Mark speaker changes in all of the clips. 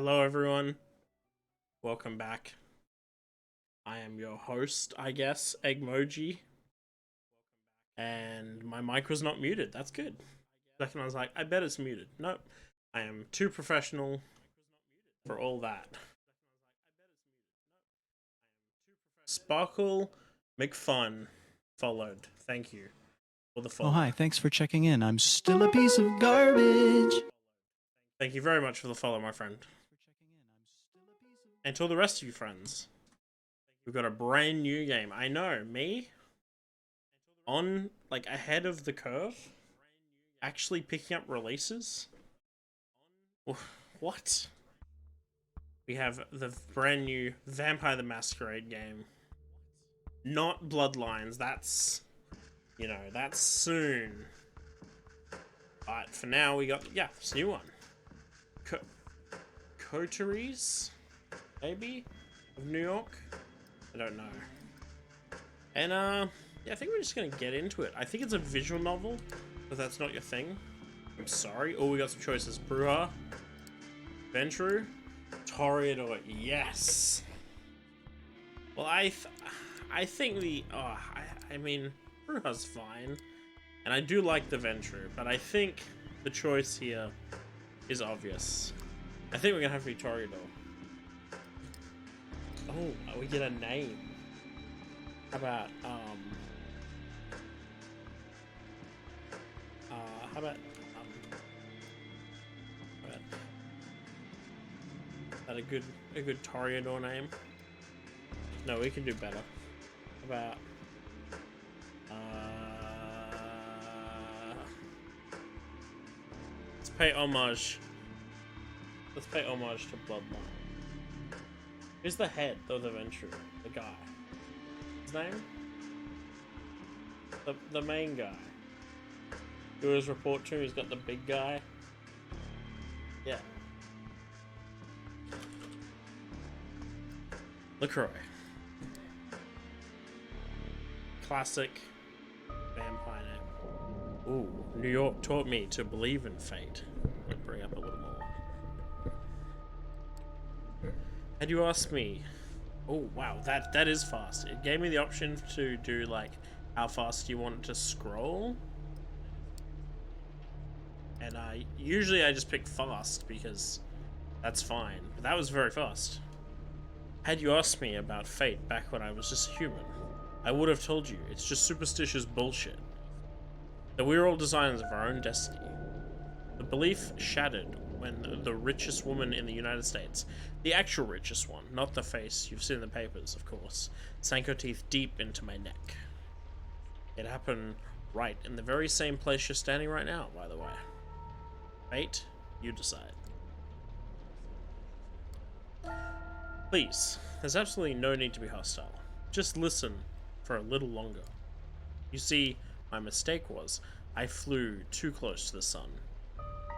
Speaker 1: Hello, everyone. Welcome back. I am your host, I guess, Eggmojii, and my mic was not muted. That's good. Second, I was like, I bet it's muted. Nope. I am too professional for all that. Sparkle McFun followed. Thank you for the follow.
Speaker 2: Oh, hi. Thanks for checking in. I'm still a piece of garbage.
Speaker 1: Thank you very much for the follow, my friend. And to all the rest of you friends, we've got a brand new game. I know, me, on, like, ahead of the curve, actually picking up releases? What? We have the brand new Vampire the Masquerade game. Not Bloodlines, that's, you know, that's soon. But for now, we got, yeah, this new one. Coteries? Maybe? Of New York? I don't know. And, yeah, I think we're just gonna get into it. I think it's a visual novel, but that's not your thing. I'm sorry. Oh, we got some choices. Bruja, Ventru, Toreador. Yes. Well, I think the I mean, Bruja's fine, and I do like the Ventru, but I think the choice here is obvious. I think we're gonna have to be Toreador. Oh, we get a name. How about how about that a good Toreador name? No, we can do better. How about let's pay homage. Let's pay homage to Bloodline. Who's the head of the Venture? The guy. His name? The main guy. Who is report to? He's got the big guy. Yeah. LaCroix. Classic vampire name. Ooh, New York taught me to believe in fate. Let's bring up a little more. Had you asked me, oh wow, that is fast. It gave me the option to do like how fast you want to scroll. And usually I just pick fast because that's fine. But that was very fast. Had you asked me about fate back when I was just a human, I would have told you it's just superstitious bullshit. That we're all designers of our own destiny. The belief shattered when the richest woman in the United States, the actual richest one, not the face you've seen in the papers, of course, sank her teeth deep into my neck. It happened right in the very same place you're standing right now, by the way. Fate, you decide. Please, there's absolutely no need to be hostile. Just listen for a little longer. You see, my mistake was, I flew too close to the sun.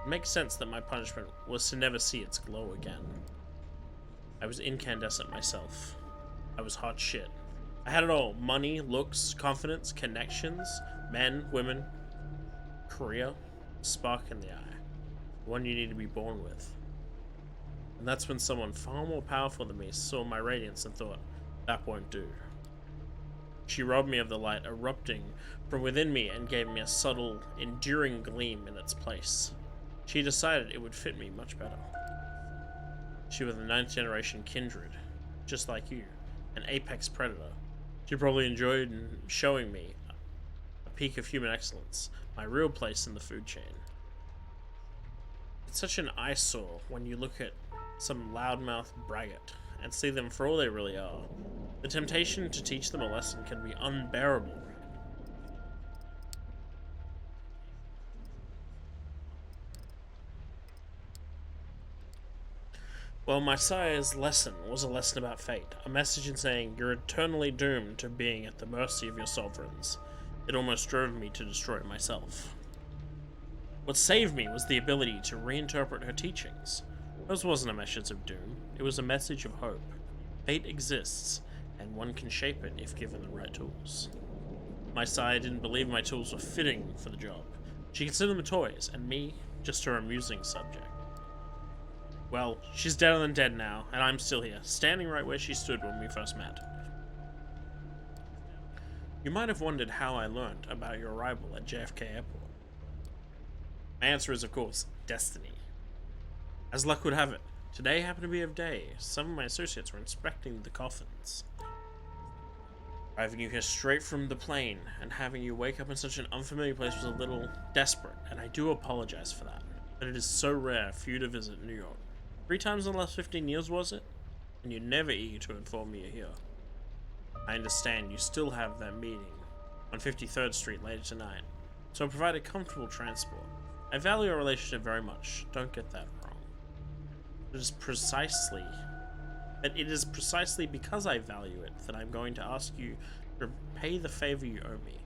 Speaker 1: It makes sense that my punishment was to never see its glow again. I was incandescent myself. I was hot shit. I had it all. Money, looks, confidence, connections, men, women, career, spark in the eye. One you need to be born with. And that's when someone far more powerful than me saw my radiance and thought, that won't do. She robbed me of the light erupting from within me and gave me a subtle, enduring gleam in its place. She decided it would fit me much better. She was a 9th generation kindred, just like you, an apex predator. She probably enjoyed showing me a peak of human excellence, my real place in the food chain. It's such an eyesore when you look at some loudmouth braggart and see them for all they really are. The temptation to teach them a lesson can be unbearable. Well, my sire's lesson was a lesson about fate, a message in saying you're eternally doomed to being at the mercy of your sovereigns. It almost drove me to destroy myself. What saved me was the ability to reinterpret her teachings. Hers wasn't a message of doom, it was a message of hope. Fate exists, and one can shape it if given the right tools. My sire didn't believe my tools were fitting for the job. She considered them toys, and me, just her amusing subject. Well, she's deader than dead now, and I'm still here, standing right where she stood when we first met. You might have wondered how I learned about your arrival at JFK Airport. My answer is, of course, destiny. As luck would have it, today happened to be a day. Some of my associates were inspecting the coffins. Driving you here straight from the plane and having you wake up in such an unfamiliar place was a little desperate, and I do apologize for that. But it is so rare for you to visit New York. 3 times in the last 15 years, was it? And you're never eager to inform me you're here. I understand you still have that meeting on 53rd Street later tonight, so I'll provide a comfortable transport. I value our relationship very much, don't get that wrong. It is precisely because I value it that I'm going to ask you to repay the favor you owe me.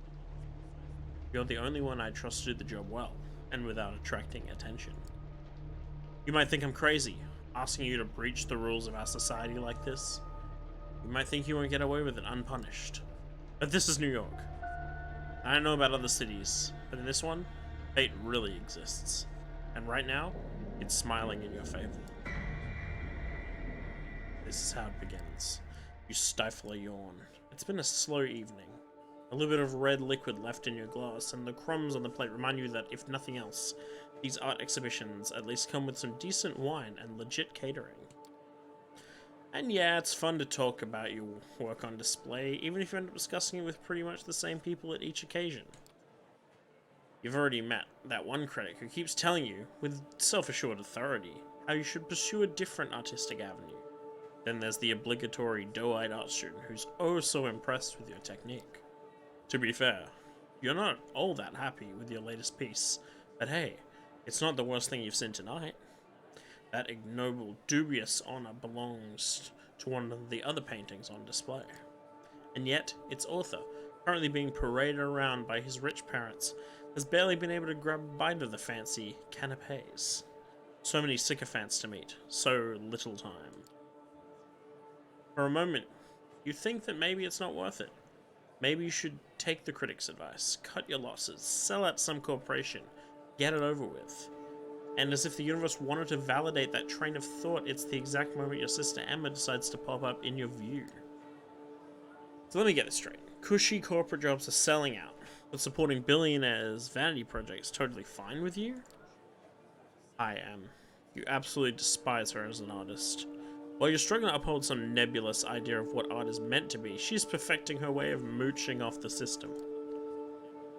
Speaker 1: You're the only one I trust to do the job well, and without attracting attention. You might think I'm crazy, asking you to breach the rules of our society like this. You might think you won't get away with it unpunished. But this is New York. I don't know about other cities, but in this one, fate really exists. And right now, it's smiling in your favor. This is how it begins. You stifle a yawn. It's been a slow evening. A little bit of red liquid left in your glass, and the crumbs on the plate remind you that, if nothing else, these art exhibitions at least come with some decent wine and legit catering. And yeah, it's fun to talk about your work on display, even if you end up discussing it with pretty much the same people at each occasion. You've already met that one critic who keeps telling you, with self-assured authority, how you should pursue a different artistic avenue. Then there's the obligatory doe-eyed art student who's oh so impressed with your technique. To be fair, you're not all that happy with your latest piece, but hey, it's not the worst thing you've seen tonight. That ignoble, dubious honor belongs to one of the other paintings on display. And yet, its author, currently being paraded around by his rich parents, has barely been able to grab a bite of the fancy canapes. So many sycophants to meet, so little time. For a moment, you think that maybe it's not worth it. Maybe you should take the critic's advice, cut your losses, sell out some corporation, get it over with. And as if the universe wanted to validate that train of thought, it's the exact moment your sister Emma decides to pop up in your view. So let me get this straight. Cushy corporate jobs are selling out, but supporting billionaires' vanity projects totally fine with you? I am. You absolutely despise her as an artist. While you're struggling to uphold some nebulous idea of what art is meant to be, she's perfecting her way of mooching off the system.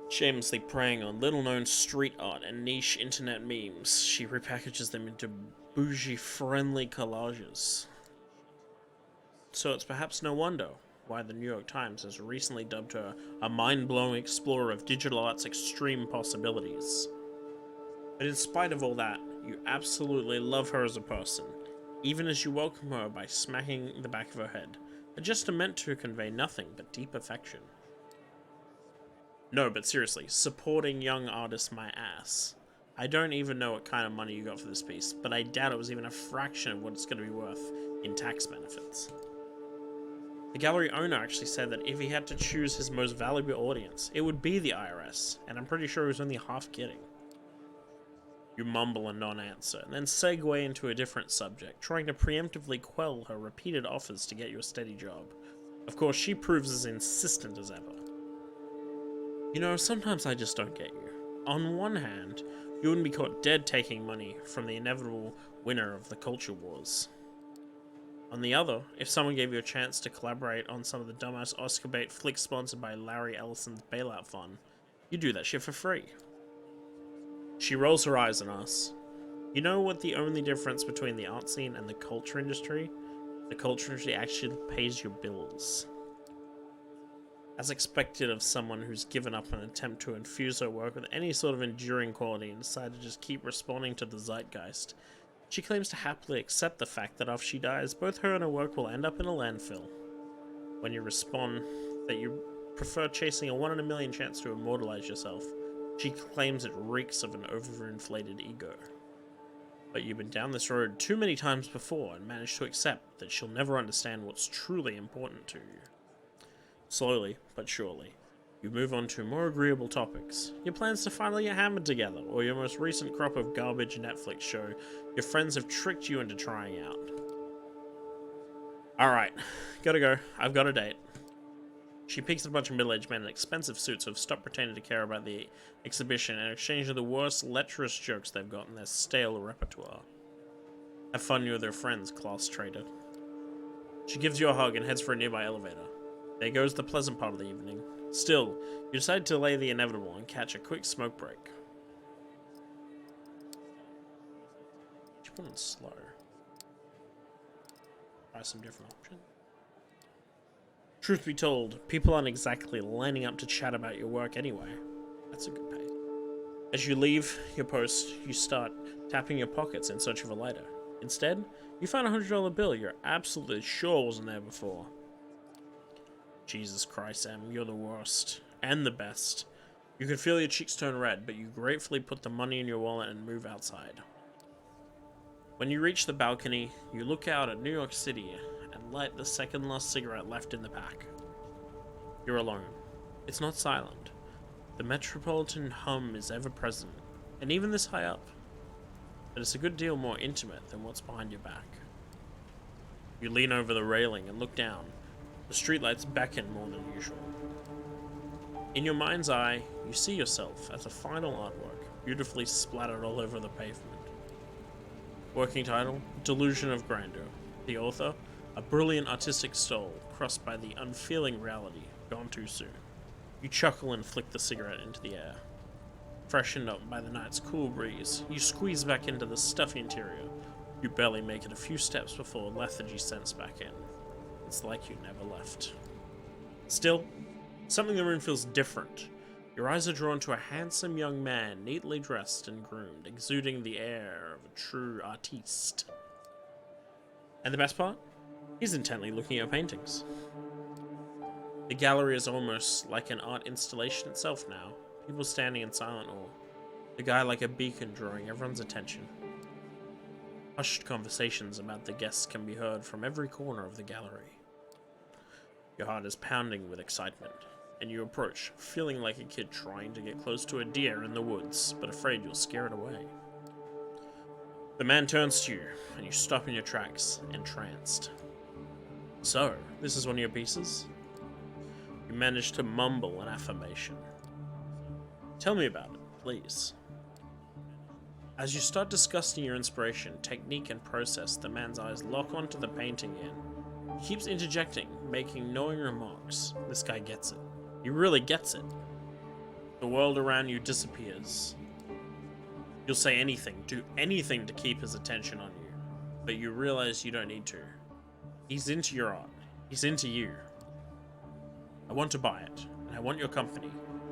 Speaker 1: Shamelessly preying on little-known street art and niche internet memes, she repackages them into bougie-friendly collages. So it's perhaps no wonder why the New York Times has recently dubbed her a mind-blowing explorer of digital art's extreme possibilities. But in spite of all that, you absolutely love her as a person, even as you welcome her by smacking the back of her head, a gesture meant to convey nothing but deep affection. No, but seriously, supporting young artists my ass. I don't even know what kind of money you got for this piece, but I doubt it was even a fraction of what it's going to be worth in tax benefits. The gallery owner actually said that if he had to choose his most valuable audience, it would be the IRS, and I'm pretty sure he was only half kidding. You mumble a non-answer, and then segue into a different subject, trying to preemptively quell her repeated offers to get you a steady job. Of course, she proves as insistent as ever. You know, sometimes I just don't get you. On one hand, you wouldn't be caught dead taking money from the inevitable winner of the culture wars. On the other, if someone gave you a chance to collaborate on some of the dumbass Oscar bait flicks sponsored by Larry Ellison's bailout fund, you'd do that shit for free. She rolls her eyes and asks, you know what the only difference between the art scene and the culture industry? The culture industry actually pays your bills. As expected of someone who's given up an attempt to infuse her work with any sort of enduring quality and decided to just keep responding to the zeitgeist, she claims to happily accept the fact that after she dies, both her and her work will end up in a landfill. When you respond that you prefer chasing a 1 in a million chance to immortalize yourself, she claims it reeks of an overinflated ego. But you've been down this road too many times before and managed to accept that she'll never understand what's truly important to you. Slowly, but surely, You move on to more agreeable topics. Your plans to finally get hammered together, or your most recent crop of garbage Netflix show your friends have tricked you into trying out. Alright, gotta go. I've got a date. She picks a bunch of middle-aged men in expensive suits who have stopped pretending to care about the exhibition in exchange for the worst lecherous jokes they've got in their stale repertoire. Have fun with their friends, class traitor. She gives you a hug and heads for a nearby elevator. There goes the pleasant part of the evening. Still, you decide to delay the inevitable and catch a quick smoke break. She went on slow. Try some different options. Truth be told, people aren't exactly lining up to chat about your work anyway. That's a good pay. As you leave your post, you start tapping your pockets in search of a lighter. Instead, you find a $100 bill you're absolutely sure wasn't there before. Jesus Christ, Em, you're the worst. And the best. You can feel your cheeks turn red, but you gratefully put the money in your wallet and move outside. When you reach the balcony, you look out at New York City and light the second last cigarette left in the pack. You're alone. It's not silent. The metropolitan hum is ever present, and even this high up. But it's a good deal more intimate than what's behind your back. You lean over the railing and look down. The streetlights beckon more than usual. In your mind's eye, you see yourself as a final artwork, beautifully splattered all over the pavement. Working title, Delusion of Grandeur. The author, a brilliant artistic soul crossed by the unfeeling reality, gone too soon. You chuckle and flick the cigarette into the air. Freshened up by the night's cool breeze, you squeeze back into the stuffy interior. You barely make it a few steps before lethargy sets back in. It's like you never left. Still, something in the room feels different. Your eyes are drawn to a handsome young man, neatly dressed and groomed, exuding the air of a true artiste. And the best part? He's intently looking at your paintings. The gallery is almost like an art installation itself now, people standing in silent awe. The guy like a beacon drawing everyone's attention. Hushed conversations about the guests can be heard from every corner of the gallery. Your heart is pounding with excitement, and you approach, feeling like a kid trying to get close to a deer in the woods, but afraid you'll scare it away. The man turns to you, and you stop in your tracks, entranced. So, this is one of your pieces? You manage to mumble an affirmation. Tell me about it, please. As you start discussing your inspiration, technique, and process, the man's eyes lock onto the painting again. He keeps interjecting, making knowing remarks. This guy gets it. He really gets it. The world around you disappears. You'll say anything, do anything to keep his attention on you, but you realize you don't need to. He's into your art. He's into you. I want to buy it, and I want your company.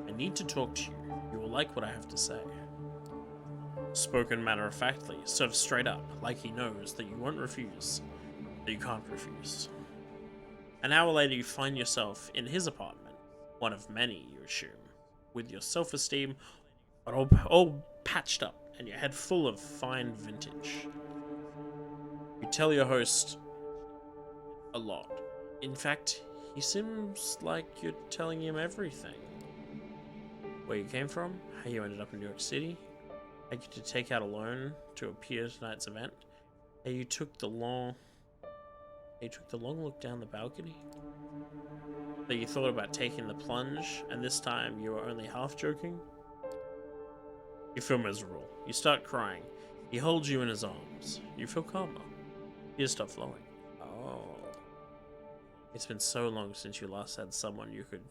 Speaker 1: I need to talk to you. You will like what I have to say. Spoken matter-of-factly, served straight up, like he knows that you won't refuse, that you can't refuse. An hour later, you find yourself in his apartment, one of many, you assume, with your self-esteem all patched up and your head full of fine vintage. You tell your host a lot. In fact, he seems like you're telling him everything. Where you came from, how you ended up in New York City, how you to take out a loan to appear at tonight's event, how you took the long look down the balcony, that you thought about taking the plunge, and this time you were only half joking. You feel miserable. You start crying. He holds you in his arms. You feel calmer. Tears stop flowing. Oh. It's been so long since you last had someone you could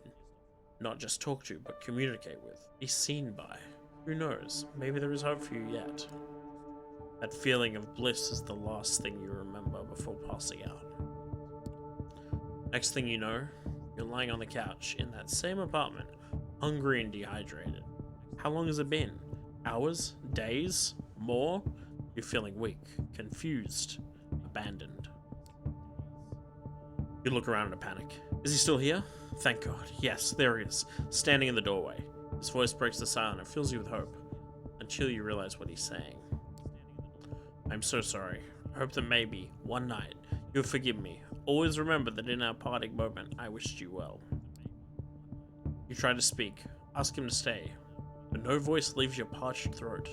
Speaker 1: not just talk to, but communicate with. Be seen by. Who knows? Maybe there is hope for you yet. That feeling of bliss is the last thing you remember before passing out. Next thing you know, you're lying on the couch in that same apartment, hungry and dehydrated. How long has it been? Hours? Days? More? You're feeling weak, confused, abandoned. You look around in a panic. Is he still here? Thank God. Yes, there he is, standing in the doorway. His voice breaks the silence and fills you with hope, until you realize what he's saying. I'm so sorry. I hope that maybe, one night, you'll forgive me. Always remember that in our parting moment, I wished you well. You try to speak, ask him to stay, but no voice leaves your parched throat.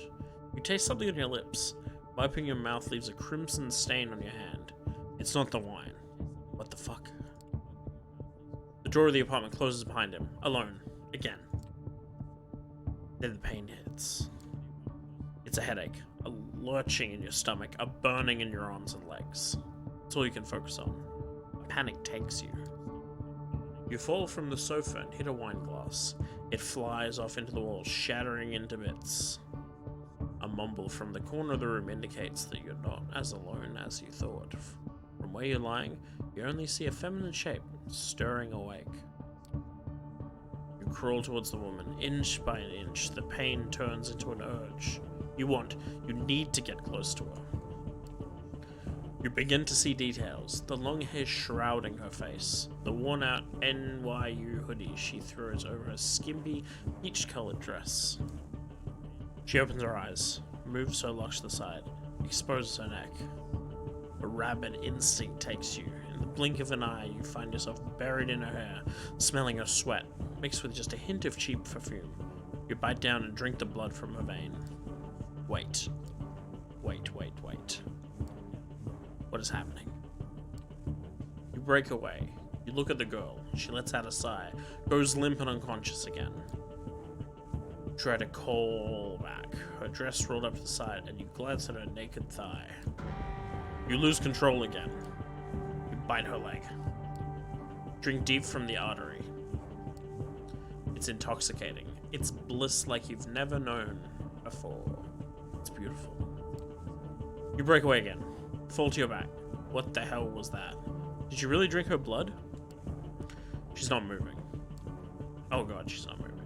Speaker 1: You taste something on your lips. Wiping your mouth leaves a crimson stain on your hand. It's not the wine. What the fuck? The door of the apartment closes behind him, alone, again. Then the pain hits. It's a headache, a lurching in your stomach, a burning in your arms and legs. That's all you can focus on. Panic takes you. You fall from the sofa and hit a wine glass. It flies off into the wall, shattering into bits. A mumble from the corner of the room indicates that you're not as alone as you thought. From where you're lying, you only see a feminine shape, stirring awake. You crawl towards the woman, inch by an inch. The pain turns into an urge. You need to get close to her. You begin to see details, the long hair shrouding her face, the worn-out NYU hoodie she throws over a skimpy, peach-colored dress. She opens her eyes, moves her locks to the side, exposes her neck. A rabid instinct takes you. In the blink of an eye, you find yourself buried in her hair, smelling her sweat, mixed with just a hint of cheap perfume. You bite down and drink the blood from her vein. Wait. What is happening? You break away. You look at the girl. She lets out a sigh, goes limp and unconscious again. You try to call back. Her dress rolled up to the side, and you glance at her naked thigh. You lose control again. You bite her leg. Drink deep from the artery. It's intoxicating. It's bliss like you've never known before. It's beautiful. You break away again. Fall to your back. What the hell was that? Did you really drink her blood? She's not moving. Oh god, she's not moving.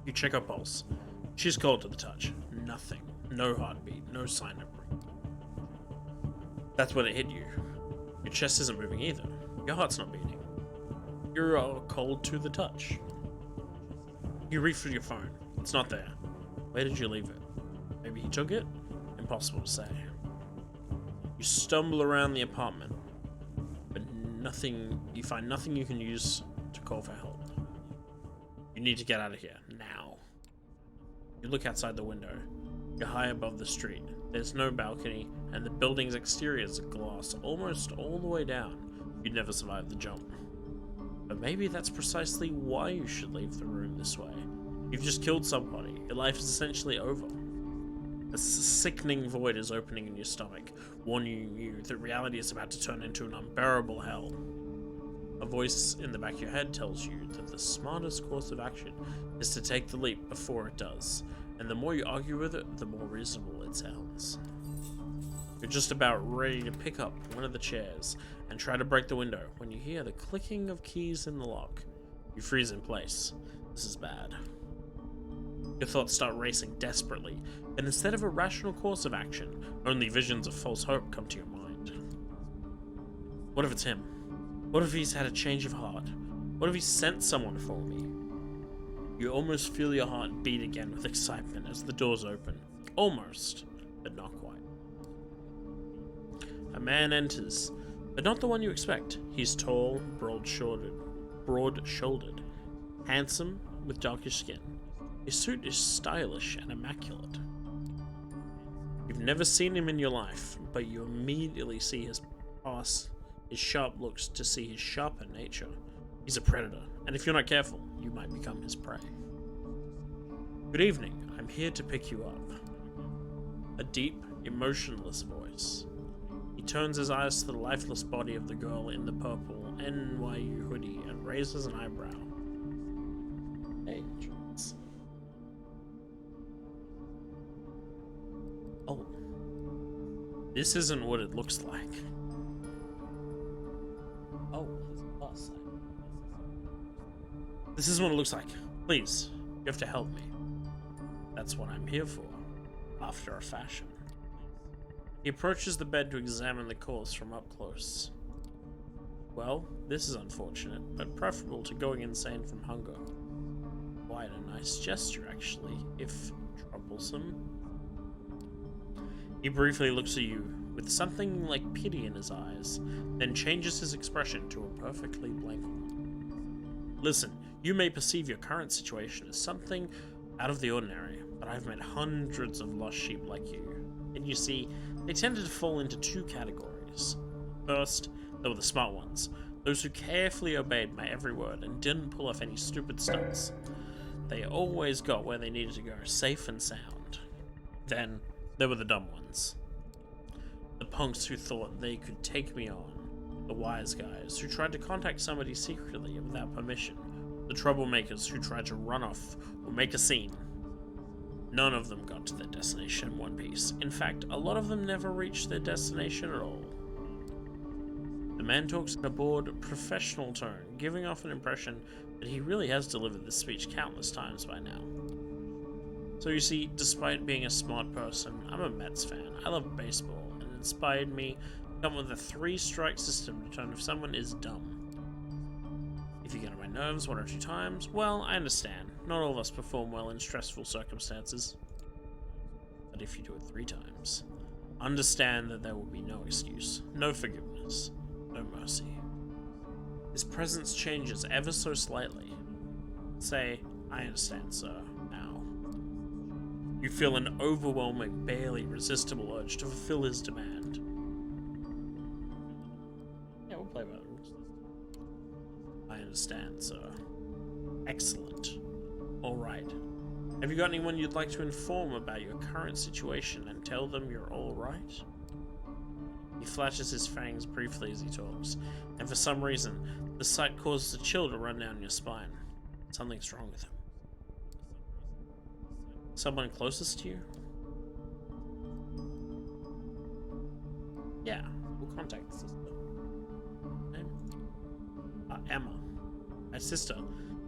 Speaker 1: You check her pulse. She's cold to the touch. Nothing. No heartbeat. No sign of breathing. That's when it hit you. Your chest isn't moving either. Your heart's not beating. You're cold to the touch. You reach for your phone. It's not there. Where did you leave it? Maybe he took it? Impossible to say. You stumble around the apartment, but you find nothing you can use to call for help. You need to get out of here, now. You look outside the window. You're high above the street. There's no balcony, and the building's exterior is glass almost all the way down. You'd never survive the jump. But maybe that's precisely why you should leave the room this way. You've just killed somebody. Your life is essentially over. A sickening void is opening in your stomach, warning you that reality is about to turn into an unbearable hell. A voice in the back of your head tells you that the smartest course of action is to take the leap before it does, and the more you argue with it, the more reasonable it sounds. You're just about ready to pick up one of the chairs and try to break the window when you hear the clicking of keys in the lock. You freeze in place. This is bad. Your thoughts start racing desperately, and instead of a rational course of action, only visions of false hope come to your mind. What if it's him? What if he's had a change of heart? What if he sent someone for me? You almost feel your heart beat again with excitement as the doors open. Almost, but not quite. A man enters, but not the one you expect. He's tall, broad-shouldered, handsome, with darkish skin. His suit is stylish and immaculate. You've never seen him in your life, but you immediately see his sharp looks to see his sharper nature. He's a predator, and if you're not careful, you might become his prey. Good evening, I'm here to pick you up. A deep, emotionless voice. He turns his eyes to the lifeless body of the girl in the purple NYU hoodie and raises an eyebrow. Hey, Jules. Oh. This isn't what it looks like. Oh, there's a bus. This is what it looks like. Please, you have to help me. That's what I'm here for, after a fashion. He approaches the bed to examine the corpse from up close. Well, this is unfortunate, but preferable to going insane from hunger. Quite a nice gesture, actually, if troublesome. He briefly looks at you, with something like pity in his eyes, then changes his expression to a perfectly blank one. Listen, you may perceive your current situation as something out of the ordinary, but I've met hundreds of lost sheep like you. And you see, they tended to fall into two categories. First, there were the smart ones, those who carefully obeyed my every word and didn't pull off any stupid stunts. They always got where they needed to go, safe and sound. Then, there were the dumb ones. The punks who thought they could take me on. The wise guys who tried to contact somebody secretly without permission. The troublemakers who tried to run off or make a scene. None of them got to their destination in one piece. In fact, a lot of them never reached their destination at all. The man talks in a bored, professional tone, giving off an impression that he really has delivered this speech countless times by now. So you see, despite being a smart person, I'm a Mets fan. I love baseball, and it inspired me to come up with a 3-strike system to determine if someone is dumb. If you get on my nerves 1 or 2 times, well, I understand. Not all of us perform well in stressful circumstances. But if you do it 3 times, understand that there will be no excuse, no forgiveness, no mercy. His presence changes ever so slightly. Say, I understand, sir, now. You feel an overwhelming, barely resistible urge to fulfill his demand. Yeah, we'll play by the rules. I understand, sir. Excellent. Alright. Have you got anyone you'd like to inform about your current situation and tell them you're alright? He flashes his fangs briefly as he talks, and for some reason, the sight causes a chill to run down your spine. Something's wrong with him. Someone closest to you? Yeah, we'll contact the sister. Name? Emma. My sister.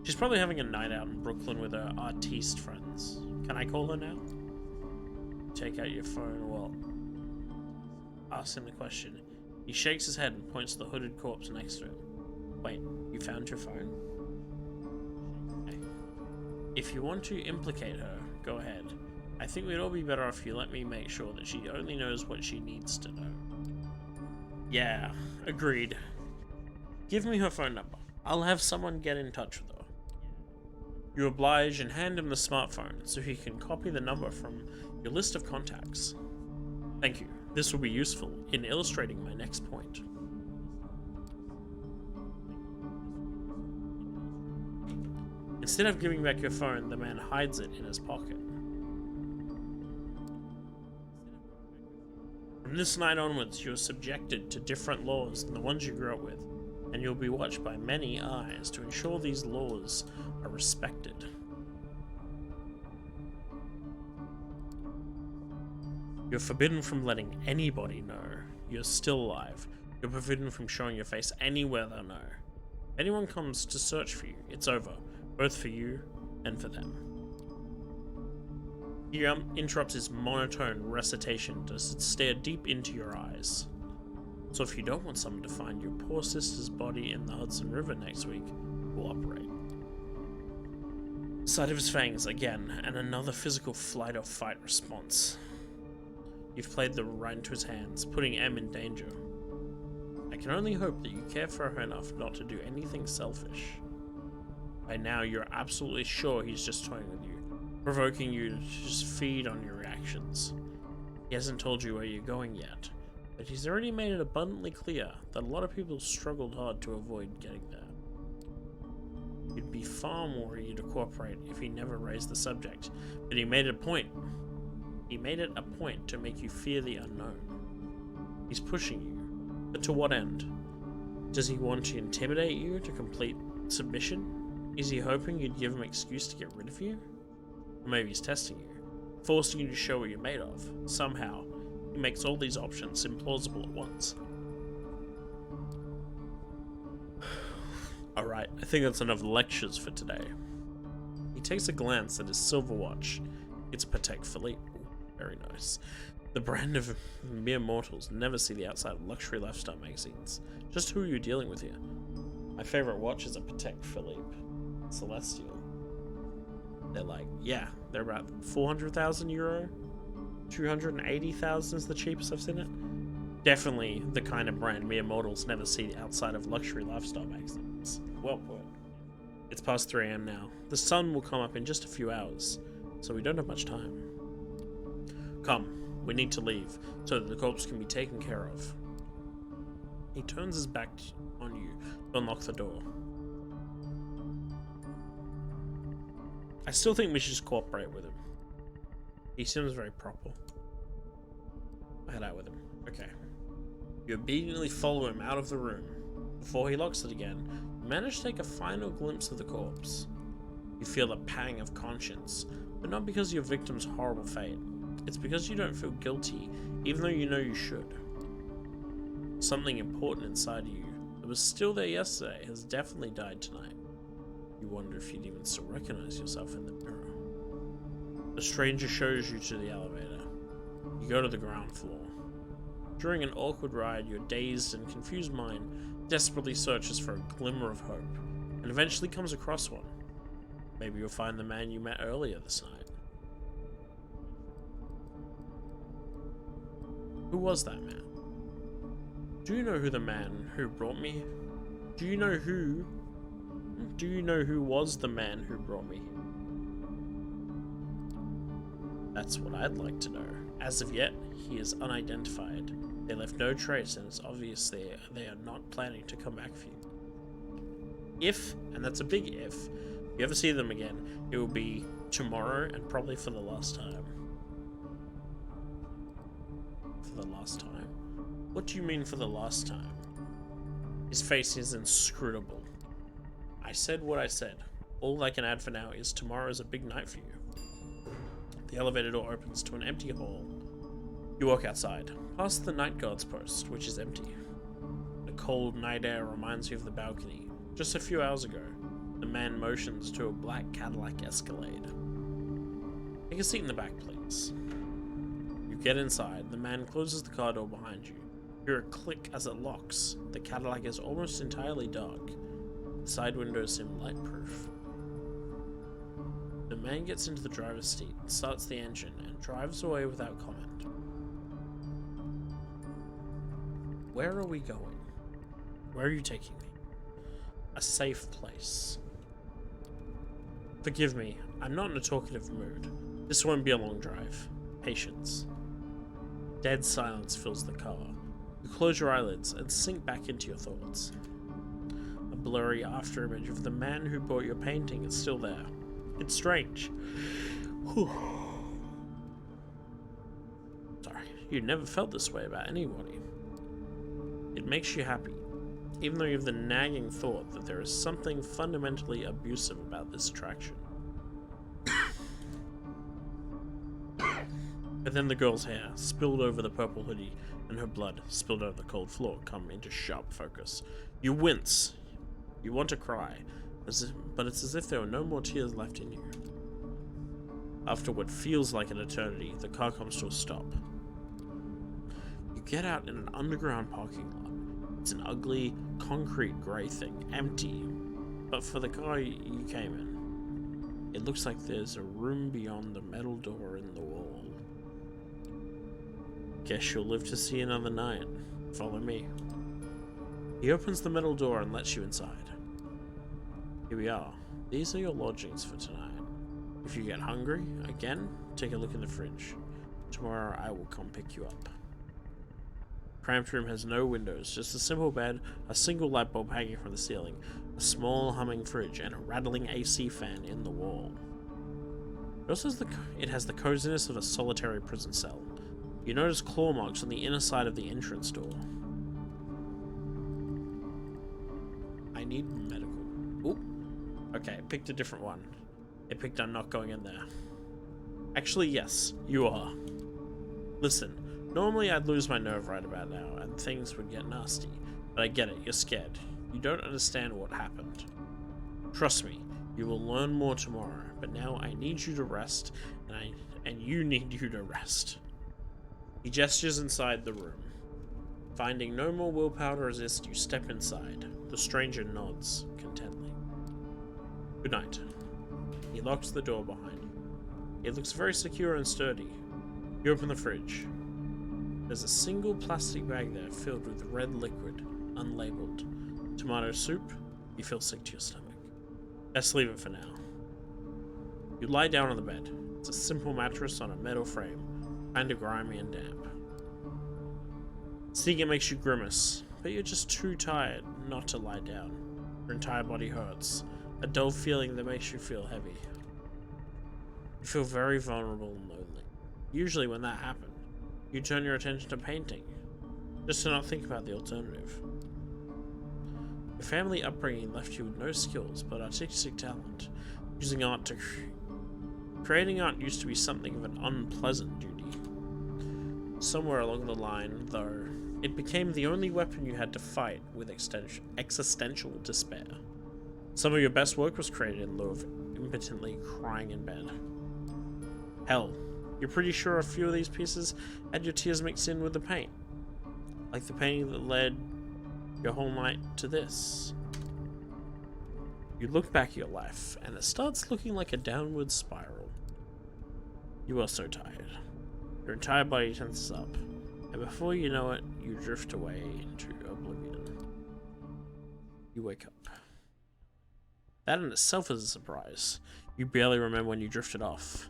Speaker 1: She's probably having a night out in Brooklyn with her artiste friends. Can I call her now? Take out your phone or what? Ask him the question. He shakes his head and points to the hooded corpse next to him. Wait, you found your phone? Okay. If you want to implicate her, go ahead. I think we'd all be better off if you let me make sure that she only knows what she needs to know. Yeah, agreed. Give me her phone number. I'll have someone get in touch with her. You oblige and hand him the smartphone so he can copy the number from your list of contacts. Thank you. This will be useful in illustrating my next point. Instead of giving back your phone, the man hides it in his pocket. From this night onwards, you are subjected to different laws than the ones you grew up with, and you'll be watched by many eyes to ensure these laws are respected. You're forbidden from letting anybody know you're still alive. You're forbidden from showing your face anywhere they'll know. If anyone comes to search for you, it's over, both for you and for them. He interrupts his monotone recitation to stare deep into your eyes. So if you don't want someone to find your poor sister's body in the Hudson River next week, we'll operate. Sight of his fangs again, and another physical flight or fight response. You've played the right into his hands, putting Em in danger. I can only hope that you care for her enough not to do anything selfish. By now, you're absolutely sure he's just toying with you, provoking you to just feed on your reactions. He hasn't told you where you're going yet, but he's already made it abundantly clear that a lot of people struggled hard to avoid getting there. You'd be far more eager to cooperate if he never raised the subject, but he made it a point. He made it a point to make you fear the unknown. He's pushing you, but to what end? Does he want to intimidate you to complete submission? Is he hoping you'd give him an excuse to get rid of you? Or maybe he's testing you, forcing you to show what you're made of. Somehow, he makes all these options implausible at once. Alright, I think that's enough lectures for today. He takes a glance at his silver watch. It's Patek Philippe. Very nice. The brand of mere mortals never see the outside of luxury lifestyle magazines. Just who are you dealing with here? My favorite watch is a Patek Philippe Celestial. They're like, yeah, they're about 400,000 euro. 280,000 is the cheapest I've seen it. Definitely the kind of brand mere mortals never see outside of luxury lifestyle magazines. Well put. It's past 3 a.m. now. The sun will come up in just a few hours, so we don't have much time. Come, we need to leave, so that the corpse can be taken care of. He turns his back on you to unlock the door. I still think we should just cooperate with him. He seems very proper. I'll head out with him. Okay. You obediently follow him out of the room. Before he locks it again, you manage to take a final glimpse of the corpse. You feel a pang of conscience, but not because of your victim's horrible fate. It's because you don't feel guilty, even though you know you should. Something important inside of you that was still there yesterday has definitely died tonight. You wonder if you'd even still recognize yourself in the mirror. The stranger shows you to the elevator. You go to the ground floor. During an awkward ride, your dazed and confused mind desperately searches for a glimmer of hope, and eventually comes across one. Maybe you'll find the man you met earlier this night. Who was that man? Do you know who the man who brought me? Do you know who was the man who brought me here? That's what I'd like to know. As of yet, he is unidentified. They left no trace, and it's obvious they are not planning to come back for you. If, and that's a big if, you ever see them again, it will be tomorrow and probably for the last time. For the last time? What do you mean for the last time? His face is inscrutable. I said what I said. All I can add for now is tomorrow is a big night for you. The elevator door opens to an empty hall. You walk outside, past the night guard's post, which is empty. The cold night air reminds you of the balcony. Just a few hours ago, the man motions to a black Cadillac Escalade. Take a seat in the back, please. You get inside. The man closes the car door behind you. You hear a click as it locks. The Cadillac is almost entirely dark. The side windows seem light-proof. The man gets into the driver's seat, starts the engine, and drives away without comment. Where are we going? Where are you taking me? A safe place. Forgive me, I'm not in a talkative mood. This won't be a long drive. Patience. Dead silence fills the car. You close your eyelids and sink back into your thoughts. A blurry afterimage of the man who bought your painting is still there. It's strange. Whew. Sorry, you never felt this way about anybody. It makes you happy, even though you have the nagging thought that there is something fundamentally abusive about this attraction. But then the girl's hair, spilled over the purple hoodie, and her blood, spilled over the cold floor, come into sharp focus. You wince. You want to cry, but it's as if there were no more tears left in you. After what feels like an eternity, the car comes to a stop. You get out in an underground parking lot. It's an ugly, concrete grey thing, empty. But for the car you came in, it looks like there's a room beyond the metal door in the wall. Guess you'll live to see another night. Follow me. He opens the metal door and lets you inside. Here we are. These are your lodgings for tonight. If you get hungry, again, take a look in the fridge. Tomorrow I will come pick you up. Cramped room has no windows, just a simple bed, a single light bulb hanging from the ceiling, a small humming fridge, and a rattling AC fan in the wall. It has the coziness of a solitary prison cell. You notice claw marks on the inner side of the entrance door. I need medical. Oop. Okay, it picked a different one. It picked I'm not going in there. Actually, yes, you are. Listen, normally I'd lose my nerve right about now, and things would get nasty. But I get it, you're scared. You don't understand what happened. Trust me, you will learn more tomorrow, but now I need you to rest, and you need you to rest. He gestures inside the room. Finding no more willpower to resist, you step inside. The stranger nods, contently. Good night. He locks the door behind you. It looks very secure and sturdy. You open the fridge. There's a single plastic bag there filled with red liquid, unlabeled. Tomato soup, you feel sick to your stomach. Best leave it for now. You lie down on the bed. It's a simple mattress on a metal frame, kinda grimy and damp. Seeing it makes you grimace, but you're just too tired not to lie down. Your entire body hurts, a dull feeling that makes you feel heavy. You feel very vulnerable and lonely. Usually when that happens, you turn your attention to painting, just to not think about the alternative. Your family upbringing left you with no skills but artistic talent, using art to creating art used to be something of an unpleasant duty. Somewhere along the line, though, it became the only weapon you had to fight with existential despair. Some of your best work was created in lieu of impotently crying in bed. Hell, you're pretty sure a few of these pieces had your tears mixed in with the paint. Like the painting that led your whole night to this. You look back at your life, and it starts looking like a downward spiral. You are so tired. Your entire body tenses up, and before you know it, you drift away into oblivion. You wake up. That in itself is a surprise. You barely remember when you drifted off.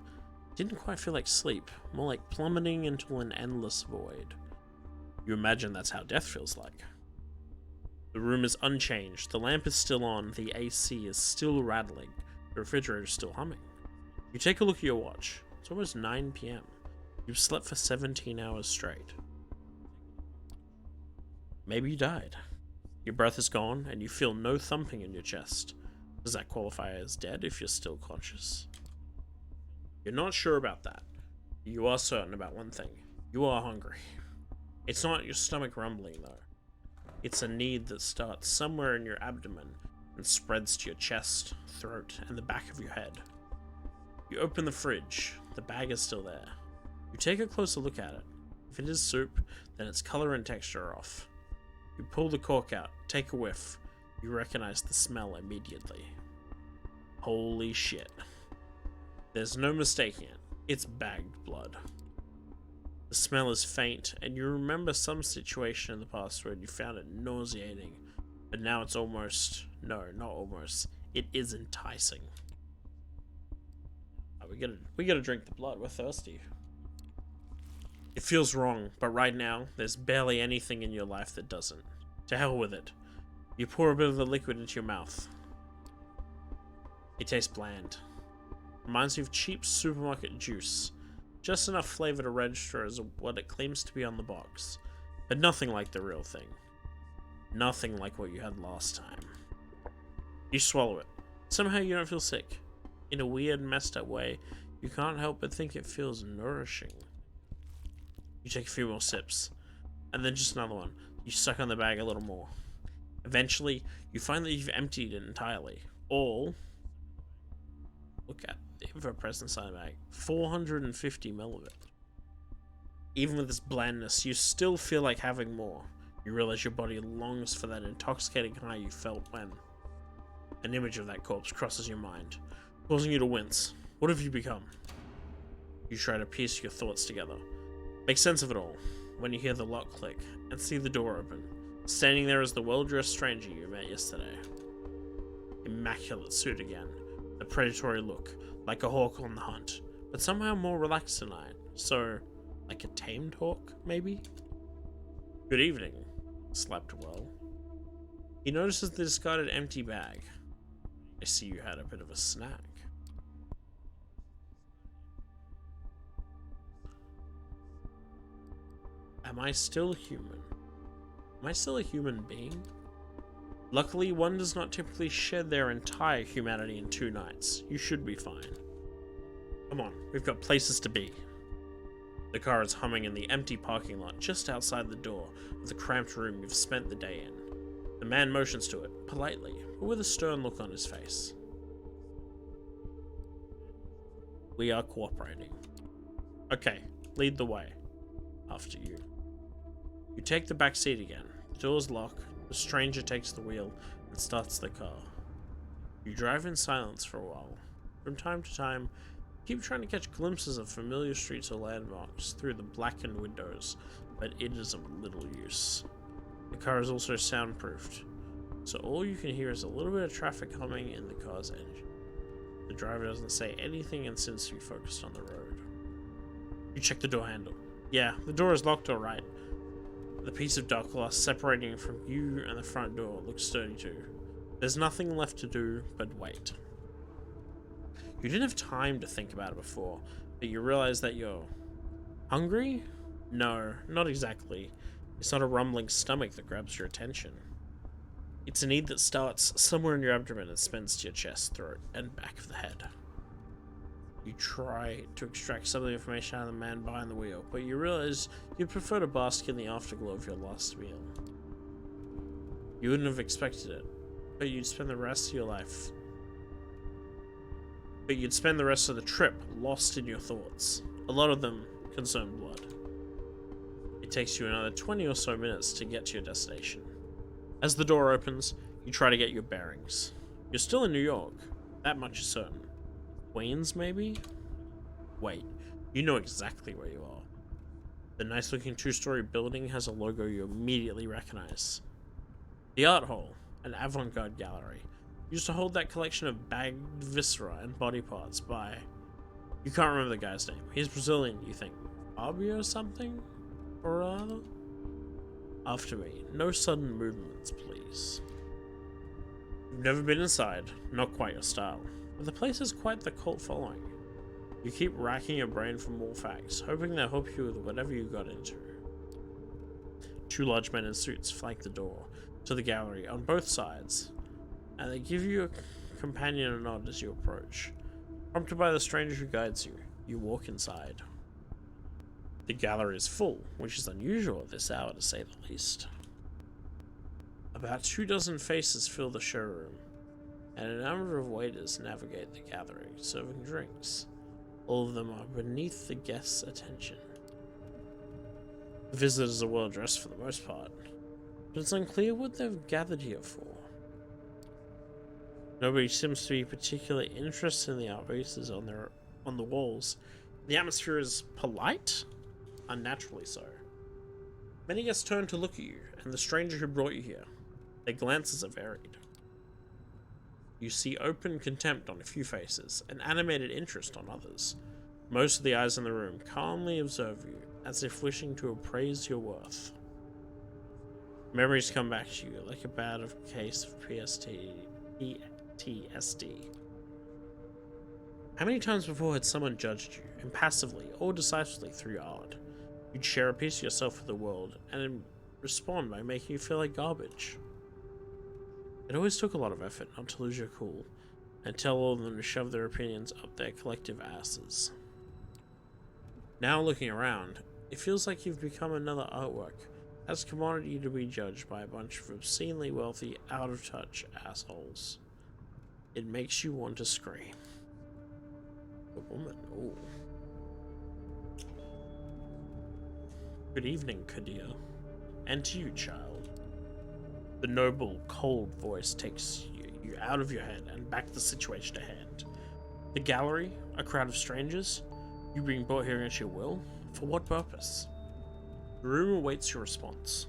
Speaker 1: It didn't quite feel like sleep, more like plummeting into an endless void. You imagine that's how death feels like. The room is unchanged, the lamp is still on, the AC is still rattling, the refrigerator is still humming. You take a look at your watch. It's almost 9 PM. You've slept for 17 hours straight. Maybe you died. Your breath is gone, and you feel no thumping in your chest. Does that qualify as dead if you're still conscious? You're not sure about that. You are certain about one thing. You are hungry. It's not your stomach rumbling, though. It's a need that starts somewhere in your abdomen and spreads to your chest, throat, and the back of your head. You open the fridge. The bag is still there. You take a closer look at it. If it is soup, then its color and texture are off. You pull the cork out, take a whiff. You recognize the smell immediately. Holy shit. There's no mistaking it. It's bagged blood. The smell is faint, and you remember some situation in the past where you found it nauseating, but now it's almost, no, not almost, it is enticing. Oh, we gotta drink the blood, we're thirsty. It feels wrong, but right now, there's barely anything in your life that doesn't. To hell with it. You pour a bit of the liquid into your mouth. It tastes bland. Reminds you of cheap supermarket juice. Just enough flavor to register as what it claims to be on the box, but nothing like the real thing. Nothing like what you had last time. You swallow it. Somehow you don't feel sick. In a weird, messed up way, you can't help but think it feels nourishing. You take a few more sips, and then just another one. You suck on the bag a little more. Eventually, you find that you've emptied it entirely. All, look at the ever-present inside the bag, 450 ml of it. Even with this blandness, you still feel like having more. You realize your body longs for that intoxicating high you felt when an image of that corpse crosses your mind, causing you to wince. What have you become? You try to piece your thoughts together. Make sense of it all, when you hear the lock click and see the door open. Standing there is the well-dressed stranger you met yesterday. Immaculate suit again, the predatory look, like a hawk on the hunt, but somehow more relaxed tonight. So, like a tamed hawk, maybe? Good evening. Slept well. He notices the discarded empty bag. I see you had a bit of a snack. Am I still human? Am I still a human being? Luckily, one does not typically shed their entire humanity in 2 nights. You should be fine. Come on, we've got places to be. The car is humming in the empty parking lot just outside the door of the cramped room you've spent the day in. The man motions to it, politely, but with a stern look on his face. We are cooperating. Okay, lead the way. After you. You take the back seat again. The doors lock. The stranger takes the wheel and starts the car. You drive in silence for a while. From time to time, you keep trying to catch glimpses of familiar streets or landmarks through the blackened windows, but it is of little use. The car is also soundproofed, so all you can hear is a little bit of traffic humming in the car's engine. The driver doesn't say anything and seems to be focused on the road. You check the door handle. Yeah, the door is locked alright. The piece of dark glass separating from you and the front door looks sturdy too. There's nothing left to do but wait. You didn't have time to think about it before, but you realize that you're hungry? No, not exactly. It's not a rumbling stomach that grabs your attention. It's a need that starts somewhere in your abdomen and spins to your chest, throat, and back of the head. You try to extract some of the information out of the man behind the wheel, but you realize you'd prefer to bask in the afterglow of your last meal. You wouldn't have expected it, but you'd spend the rest of your life. But you'd spend the rest of the trip lost in your thoughts. A lot of them concern blood. It takes you another 20 or so minutes to get to your destination. As the door opens, you try to get your bearings. You're still in New York, that much is certain. Queens, maybe? Wait, you know exactly where you are. The nice-looking two-story building has a logo you immediately recognize. The Art Hall, an avant-garde gallery, used to hold that collection of bagged viscera and body parts by... You can't remember the guy's name. He's Brazilian, you think. Fabio or something? Or other? After me. No sudden movements, please. You've never been inside. Not quite your style. But the place has quite the cult following. You keep racking your brain for more facts, hoping they'll help you with whatever you got into. Two large men in suits flank the door to the gallery on both sides, and they give you a companion a nod as you approach. Prompted by the stranger who guides you, you walk inside. The gallery is full, which is unusual at this hour to say the least. About 24 faces fill the showroom, and a number of waiters navigate the gathering, serving drinks. All of them are beneath the guests' attention. The visitors are well dressed for the most part, but it's unclear what they've gathered here for. Nobody seems to be particularly interested in the art pieces on the walls. The atmosphere is polite, unnaturally so. Many guests turn to look at you and the stranger who brought you here. Their glances are varied. You see open contempt on a few faces, and animated interest on others. Most of the eyes in the room calmly observe you, as if wishing to appraise your worth. Memories come back to you like a bad case of PTSD. How many times before had someone judged you, impassively or decisively through your art? You'd share a piece of yourself with the world, and respond by making you feel like garbage. It always took a lot of effort not to lose your cool, and tell all of them to shove their opinions up their collective asses. Now looking around, it feels like you've become another artwork, as a commodity to be judged by a bunch of obscenely wealthy, out-of-touch assholes. It makes you want to scream. A woman, ooh. Good evening, Kadir. And to you, child. The noble, cold voice takes you out of your head and back to the situation at hand. The gallery, a crowd of strangers, you being brought here against your will? For what purpose? The room awaits your response.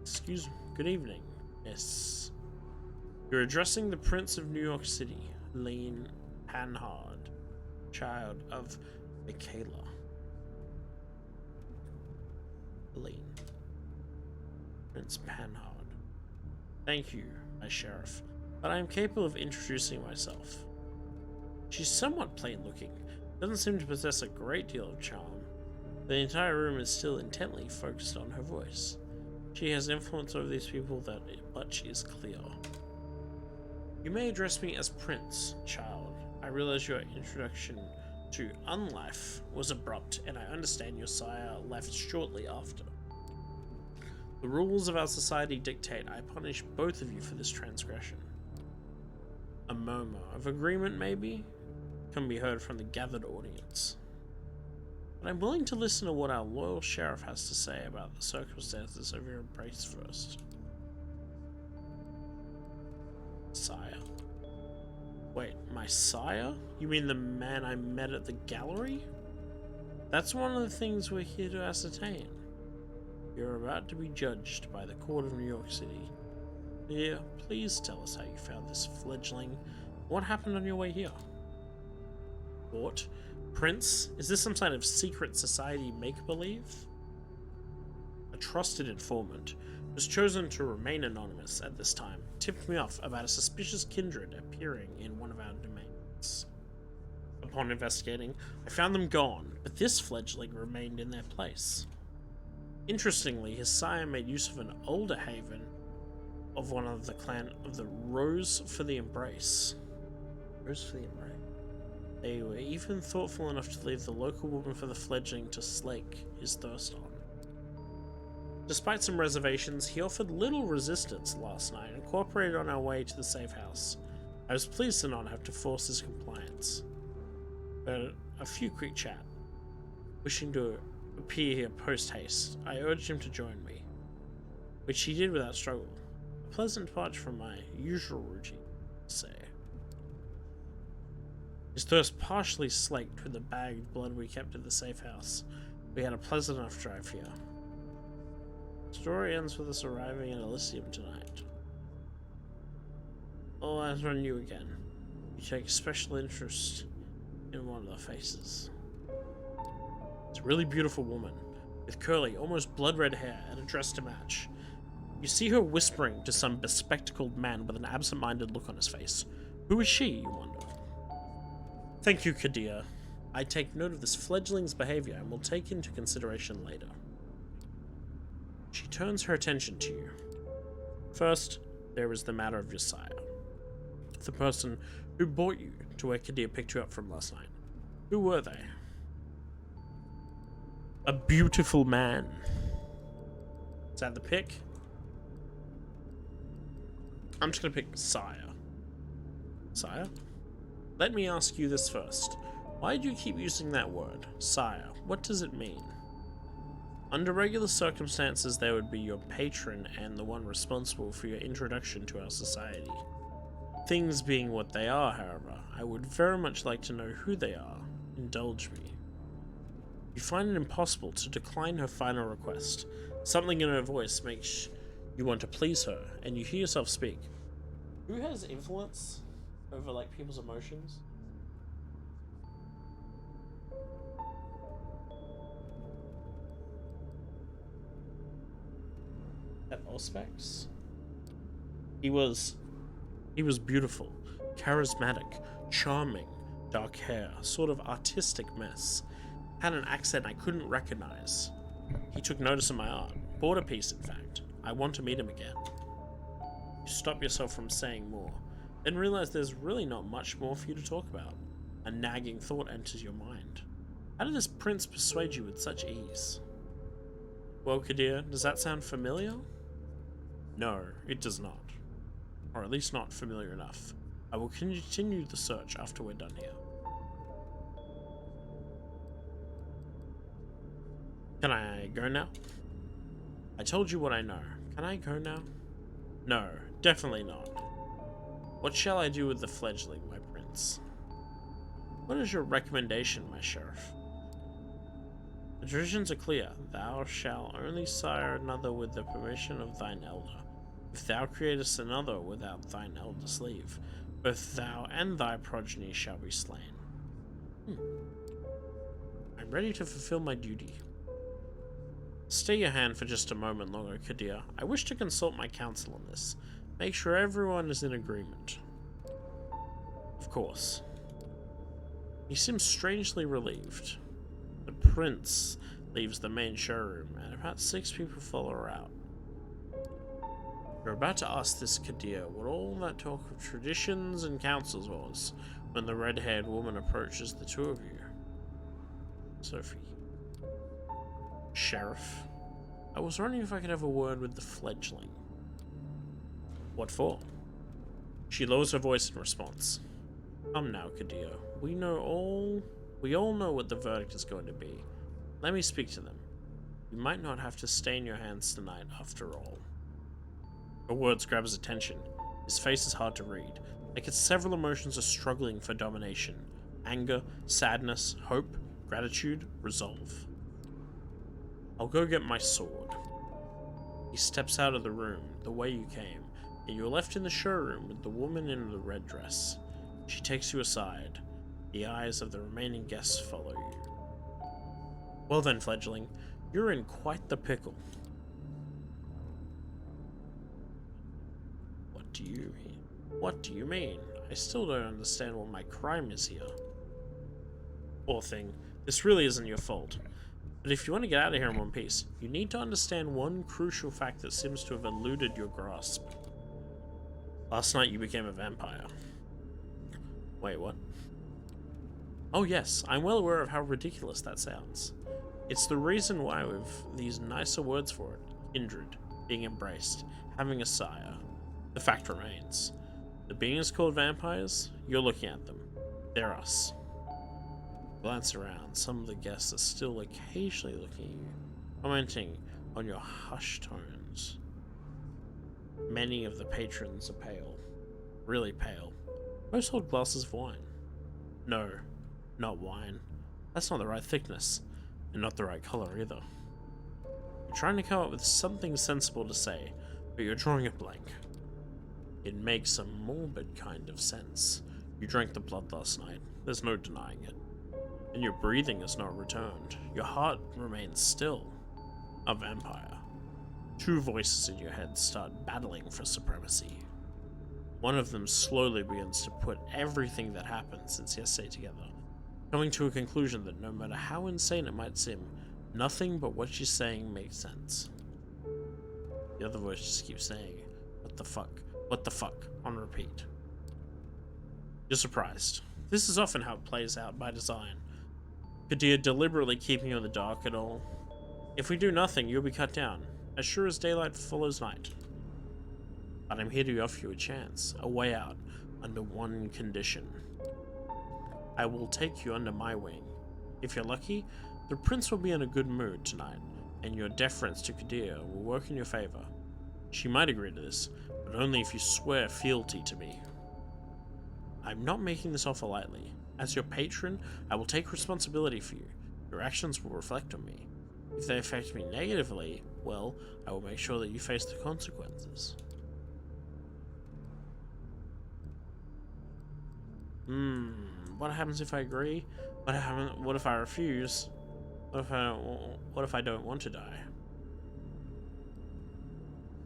Speaker 1: Excuse me. Good evening. Yes. You're addressing the Prince of New York City, Lean Panhard, child of Michaela. Lean. Prince Panhard. Thank you, my sheriff, but I am capable of introducing myself. She's somewhat plain-looking, doesn't seem to possess a great deal of charm. The entire room is still intently focused on her voice. She has influence over these people, but she is clear. You may address me as Prince, child. I realize your introduction to unlife was abrupt, and I understand your sire left shortly after. The rules of our society dictate I punish both of you for this transgression. A murmur of agreement, maybe, can be heard from the gathered audience. But I'm willing to listen to what our loyal sheriff has to say about the circumstances of your embrace first. Sire? Wait, my sire? You mean the man I met at the gallery? That's one of the things we're here to ascertain. You're about to be judged by the court of New York City. Here, please tell us how you found this fledgling. What happened on your way here? Court? Prince? Is this some kind of secret society make-believe? A trusted informant, who was chosen to remain anonymous at this time, tipped me off about a suspicious kindred appearing in one of our domains. Upon investigating, I found them gone, but this fledgling remained in their place. Interestingly, his sire made use of an older haven of one of the clan of the Rose for the Embrace. Rose for the Embrace. They were even thoughtful enough to leave the local woman for the fledgling to slake his thirst on. Despite some reservations, he offered little resistance last night and cooperated on our way to the safe house. I was pleased to not have to force his compliance. But a few quick chat. Wishing to appear here post-haste, I urged him to join me, which he did without struggle. A pleasant departure from my usual routine, say. His thirst partially slaked with the bagged blood we kept at the safe house. We had a pleasant enough drive here. The story ends with us arriving in Elysium tonight. All eyes on you again. You take special interest in one of the faces. It's a really beautiful woman, with curly, almost blood-red hair and a dress to match. You see her whispering to some bespectacled man with an absent-minded look on his face. Who is she, you wonder? Thank you, Kadir. I take note of this fledgling's behavior and will take into consideration later. She turns her attention to you. First, there is the matter of your sire. The person who brought you to where Kadir picked you up from last night. Who were they? A beautiful man. Is that the pick? I'm just gonna pick sire. Sire? Let me ask you this first. Why do you keep using that word, sire? What does it mean? Under regular circumstances, they would be your patron and the one responsible for your introduction to our society. Things being what they are, however, I would very much like to know who they are. Indulge me. You find it impossible to decline her final request. Something in her voice makes you want to please her, and you hear yourself speak. Who has influence over, like, people's emotions? That Auspex? He was beautiful, charismatic, charming, dark hair, sort of artistic mess. Had an accent I couldn't recognize. He took notice of my art, bought a piece in fact. I want to meet him again. You stop yourself from saying more, then realize there's really not much more for you to talk about. A nagging thought enters your mind. How did this prince persuade you with such ease? Well, Kadir, does that sound familiar? No, it does not. Or at least not familiar enough. I will continue the search after we're done here. Can I go now? I told you what I know. Can I go now? No, definitely not. What shall I do with the fledgling, my prince? What is your recommendation, my sheriff? The traditions are clear. Thou shalt only sire another with the permission of thine elder. If thou createst another without thine elder's leave, both thou and thy progeny shall be slain. I'm ready to fulfill my duty. Stay your hand for just a moment longer, Kadir. I wish to consult my counsel on this. Make sure everyone is in agreement. Of course. He seems strangely relieved. The prince leaves the main showroom, and about 6 people follow her out. You're about to ask this Kadir what all that talk of traditions and councils was when the red-haired woman approaches the two of you. Sophie. Sheriff, I was wondering if I could have a word with the fledgling. What for? She lowers her voice in response. Come now, Kadir. We all know what the verdict is going to be. Let me speak to them. You might not have to stain your hands tonight after all. Her words grab his attention. His face is hard to read. Like its several emotions are struggling for domination. Anger, sadness, hope, gratitude, resolve. I'll go get my sword. He steps out of the room the way you came, and you are left in the showroom with the woman in the red dress. She takes you aside. The eyes of the remaining guests follow you. Well then, fledgling, you're in quite the pickle. What do you mean? What do you mean? I still don't understand what my crime is here. Poor thing, this really isn't your fault. But if you want to get out of here in one piece, you need to understand one crucial fact that seems to have eluded your grasp. Last night you became a vampire. Wait, what? Oh yes, I'm well aware of how ridiculous that sounds. It's the reason why we've these nicer words for it. Kindred, being embraced, having a sire. The fact remains. The beings called vampires, you're looking at them. They're us. Glance around, some of the guests are still occasionally looking at you, commenting on your hushed tones. Many of the patrons are pale. Really pale. Most hold glasses of wine. No, not wine. That's not the right thickness, and not the right color either. You're trying to come up with something sensible to say, but you're drawing a blank. It makes a morbid kind of sense. You drank the blood last night, there's no denying it. And your breathing has not returned. Your heart remains still. A vampire. Two voices in your head start battling for supremacy. One of them slowly begins to put everything that happened since yesterday together, coming to a conclusion that no matter how insane it might seem, nothing but what she's saying makes sense. The other voice just keeps saying, "What the fuck? What the fuck?" on repeat. You're surprised. This is often how it plays out by design. Kadir deliberately keeping you in the dark at all. If we do nothing, you'll be cut down, as sure as daylight follows night. But I'm here to offer you a chance, a way out, under one condition. I will take you under my wing. If you're lucky, the prince will be in a good mood tonight, and your deference to Kadir will work in your favor. She might agree to this, but only if you swear fealty to me. I'm not making this offer lightly. As your patron, I will take responsibility for you. Your actions will reflect on me. If they affect me negatively, well, I will make sure that you face the consequences. What happens if I agree? What if I refuse? What if I don't want to die?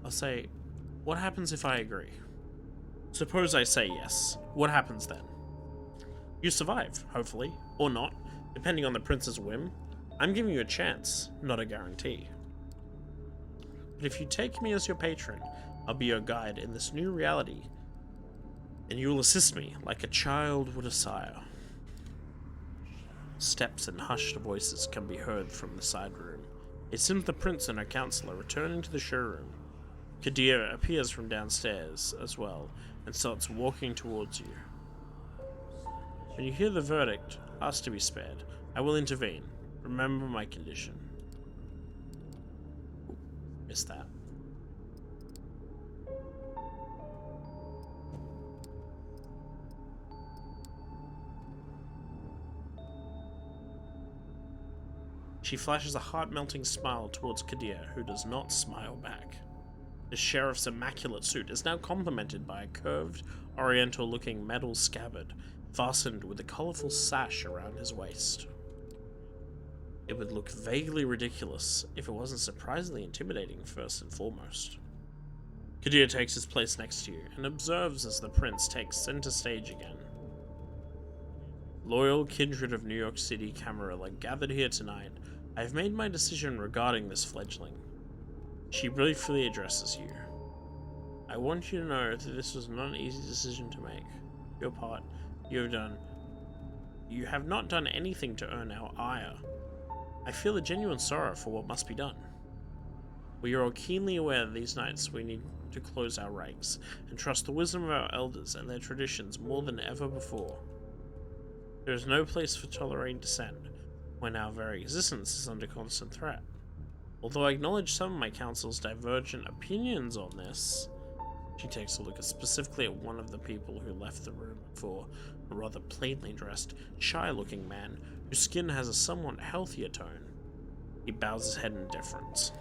Speaker 1: I'll say, what happens if I agree? Suppose I say yes. What happens then? You survive, hopefully, or not, depending on the prince's whim. I'm giving you a chance, not a guarantee. But if you take me as your patron, I'll be your guide in this new reality, and you will assist me like a child would a sire. Steps and hushed voices can be heard from the side room. It seems the prince and her counselor returning to the showroom. Kadir appears from downstairs as well, and starts walking towards you. When you hear the verdict, ask to be spared. I will intervene. Remember my condition. Ooh, missed that. She flashes a heart-melting smile towards Kadir, who does not smile back. The sheriff's immaculate suit is now complemented by a curved, oriental-looking metal scabbard, fastened with a colourful sash around his waist. It would look vaguely ridiculous if it wasn't surprisingly intimidating first and foremost. Kadir takes his place next to you and observes as the prince takes center stage again. Loyal kindred of New York City Camarilla gathered here tonight, I have made my decision regarding this fledgling. She briefly addresses you. I want you to know that this was not an easy decision to make. Your part, you have not done anything to earn our ire. I feel a genuine sorrow for what must be done. We are all keenly aware that these nights we need to close our ranks and trust the wisdom of our elders and their traditions more than ever before. There is no place for tolerating dissent when our very existence is under constant threat. Although I acknowledge some of my counsel's divergent opinions on this, she takes a look specifically at one of the people who left the room before, a rather plainly dressed, shy-looking man whose skin has a somewhat healthier tone. He bows his head in deference.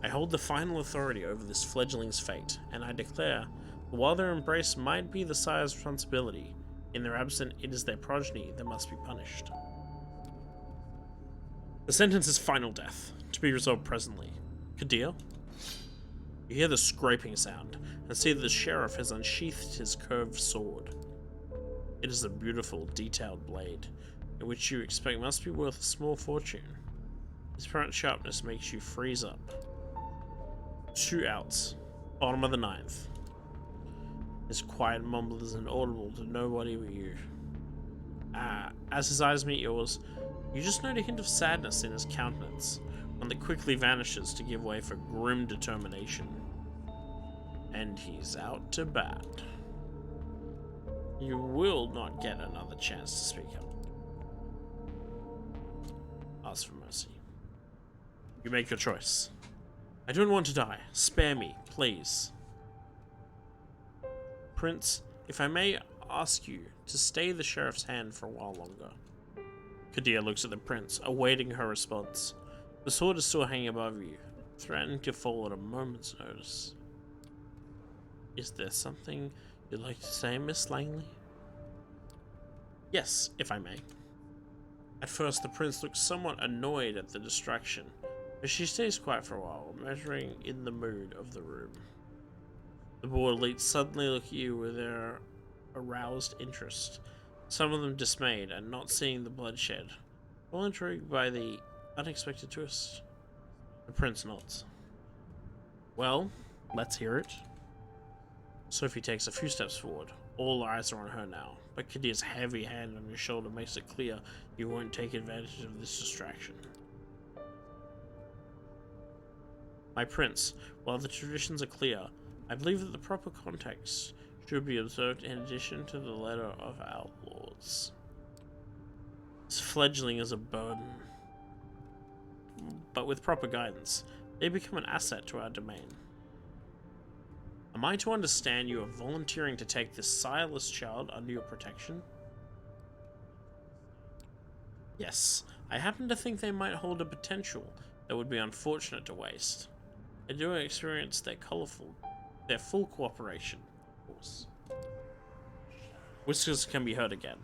Speaker 1: I hold the final authority over this fledgling's fate, and I declare that while their embrace might be the sire's responsibility, in their absence it is their progeny that must be punished. The sentence is final death, to be resolved presently. Kadir? You hear the scraping sound, and see that the sheriff has unsheathed his curved sword. It is a beautiful, detailed blade, in which you expect must be worth a small fortune. Its apparent sharpness makes you freeze up. 2 outs. Bottom of the 9th. His quiet mumble is inaudible to nobody but you. As his eyes meet yours, you just note a hint of sadness in his countenance, one that quickly vanishes to give way for grim determination. And he's out to bat. You will not get another chance to speak up. Ask for mercy. You make your choice. I don't want to die. Spare me, please. Prince, if I may ask you to stay the sheriff's hand for a while longer. Kadir looks at the prince, awaiting her response. The sword is still hanging above you, threatening to fall at a moment's notice. Is there something you'd like to say, Miss Langley? Yes, if I may. At first, the prince looks somewhat annoyed at the distraction, but she stays quiet for a while, measuring in the mood of the room. The board elites suddenly look at you with their aroused interest, some of them dismayed at not seeing the bloodshed, all intrigued by the unexpected twist. The prince nods. Well, let's hear it. Sophie takes a few steps forward. All eyes are on her now, but Kadir's heavy hand on your shoulder makes it clear you won't take advantage of this distraction. My prince, while the traditions are clear, I believe that the proper context should be observed in addition to the letter of our laws. This fledgling is a burden, but with proper guidance, they become an asset to our domain. Am I to understand you are volunteering to take this sireless child under your protection? Yes, I happen to think they might hold a potential that would be unfortunate to waste. I do experience their full cooperation, of course. Whispers can be heard again,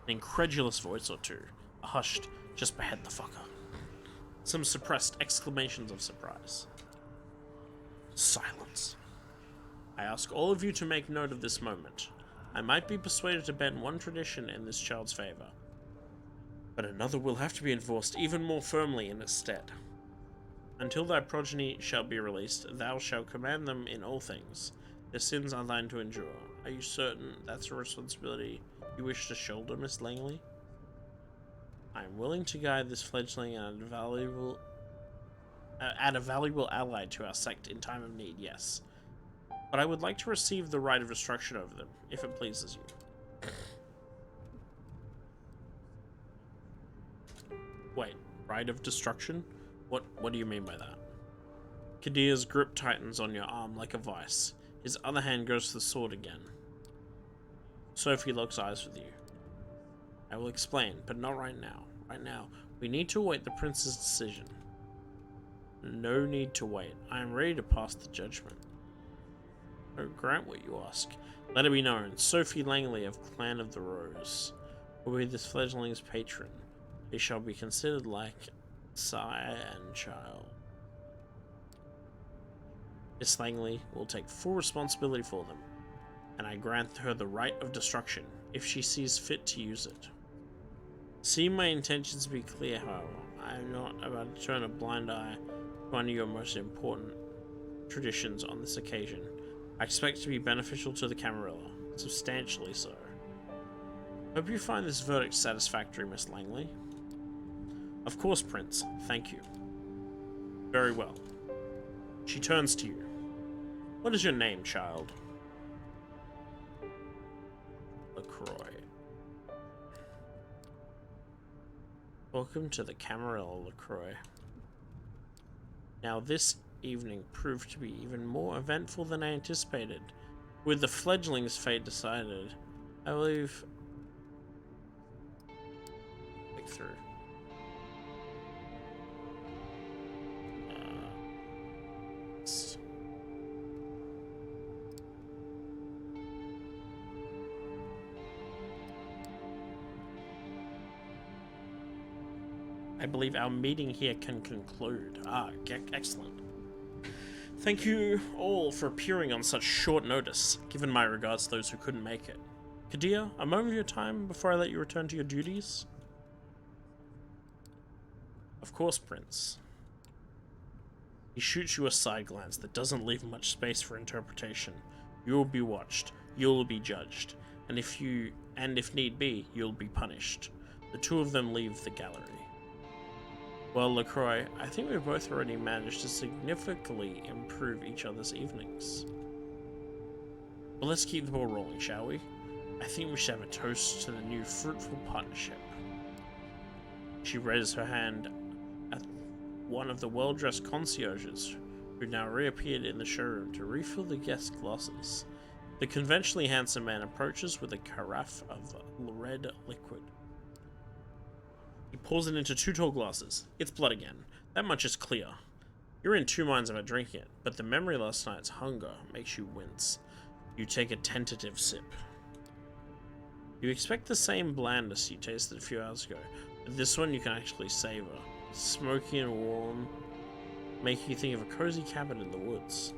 Speaker 1: an incredulous voice or two, a hushed, just behead the fucker. Some suppressed exclamations of surprise. Silence. I ask all of you to make note of this moment. I might be persuaded to bend one tradition in this child's favor, but another will have to be enforced even more firmly in its stead. Until thy progeny shall be released, thou shalt command them in all things. Their sins are thine to endure. Are you certain that's a responsibility you wish to shoulder, Miss Langley? I am willing to guide this fledgling and add a valuable ally to our sect in time of need, yes. But I would like to receive the right of destruction over them, if it pleases you. Wait, right of destruction? What do you mean by that? Kadir's grip tightens on your arm like a vice. His other hand goes to the sword again. Sophie locks eyes with you. I will explain, but not right now. Right now, we need to await the prince's decision. No need to wait. I am ready to pass the judgment. Oh, grant what you ask. Let it be known, Sophie Langley of Clan of the Rose will be this fledgling's patron. They shall be considered like sire and child. Miss Langley will take full responsibility for them, and I grant her the right of destruction if she sees fit to use it. See my intentions to be clear, however. I am not about to turn a blind eye to one of your most important traditions on this occasion. I expect to be beneficial to the Camarilla, substantially so. Hope you find this verdict satisfactory, Miss Langley. Of course, Prince. Thank you. Very well. She turns to you. What is your name, child? LaCroix. Welcome to the Camarilla, LaCroix. Now this evening proved to be even more eventful than I anticipated. With the fledgling's fate decided, I believe... Click through. next. I believe our meeting here can conclude. Excellent. Thank you all for appearing on such short notice, given my regards to those who couldn't make it. Kadir, a moment of your time before I let you return to your duties? Of course, Prince. He shoots you a side glance that doesn't leave much space for interpretation. You will be watched, you will be judged, and if need be, you'll be punished. The two of them leave the gallery. Well, LaCroix, I think we've both already managed to significantly improve each other's evenings. But let's keep the ball rolling, shall we? I think we should have a toast to the new fruitful partnership. She raises her hand at one of the well-dressed concierges, who now reappeared in the showroom to refill the guest glasses. The conventionally handsome man approaches with a carafe of red liquid. He pours it into 2 tall glasses. It's blood again. That much is clear. You're in 2 minds about drinking it, but the memory of last night's hunger makes you wince. You take a tentative sip. You expect the same blandness you tasted a few hours ago, but this one you can actually savor. Smoky and warm, making you think of a cozy cabin in the woods.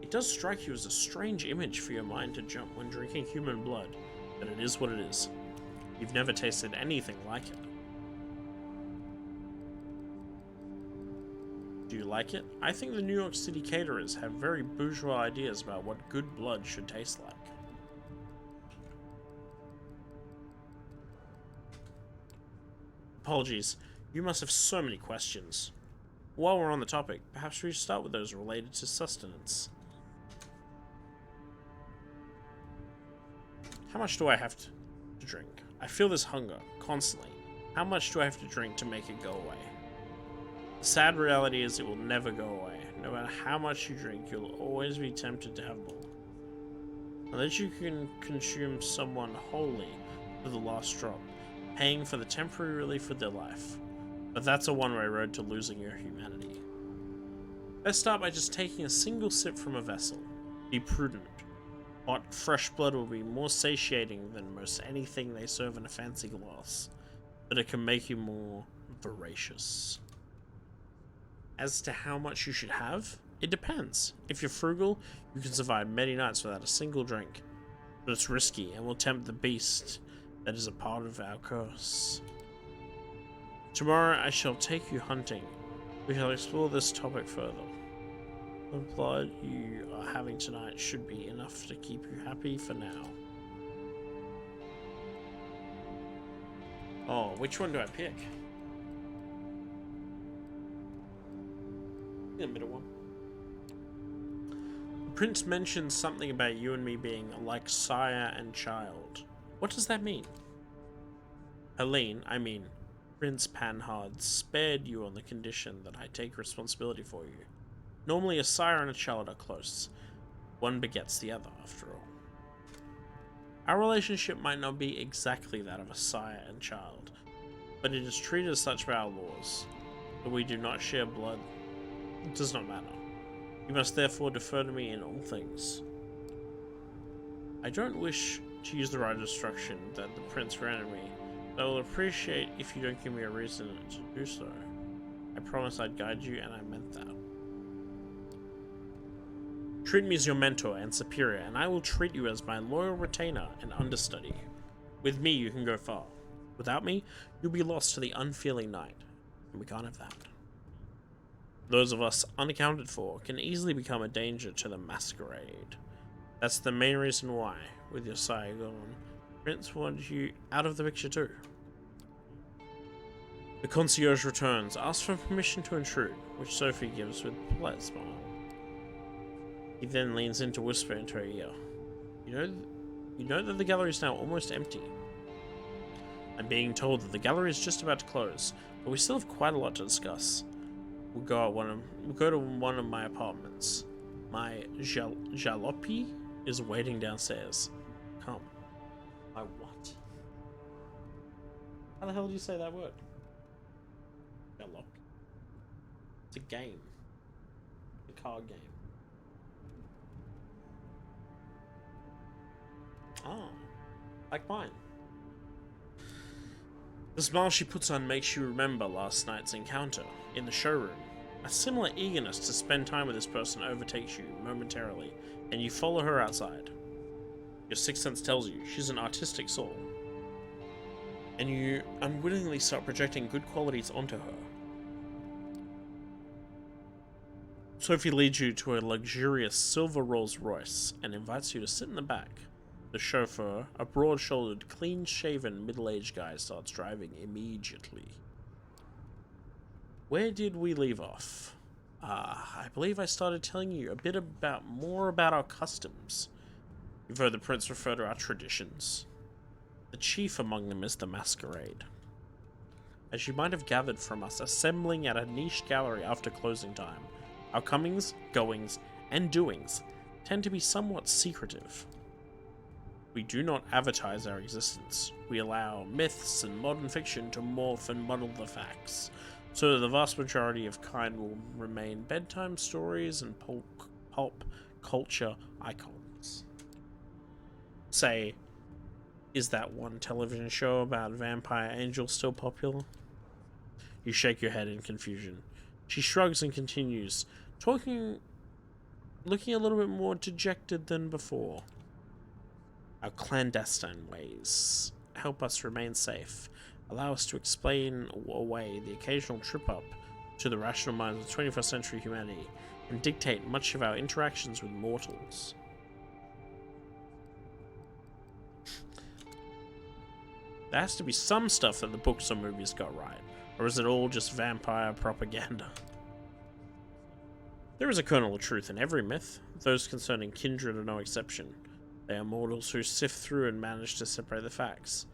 Speaker 1: It does strike you as a strange image for your mind to jump when drinking human blood, but it is what it is. You've never tasted anything like it. Do you like it? I think the New York City caterers have very bourgeois ideas about what good blood should taste like. Apologies, you must have so many questions. While we're on the topic, perhaps we should start with those related to sustenance. How much do I have to drink? I feel this hunger, constantly. How much do I have to drink to make it go away? The sad reality is it will never go away. No matter how much you drink, you'll always be tempted to have more. Unless you can consume someone wholly to the last drop, paying for the temporary relief of their life. But that's a one-way road to losing your humanity. Let's start by just taking a single sip from a vessel. Be prudent. Hot, fresh blood will be more satiating than most anything they serve in a fancy glass, but it can make you more voracious. As to how much you should have, it depends. If you're frugal, you can survive many nights without a single drink, but it's risky and will tempt the beast that is a part of our curse. Tomorrow I shall take you hunting. We shall explore this topic further. The blood you are having tonight should be enough to keep you happy for now. Oh, which one do I pick? The middle one. The prince mentioned something about you and me being like sire and child. What does that mean? Helene, I mean, Prince Panhard spared you on the condition that I take responsibility for you. Normally a sire and a child are close. One begets the other, after all. Our relationship might not be exactly that of a sire and child, but it is treated as such by our laws. That we do not share blood, it does not matter. You must therefore defer to me in all things. I don't wish to use the right instruction that the prince granted me, but I will appreciate if you don't give me a reason to do so. I promised I'd guide you, and I meant that. Treat me as your mentor and superior, and I will treat you as my loyal retainer and understudy. With me, you can go far. Without me, you'll be lost to the unfeeling night, and we can't have that. Those of us unaccounted for can easily become a danger to the Masquerade. That's the main reason why, with your sire gone, Prince wanted you out of the picture too. The concierge returns, asks for permission to intrude, which Sophie gives with a polite smile. He then leans in to whisper into her ear. You know that the gallery is now almost empty. I'm being told that the gallery is just about to close, but we still have quite a lot to discuss. We'll go to one of my apartments. My jalopy is waiting downstairs. Come. My what? How the hell do you say that word? Jalopy. It's a game. card game. Oh, like mine. The smile she puts on makes you remember last night's encounter in the showroom. A similar eagerness to spend time with this person overtakes you momentarily, and you follow her outside. Your sixth sense tells you she's an artistic soul, and you unwittingly start projecting good qualities onto her. Sophie leads you to a luxurious silver Rolls Royce and invites you to sit in the back. The chauffeur, a broad-shouldered, clean-shaven, middle-aged guy, starts driving immediately. Where did we leave off? I believe I started telling you a bit more about our customs. You've heard the prince refer to our traditions. The chief among them is the Masquerade. As you might have gathered from us assembling at a niche gallery after closing time, our comings, goings, and doings tend to be somewhat secretive. We do not advertise our existence. We allow myths and modern fiction to morph and muddle the facts, so that the vast majority of kind will remain bedtime stories and pulp culture icons. Say, is that one television show about vampire angels still popular? You shake your head in confusion. She shrugs and continues, looking a little bit more dejected than before. Our clandestine ways help us remain safe, allow us to explain away the occasional trip up to the rational minds of 21st century humanity, and dictate much of our interactions with mortals. There has to be some stuff that the books or movies got right, or is it all just vampire propaganda? There is a kernel of truth in every myth. Those concerning kindred are no exception. They are mortals who sift through and manage to separate the facts,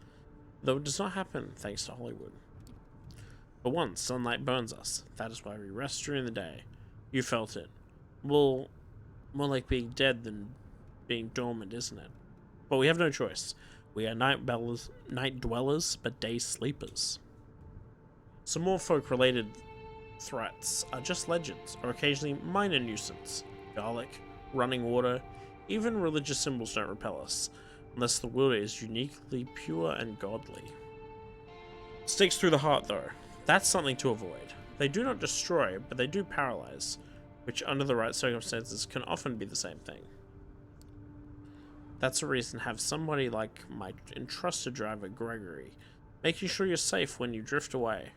Speaker 1: though it does not happen thanks to Hollywood. For once, sunlight burns us. That is why we rest during the day. You felt it. Well, more like being dead than being dormant, isn't it? But we have no choice. We are night dwellers, but day sleepers. Some more folk-related threats are just legends, or occasionally minor nuisance. Garlic, running water, even religious symbols don't repel us, unless the world is uniquely pure and godly. Stakes through the heart, though. That's something to avoid. They do not destroy, but they do paralyze, which under the right circumstances can often be the same thing. That's a reason to have somebody like my entrusted driver, Gregory, making sure you're safe when you drift away.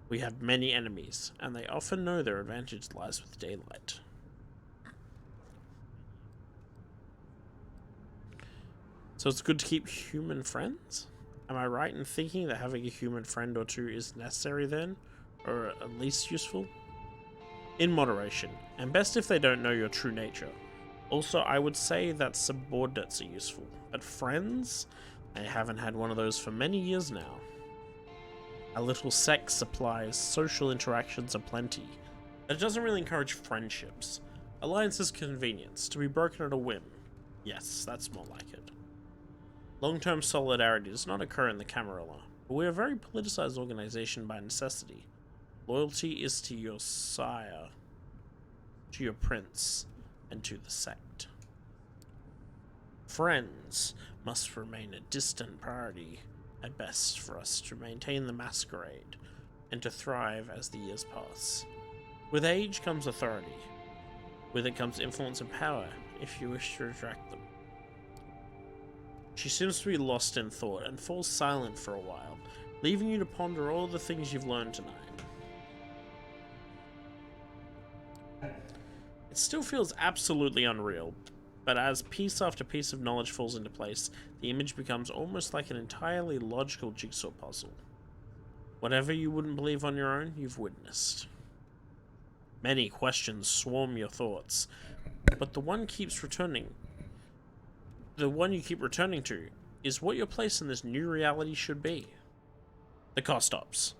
Speaker 1: We have many enemies, and they often know their advantage lies with daylight. So it's good to keep human friends? Am I right in thinking that having a human friend or two is necessary then? Or at least useful? In moderation, and best if they don't know your true nature. Also, I would say that subordinates are useful, but friends? I haven't had one of those for many years now. A little sex supplies social interactions aplenty, but it doesn't really encourage friendships. Alliance is convenience, to be broken at a whim. Yes, that's more like it. Long-term solidarity does not occur in the Camarilla, but we are a very politicized organization by necessity. Loyalty is to your sire, to your prince, and to the sect. Friends must remain a distant priority at best for us to maintain the masquerade and to thrive as the years pass. With age comes authority. With it comes influence and power if you wish to retract them. She seems to be lost in thought and falls silent for a while, leaving you to ponder all the things you've learned tonight. It still feels absolutely unreal, but as piece after piece of knowledge falls into place, the image becomes almost like an entirely logical jigsaw puzzle. Whatever you wouldn't believe on your own, you've witnessed. Many questions swarm your thoughts, but the one you keep returning to is what your place in this new reality should be. The car stops.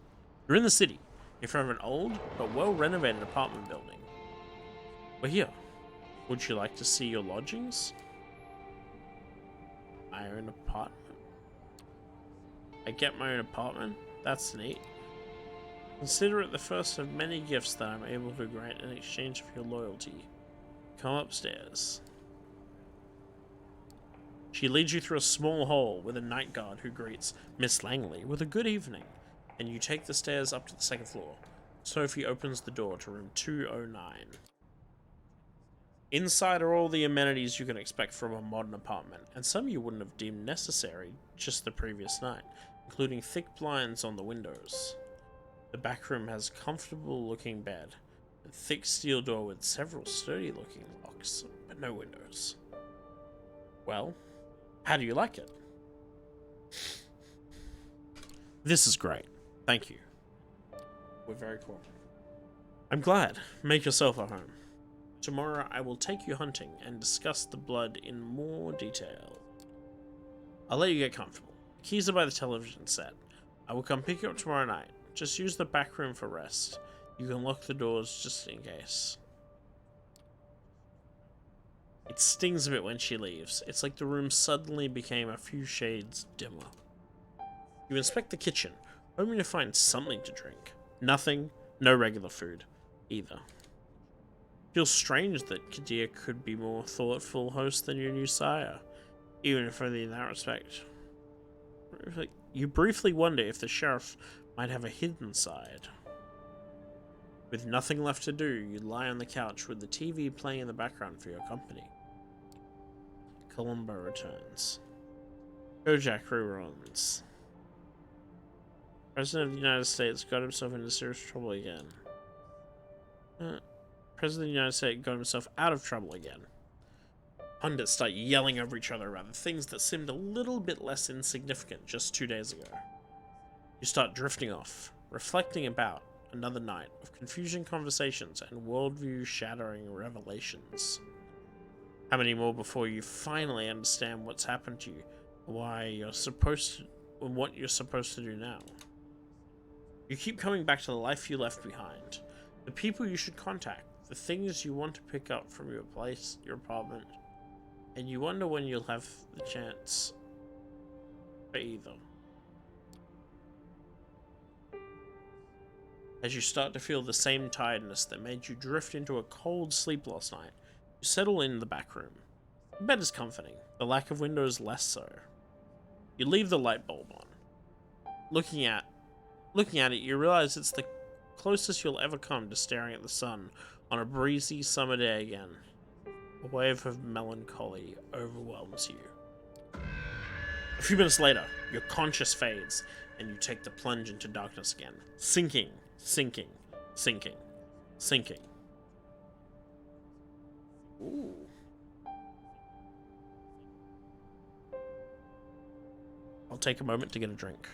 Speaker 1: You're in the city, in front of an old but well-renovated apartment building. We're here. Would you like to see your lodgings? My own apartment? I get my own apartment? That's neat. Consider it the first of many gifts that I'm able to grant in exchange for your loyalty. Come upstairs. She leads you through a small hall with a night guard who greets Miss Langley with a good evening, and you take the stairs up to the second floor. Sophie opens the door to room 209. Inside are all the amenities you can expect from a modern apartment, and some you wouldn't have deemed necessary just the previous night, including thick blinds on the windows. The back room has a comfortable looking bed, a thick steel door with several sturdy looking locks, but no windows. Well, how do you like it? This is great. Thank you. We're very cool. I'm glad. Make yourself at home. Tomorrow I will take you hunting and discuss the blood in more detail. I'll let you get comfortable. The keys are by the television set. I will come pick you up tomorrow night. Just use the back room for rest. You can lock the doors just in case. It stings a bit when she leaves. It's like the room suddenly became a few shades dimmer. You inspect the kitchen, hoping to find something to drink. Nothing, no regular food, either. Feels strange that Kadir could be more thoughtful host than your new sire, even if only in that respect. You briefly wonder if the sheriff might have a hidden side. With nothing left to do, you lie on the couch with the TV playing in the background for your company. Columbo returns. Kojak reruns. President of the United States got himself into serious trouble again. President of the United States got himself out of trouble again. Pundits start yelling over each other about things that seemed a little bit less insignificant just 2 days ago. You start drifting off, reflecting about another night of confusing conversations and worldview-shattering revelations. How many more before you finally understand what's happened to you, why you're supposed to, and what you're supposed to do now? You keep coming back to the life you left behind, the people you should contact, the things you want to pick up from your place, your apartment, and you wonder when you'll have the chance for either. As you start to feel the same tiredness that made you drift into a cold sleep last night, you settle in the back room. The bed is comforting, the lack of windows less so. You leave the light bulb on. Looking at it, you realize it's the closest you'll ever come to staring at the sun on a breezy summer day again. A wave of melancholy overwhelms you. A few minutes later, your conscience fades, and you take the plunge into darkness again, sinking, sinking, sinking, sinking. Ooh. I'll take a moment to get a drink.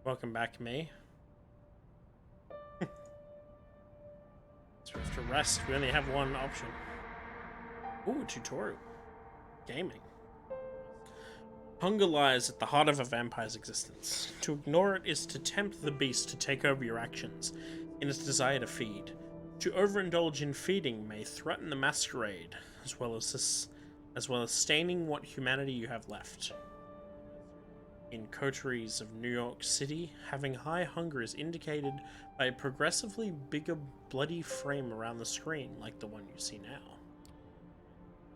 Speaker 1: Welcome back, me. So we have to rest. We only have one option. Ooh, tutorial. Gaming. Hunger lies at the heart of a vampire's existence. To ignore it is to tempt the beast to take over your actions in its desire to feed. To overindulge in feeding may threaten the masquerade, as well as staining what humanity you have left. In Coteries of New York City, having high hunger is indicated by a progressively bigger bloody frame around the screen like the one you see now.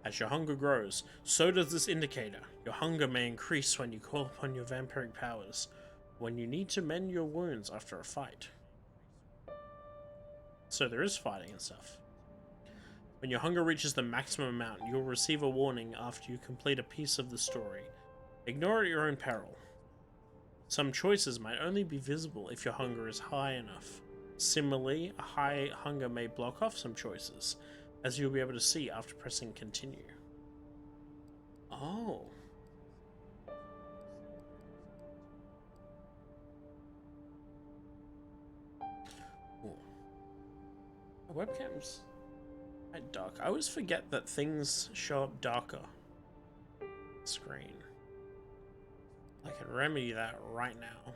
Speaker 1: As your hunger grows, so does this indicator. Your hunger may increase when you call upon your vampiric powers, when you need to mend your wounds after a fight. So there is fighting and stuff. When your hunger reaches the maximum amount, you will receive a warning after you complete a piece of the story. Ignore it at your own peril. Some choices might only be visible if your hunger is high enough. Similarly, a high hunger may block off some choices, as you'll be able to see after pressing continue. Oh. Ooh. My webcam's quite dark. I always forget that things show up darker on the screen. I can remedy that right now.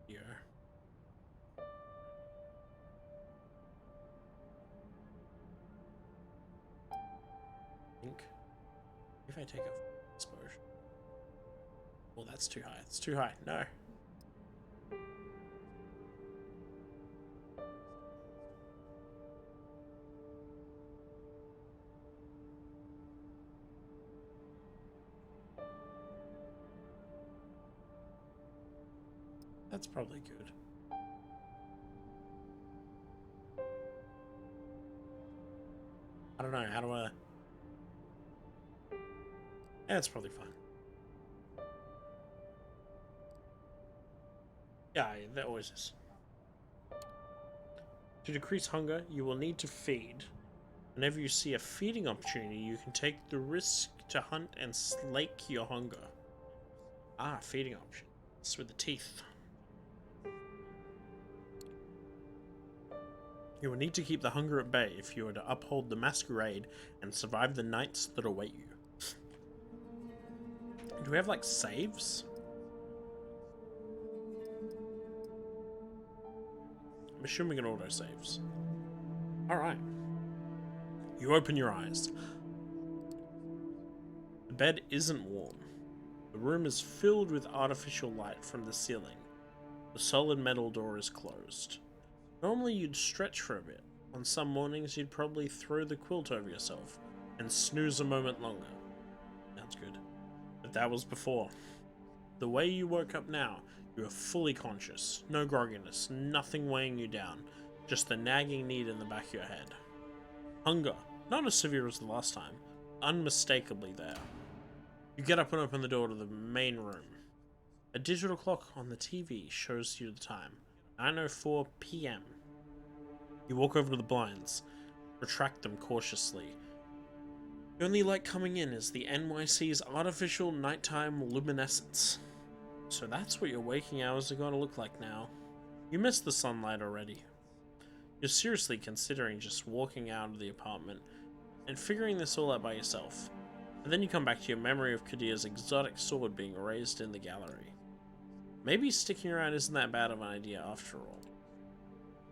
Speaker 1: Here. I think if I take a exposure. Oh, that's too high. It's too high. No. That's probably good. I don't know. How do I? Yeah, it's probably fine. Yeah, that always is. To decrease hunger, you will need to feed. Whenever you see a feeding opportunity, you can take the risk to hunt and slake your hunger. Ah, feeding option. It's with the teeth. You will need to keep the hunger at bay if you are to uphold the masquerade and survive the nights that await you. Do we have, like, saves? I'm assuming it auto-saves. Alright. You open your eyes. The bed isn't warm. The room is filled with artificial light from the ceiling. The solid metal door is closed. Normally you'd stretch for a bit. On some mornings you'd probably throw the quilt over yourself and snooze a moment longer. Sounds good. But that was before. The way you woke up now, you are fully conscious. No grogginess, nothing weighing you down. Just the nagging need in the back of your head. Hunger, not as severe as the last time, unmistakably there. You get up and open the door to the main room. A digital clock on the TV shows you the time. 9:04 p.m. You walk over to the blinds, retract them cautiously. The only light coming in is the NYC's artificial nighttime luminescence. So that's what your waking hours are going to look like now. You missed the sunlight already. You're seriously considering just walking out of the apartment and figuring this all out by yourself. And then you come back to your memory of Kadir's exotic sword being raised in the gallery. Maybe sticking around isn't that bad of an idea after all.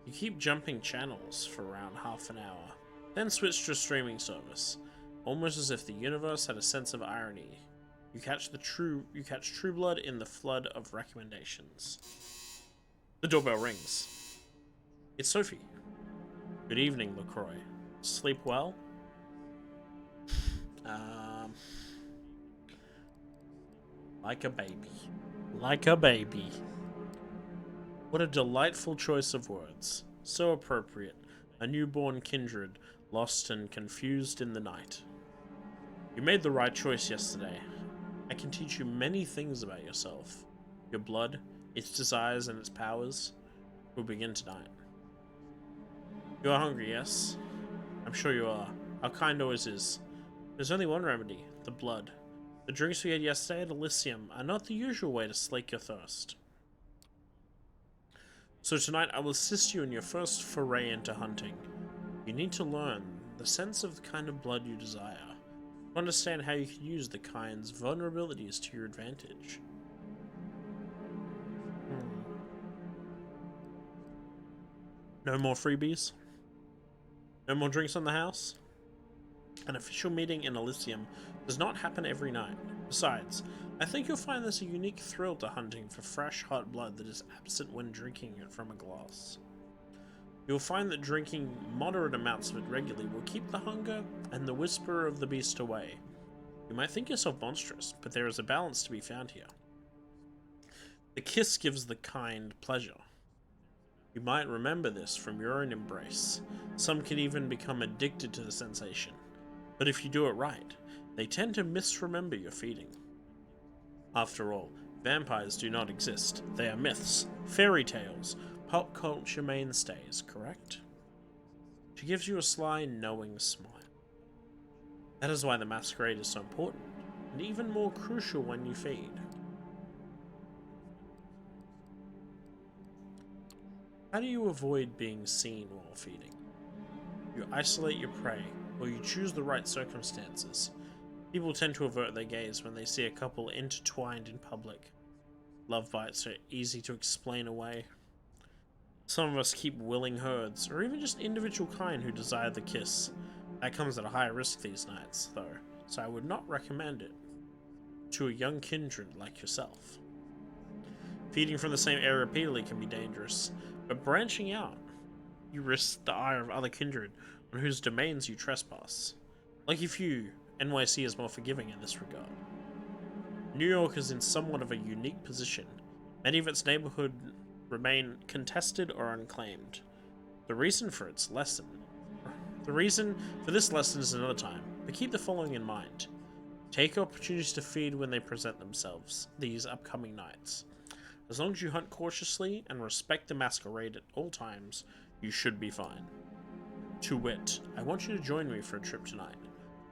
Speaker 1: You keep jumping channels for around half an hour, then switch to a streaming service, almost as if the universe had a sense of irony. You catch True Blood in the flood of recommendations. The doorbell rings. It's Sophie. Good evening, LaCroix. Sleep well? Like a baby. Like a baby. What a delightful choice of words. So appropriate. A newborn kindred, lost and confused in the night. You made the right choice yesterday. I can teach you many things about yourself. Your blood, its desires and its powers will begin tonight. You are hungry, yes? I'm sure you are. Our kind always is. There's only one remedy, the blood. The drinks we had yesterday at Elysium are not the usual way to slake your thirst. So tonight I will assist you in your first foray into hunting. You need to learn the sense of the kind of blood you desire, to understand how you can use the kind's vulnerabilities to your advantage. No more freebies? No more drinks on the house? An official meeting in Elysium does not happen every night. Besides, I think you'll find this a unique thrill to hunting for fresh, hot blood that is absent when drinking it from a glass. You'll find that drinking moderate amounts of it regularly will keep the hunger and the whisperer of the beast away. You might think yourself monstrous, but there is a balance to be found here. The kiss gives the kind pleasure. You might remember this from your own embrace. Some can even become addicted to the sensation. But if you do it right, they tend to misremember your feeding. After all, vampires do not exist. They are myths, fairy tales, pop culture mainstays, correct? She gives you a sly, knowing smile. That is why the Masquerade is so important, and even more crucial when you feed. How do you avoid being seen while feeding? You isolate your prey, or you choose the right circumstances. People tend to avert their gaze when they see a couple intertwined in public. Love bites are easy to explain away. Some of us keep willing herds, or even just individual kind who desire the kiss. That comes at a high risk these nights, though, so I would not recommend it to a young kindred like yourself. Feeding from the same area repeatedly can be dangerous, but branching out, you risk the ire of other kindred on whose domains you trespass. Like if you, NYC is more forgiving in this regard. New York is in somewhat of a unique position. Many of its neighborhoods remain contested or unclaimed. The reason for this lesson is another time, but keep the following in mind. Take opportunities to feed when they present themselves these upcoming nights. As long as you hunt cautiously and respect the Masquerade at all times, you should be fine. To wit, I want you to join me for a trip tonight.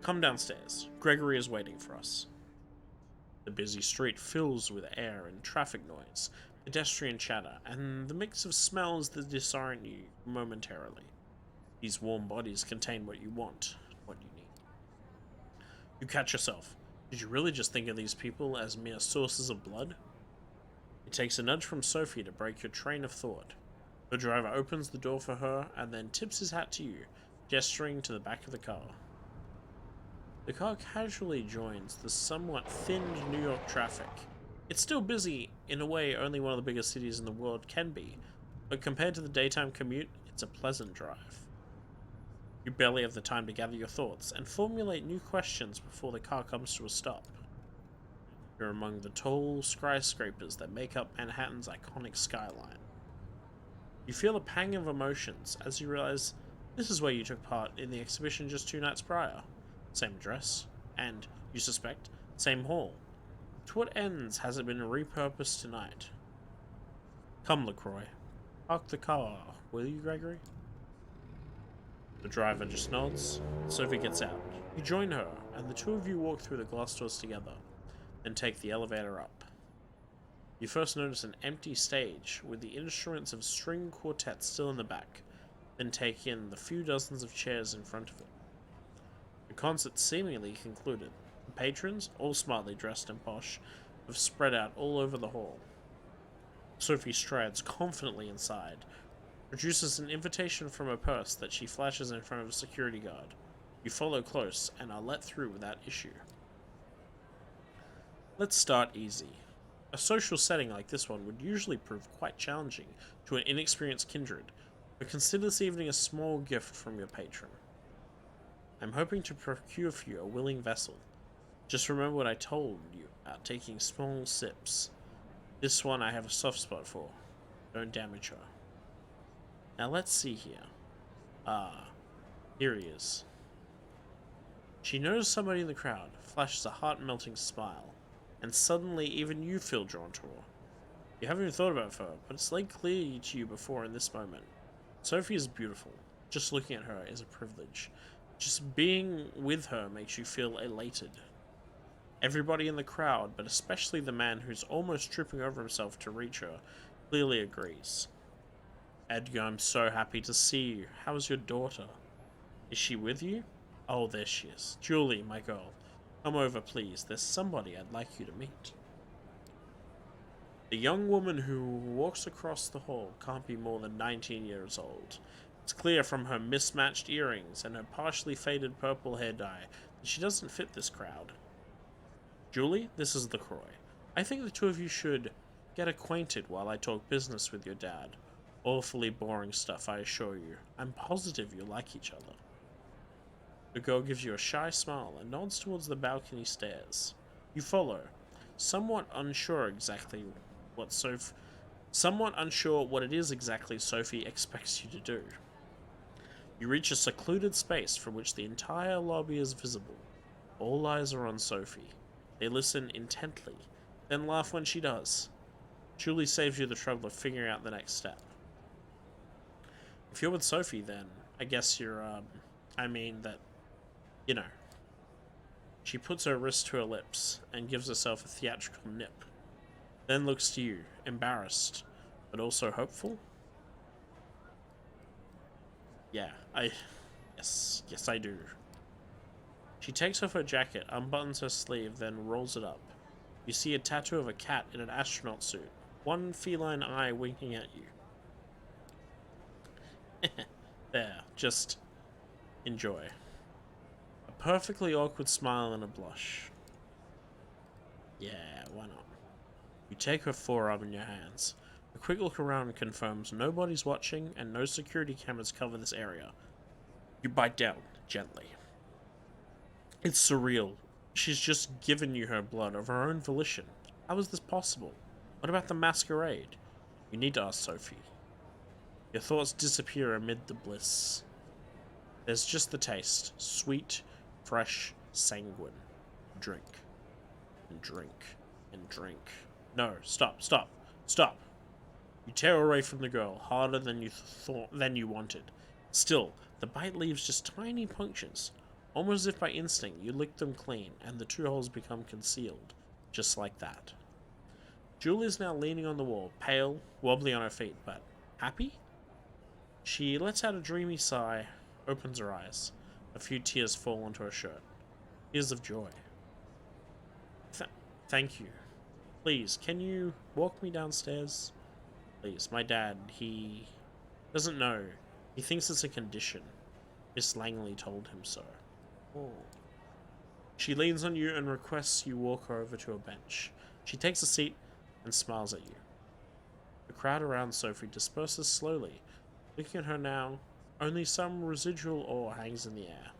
Speaker 1: Come downstairs. Gregory is waiting for us. The busy street fills with air and traffic noise, pedestrian chatter, and the mix of smells that disorient you momentarily. These warm bodies contain what you want, what you need. You catch yourself. Did you really just think of these people as mere sources of blood? It takes a nudge from Sophie to break your train of thought. The driver opens the door for her and then tips his hat to you, gesturing to the back of the car. The car casually joins the somewhat thinned New York traffic. It's still busy in a way only one of the biggest cities in the world can be, but compared to the daytime commute, it's a pleasant drive. You barely have the time to gather your thoughts and formulate new questions before the car comes to a stop. You're among the tall skyscrapers that make up Manhattan's iconic skyline. You feel a pang of emotions as you realize this is where you took part in the exhibition just 2 nights prior. Same address, and, you suspect, same hall. To what ends has it been repurposed tonight? Come, LaCroix. Park the car, will you, Gregory? The driver just nods. Sophie gets out. You join her, and the two of you walk through the glass doors together, then take the elevator up. You first notice an empty stage, with the instruments of string quartets still in the back, then take in the few dozens of chairs in front of it. The concert seemingly concluded. The patrons, all smartly dressed and posh, have spread out all over the hall. Sophie strides confidently inside, produces an invitation from her purse that she flashes in front of a security guard. You follow close and are let through without issue. Let's start easy. A social setting like this one would usually prove quite challenging to an inexperienced kindred, but consider this evening a small gift from your patron. I'm hoping to procure for you a willing vessel. Just remember what I told you about taking small sips. This one I have a soft spot for. Don't damage her. Now let's see here. Ah, here he is. She noticed somebody in the crowd, flashes a heart-melting smile, and suddenly even you feel drawn to her. You haven't even thought about her, but it's laid clear to you before in this moment. Sophie is beautiful. Just looking at her is a privilege. Just being with her makes you feel elated. Everybody in the crowd, but especially the man who's almost tripping over himself to reach her, clearly agrees. Edgar, I'm so happy to see you. How's your daughter? Is she with you? Oh, there she is. Julie, my girl. Come over, please. There's somebody I'd like you to meet. The young woman who walks across the hall can't be more than 19 years old. It's clear from her mismatched earrings and her partially faded purple hair dye that she doesn't fit this crowd. Julie, this is LaCroix. I think the two of you should get acquainted while I talk business with your dad. Awfully boring stuff, I assure you. I'm positive you like each other. The girl gives you a shy smile and nods towards the balcony stairs. You follow, somewhat unsure what it is exactly Sophie expects you to do. You reach a secluded space from which the entire lobby is visible. All eyes are on Sophie. They listen intently, then laugh when she does. Julie saves you the trouble of figuring out the next step. If you're with Sophie, then I guess you're, you know. She puts her wrist to her lips and gives herself a theatrical nip, then looks to you, embarrassed, but also hopeful. Yes, I do. She takes off her jacket, unbuttons her sleeve, then rolls it up. You see a tattoo of a cat in an astronaut suit, one feline eye winking at you. There, just enjoy. A perfectly awkward smile and a blush. Yeah, why not? You take her forearm in your hands. A quick look around confirms nobody's watching and no security cameras cover this area. You bite down, gently. It's surreal. She's just given you her blood of her own volition. How is this possible? What about the masquerade? You need to ask Sophie. Your thoughts disappear amid the bliss. There's just the taste. Sweet, fresh, sanguine. Drink. And drink. And drink. No, stop. You tear away from the girl, harder than you wanted. Still, the bite leaves just tiny punctures. Almost as if by instinct, you lick them clean, and the two holes become concealed. Just like that. Julie is now leaning on the wall, pale, wobbly on her feet, but happy? She lets out a dreamy sigh, opens her eyes. A few tears fall onto her shirt. Tears of joy. Thank you. Please, can you walk me downstairs? Please, my dad, he doesn't know. He thinks it's a condition. Miss Langley told him so. Oh. She leans on you and requests you walk her over to a bench. She takes a seat and smiles at you. The crowd around Sophie disperses slowly. Looking at her now, only some residual awe hangs in the air.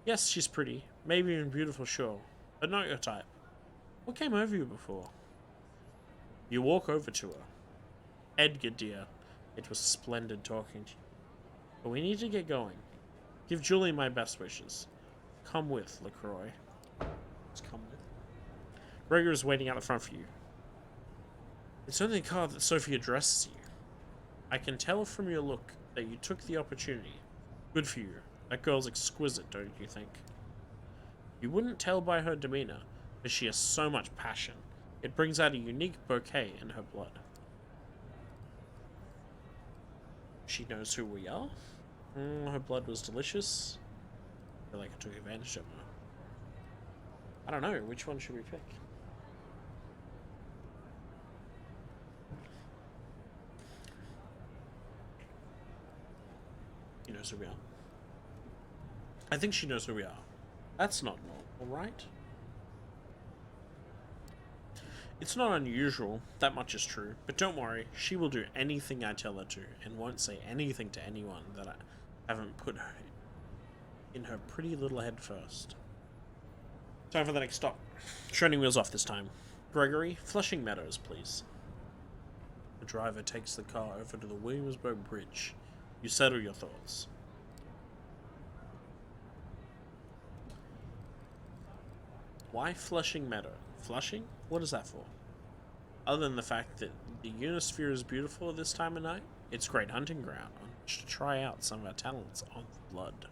Speaker 1: Yes, she's pretty, maybe even beautiful, sure, but not your type. What came over you before? You walk over to her. Edgar, dear, it was splendid talking to you. But we need to get going. Give Julie my best wishes. Come with, LaCroix. Just come with. Gregor is waiting out the front for you. It's only a car that Sophie addresses you. I can tell from your look that you took the opportunity. Good for you. That girl's exquisite, don't you think? You wouldn't tell by her demeanor, but she has so much passion. It brings out a unique bouquet in her blood. She knows who we are? Her blood was delicious. I feel like I took advantage of her. I don't know, which one should we pick? She knows who we are. I think she knows who we are. That's not normal, right? It's not unusual, that much is true, but don't worry, she will do anything I tell her to, and won't say anything to anyone that I haven't put her in her pretty little head first. Time for the next stop. Training wheels off this time. Gregory, Flushing Meadows, please. The driver takes the car over to the Williamsburg Bridge. You settle your thoughts. Why Flushing Meadow? Flushing? What is that for? Other than the fact that the Unisphere is beautiful at this time of night, it's a great hunting ground on which to try out some of our talents on blood.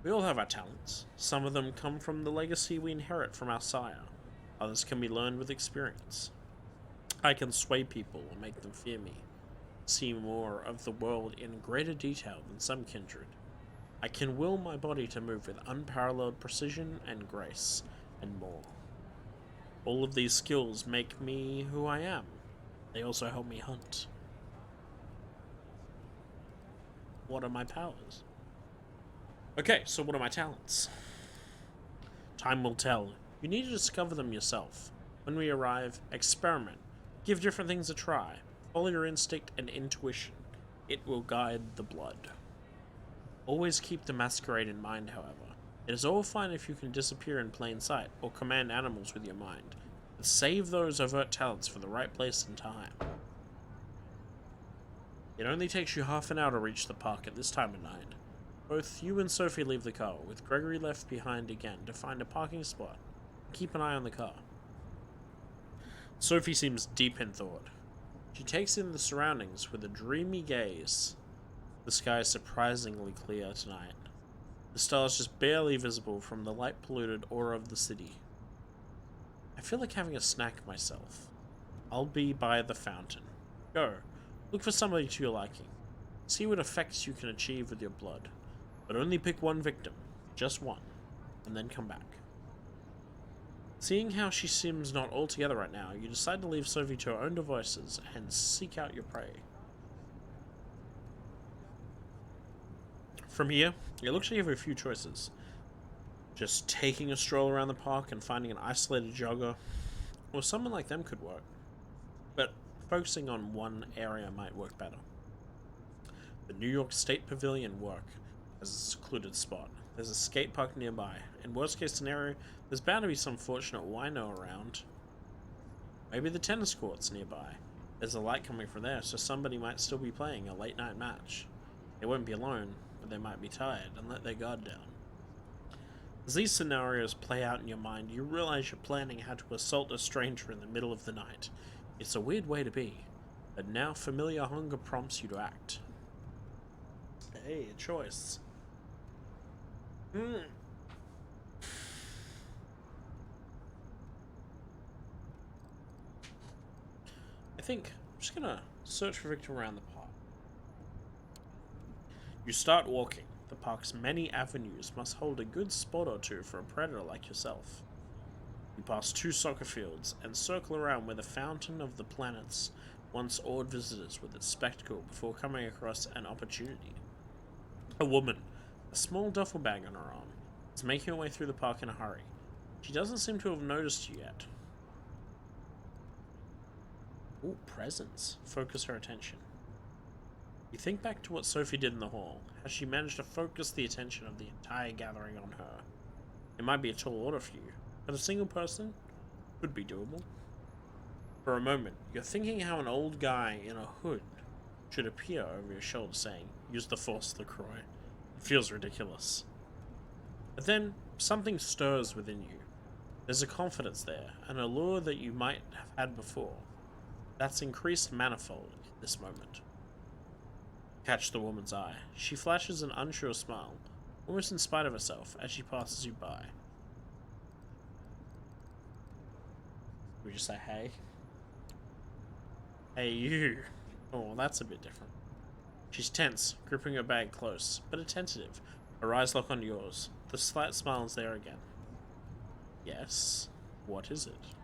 Speaker 1: We all have our talents. Some of them come from the legacy we inherit from our sire. Others can be learned with experience. I can sway people and make them fear me, see more of the world in greater detail than some kindred. I can will my body to move with unparalleled precision and grace, and more. All of these skills make me who I am. They also help me hunt. What are my powers? Okay, so what are my talents? Time will tell. You need to discover them yourself. When we arrive, experiment. Give different things a try. Follow your instinct and intuition. It will guide the blood. Always keep the masquerade in mind, however. It is all fine if you can disappear in plain sight, or command animals with your mind. But save those overt talents for the right place and time. It only takes you half an hour to reach the park at this time of night. Both you and Sophie leave the car, with Gregory left behind again to find a parking spot. Keep an eye on the car. Sophie seems deep in thought. She takes in the surroundings with a dreamy gaze. The sky is surprisingly clear tonight. The stars just barely visible from the light-polluted aura of the city. I feel like having a snack myself. I'll be by the fountain. Go. Look for somebody to your liking. See what effects you can achieve with your blood. But only pick one victim. Just one. And then come back. Seeing how she seems not all together right now, you decide to leave Sophie to her own devices and seek out your prey. From here, it looks like you have a few choices. Just taking a stroll around the park and finding an isolated jogger, or someone like them could work. But focusing on one area might work better. The New York State Pavilion work as a secluded spot. There's a skate park nearby. In worst case scenario, there's bound to be some fortunate wino around. Maybe the tennis court's nearby. There's a light coming from there, so somebody might still be playing a late night match. They won't be alone, but they might be tired and let their guard down. As these scenarios play out in your mind, you realize you're planning how to assault a stranger in the middle of the night. It's a weird way to be, but now familiar hunger prompts you to act. Hey, a choice. I think I'm just gonna search for victim around the park. You start walking. The park's many avenues must hold a good spot or two for a predator like yourself. You pass 2 soccer fields and circle around where the Fountain of the Planets once awed visitors with its spectacle before coming across an opportunity. A woman, a small duffel bag on her arm, is making her way through the park in a hurry. She doesn't seem to have noticed you yet. Ooh, presents. Focus her attention. You think back to what Sophie did in the hall, how she managed to focus the attention of the entire gathering on her. It might be a tall order for you, but a single person could be doable. For a moment, you're thinking how an old guy in a hood should appear over your shoulder saying, "Use the force, LaCroix." It feels ridiculous. But then, something stirs within you. There's a confidence there, an allure that you might have had before. That's increased manifold in this moment. Catch the woman's eye. She flashes an unsure smile, almost in spite of herself, as she passes you by. We just say, hey. Hey, you. Oh, that's a bit different. She's tense, gripping her bag close, but attentive. Her eyes lock on yours. The slight smile is there again. Yes? What is it?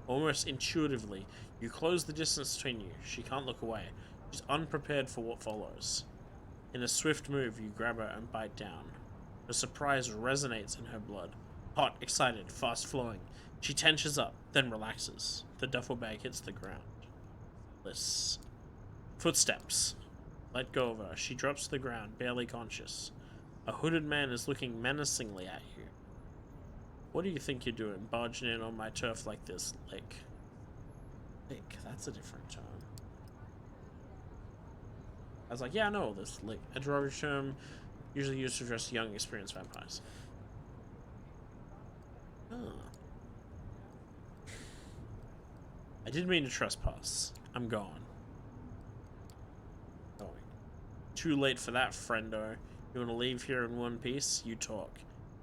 Speaker 1: Almost intuitively, you close the distance between you. She can't look away. She's unprepared for what follows. In a swift move, you grab her and bite down. Her surprise resonates in her blood. Hot, excited, fast-flowing. She tensions up, then relaxes. The duffel bag hits the ground. Listen. Footsteps. Let go of her. She drops to the ground, barely conscious. A hooded man is looking menacingly at you. What do you think you're doing, barging in on my turf like this, Lick? Lick, that's a different term. I was like, yeah, I know all this. Lick, a derogatory term usually used to address young, experienced vampires. Huh. I didn't mean to trespass. I'm gone. Going. Too late for that, friendo. You want to leave here in one piece? You talk.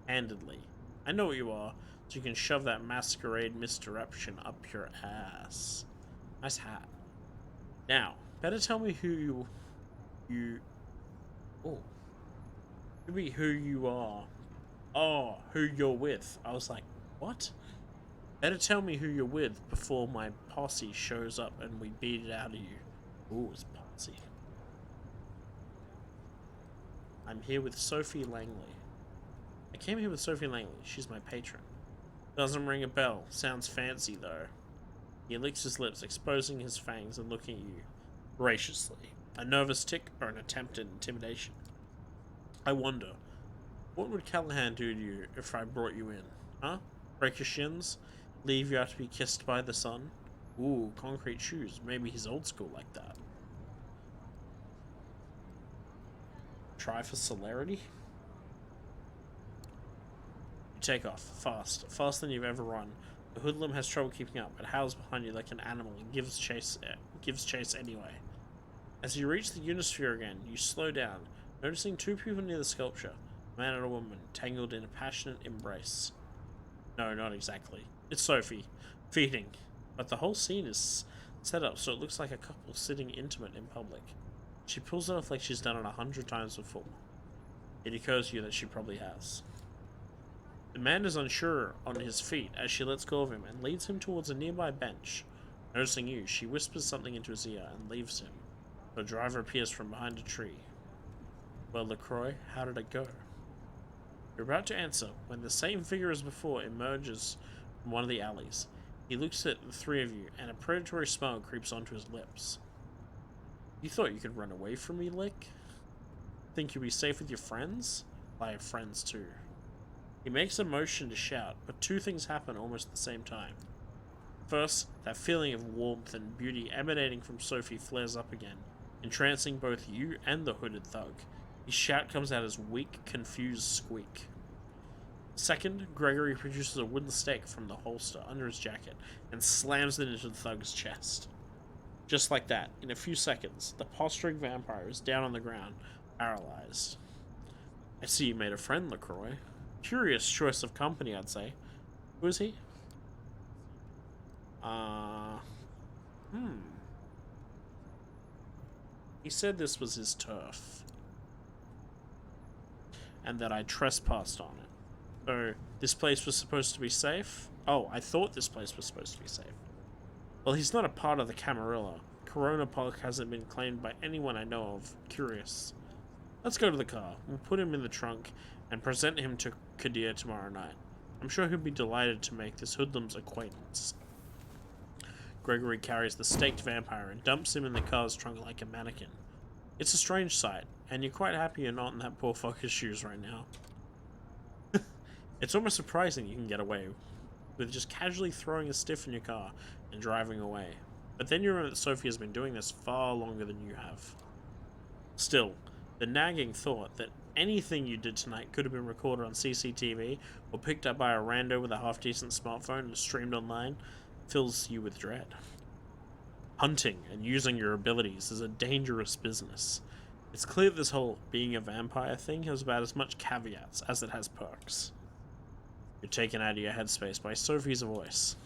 Speaker 1: Handedly. I know what you are, so you can shove that masquerade misdirection up your ass. Nice hat. Now, better tell me oh, maybe who you are. Oh, who you're with. I was like, what? Better tell me who you're with before my posse shows up and we beat it out of you. Ooh, it's posse. I'm here with Sophie Langley. I came here with Sophie Langley. She's my patron. Doesn't ring a bell. Sounds fancy, though. He licks his lips, exposing his fangs and looking at you graciously. A nervous tick or an attempt at intimidation? I wonder, what would Callahan do to you if I brought you in? Huh? Break your shins? Leave you out to be kissed by the sun? Ooh, concrete shoes. Maybe he's old school like that. Try for celerity? You take off, fast. Faster than you've ever run. The hoodlum has trouble keeping up, but howls behind you like an animal and gives chase anyway. As you reach the Unisphere again, you slow down, noticing two people near the sculpture, a man and a woman, tangled in a passionate embrace. No, not exactly. It's Sophie, feeding, but the whole scene is set up so it looks like a couple sitting intimate in public. She pulls it off like she's done it 100 times before. It occurs to you that she probably has. The man is unsure on his feet as she lets go of him and leads him towards a nearby bench. Noticing you, she whispers something into his ear and leaves him. The driver appears from behind a tree. Well, LaCroix, how did it go? You're about to answer when the same figure as before emerges from one of the alleys. He looks at the three of you, and a predatory smile creeps onto his lips. You thought you could run away from me, Lick? Think you'll be safe with your friends? I have friends too. He makes a motion to shout, but two things happen almost at the same time. First, that feeling of warmth and beauty emanating from Sophie flares up again, entrancing both you and the hooded thug. His shout comes out as weak, confused squeak. Second, Gregory produces a wooden stake from the holster under his jacket and slams it into the thug's chest. Just like that, in a few seconds, the posturing vampire is down on the ground, paralyzed. I see you made a friend, LaCroix. Curious choice of company, I'd say. Who is he? He said this was his turf. And that I trespassed on it. So, this place was supposed to be safe? Oh, I thought this place was supposed to be safe. Well, he's not a part of the Camarilla. Corona Park hasn't been claimed by anyone I know of. Curious. Let's go to the car. We'll put him in the trunk and present him to Kadir tomorrow night. I'm sure he'll be delighted to make this hoodlum's acquaintance. Gregory carries the staked vampire and dumps him in the car's trunk like a mannequin. It's a strange sight, and you're quite happy you're not in that poor fucker's shoes right now. It's almost surprising you can get away with just casually throwing a stiff in your car and driving away. But then you remember that Sophie has been doing this far longer than you have. Still, the nagging thought that anything you did tonight could have been recorded on CCTV or picked up by a rando with a half-decent smartphone and streamed online fills you with dread. Hunting and using your abilities is a dangerous business. It's clear that this whole being a vampire thing has about as much caveats as it has perks. You're taken out of your headspace by Sophie's voice.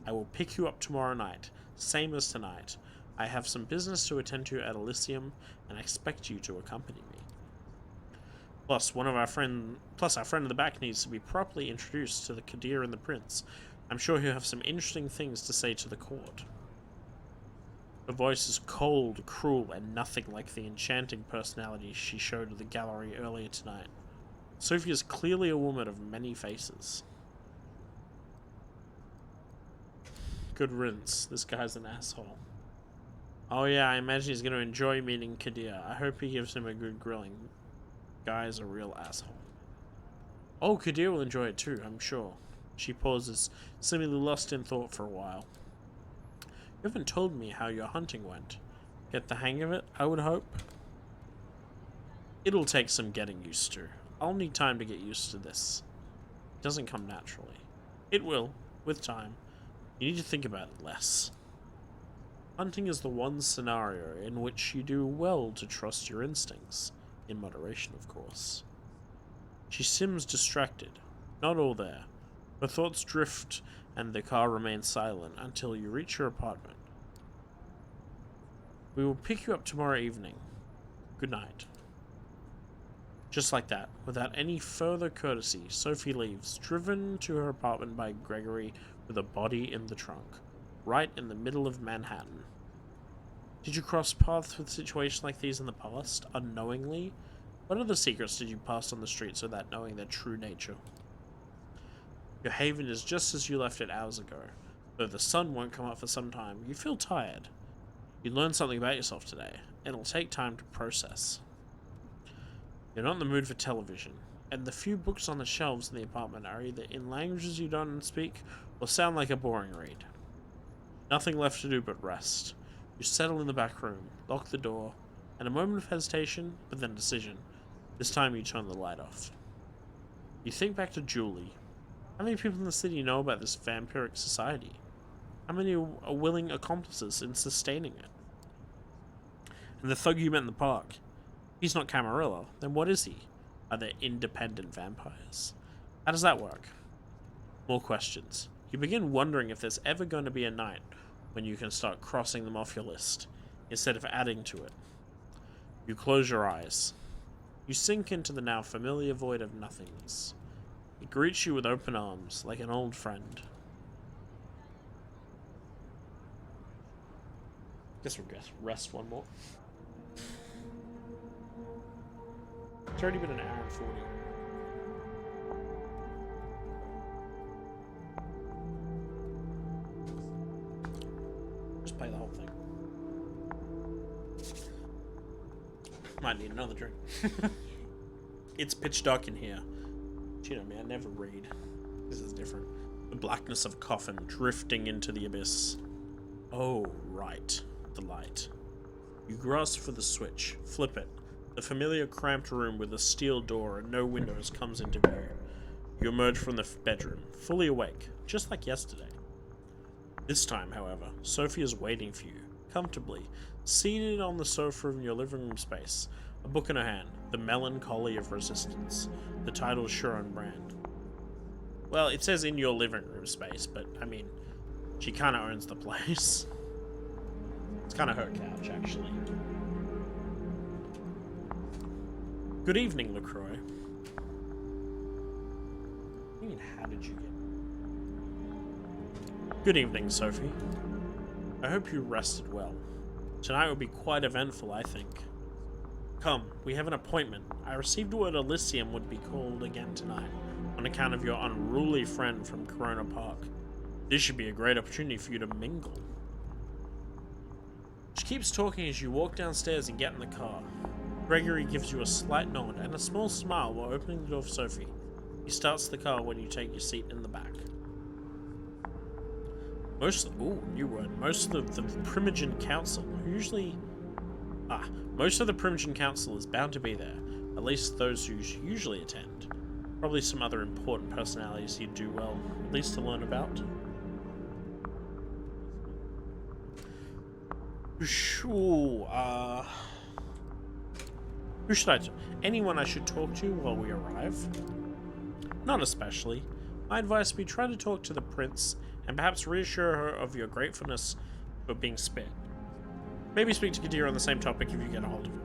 Speaker 1: I will pick you up tomorrow night, same as tonight. I have some business to attend to at Elysium, and I expect you to accompany me. Plus, our friend in the back needs to be properly introduced to the Kadir and the Prince. I'm sure he'll have some interesting things to say to the court. Her voice is cold, cruel, and nothing like the enchanting personality she showed to the gallery earlier tonight. Sophie is clearly a woman of many faces. Good riddance. This guy's an asshole. Oh yeah, I imagine he's going to enjoy meeting Kadir. I hope he gives him a good grilling. Guy's a real asshole. Oh, Kadir will enjoy it too, I'm sure. She pauses, seemingly lost in thought for a while. You haven't told me how your hunting went. Get the hang of it, I would hope? It'll take some getting used to. I'll need time to get used to this. It doesn't come naturally. It will, with time. You need to think about it less. Hunting is the one scenario in which you do well to trust your instincts. In moderation, of course. She seems distracted. Not all there. Her thoughts drift and the car remains silent until you reach your apartment. We will pick you up tomorrow evening. Good night. Just like that, without any further courtesy, Sophie leaves, driven to her apartment by Gregory with a body in the trunk, right in the middle of Manhattan. Did you cross paths with situations like these in the past, unknowingly? What other secrets did you pass on the streets without knowing their true nature? Your haven is just as you left it hours ago. Though the sun won't come up for some time, you feel tired. You learned something about yourself today. It'll take time to process. You're not in the mood for television, and the few books on the shelves in the apartment are either in languages you don't speak or sound like a boring read. Nothing left to do but rest. You settle in the back room, lock the door, and a moment of hesitation, but then decision. This time you turn the light off. You think back to Julie. How many people in the city know about this vampiric society? How many are willing accomplices in sustaining it? And the thug you met in the park. He's not Camarilla, then what is he? Are they independent vampires? How does that work? More questions. You begin wondering if there's ever going to be a night when you can start crossing them off your list, instead of adding to it. You close your eyes. You sink into the now familiar void of nothingness. It greets you with open arms, like an old friend. Guess we'll rest one more. It's already been an hour and 40. Just play the whole thing. Might need another drink. It's pitch dark in here. You know me, I never read. This is different. The blackness of a coffin drifting into the abyss. Oh, right. The light. You grasp for the switch. Flip it. The familiar cramped room with a steel door and no windows comes into view. You emerge from the bedroom, fully awake, just like yesterday. This time, however, Sophie is waiting for you, comfortably, seated on the sofa in your living room space, a book in her hand, The Melancholy of Resistance. The title's sure on brand. Well, it says in your living room space, but, I mean, she kind of owns the place. It's kind of her couch, actually. Good evening, LaCroix. I mean, how did you get... Good evening, Sophie. I hope you rested well. Tonight will be quite eventful, I think. Come, we have an appointment. I received word Elysium would be called again tonight, on account of your unruly friend from Corona Park. This should be a great opportunity for you to mingle. She keeps talking as you walk downstairs and get in the car. Gregory gives you a slight nod and a small smile while opening the door for Sophie. He starts the car when you take your seat in the back. Most of the Primogen Council usually... most of the Primogen Council is bound to be there, at least those who usually attend. Probably some other important personalities you'd do well, at least to learn about. Who should I talk? Anyone I should talk to while we arrive? Not especially. My advice would be try to talk to the prince and perhaps reassure her of your gratefulness for being spared. Maybe speak to Kadir on the same topic if you get a hold of him.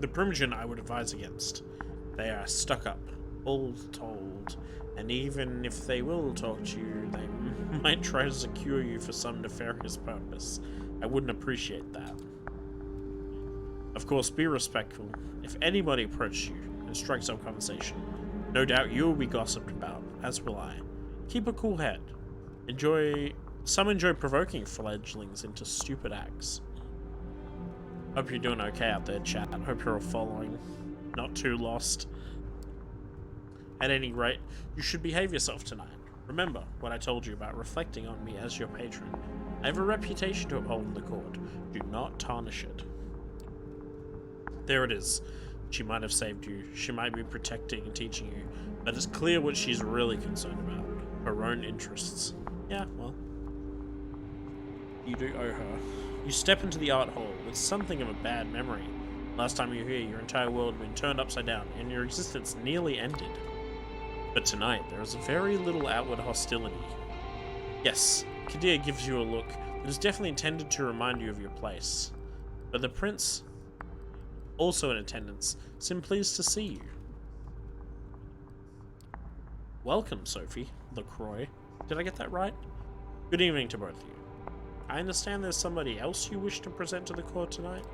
Speaker 1: The Primogen I would advise against. They are stuck up, all told, and even if they will talk to you, they might try to secure you for some nefarious purpose. I wouldn't appreciate that. Of course, be respectful. If anybody approaches you and strikes up conversation, no doubt you will be gossiped about, as will I. Keep a cool head. Some enjoy provoking fledglings into stupid acts. Hope you're doing okay out there, chat. Hope you're all following. Not too lost. At any rate, you should behave yourself tonight. Remember what I told you about reflecting on me as your patron. I have a reputation to uphold in the court. Do not tarnish it. There it is. She might have saved you. She might be protecting and teaching you. But it's clear what she's really concerned about. Her own interests. Yeah, well. You do owe her. You step into the art hall with something of a bad memory. Last time you were here, your entire world had been turned upside down, and your existence nearly ended. But tonight, there is very little outward hostility. Yes, Kadir gives you a look that is definitely intended to remind you of your place. But the prince, also in attendance, seemed pleased to see you. Welcome, Sophie, LaCroix. Did I get that right? Good evening to both of you. I understand there's somebody else you wish to present to the court tonight?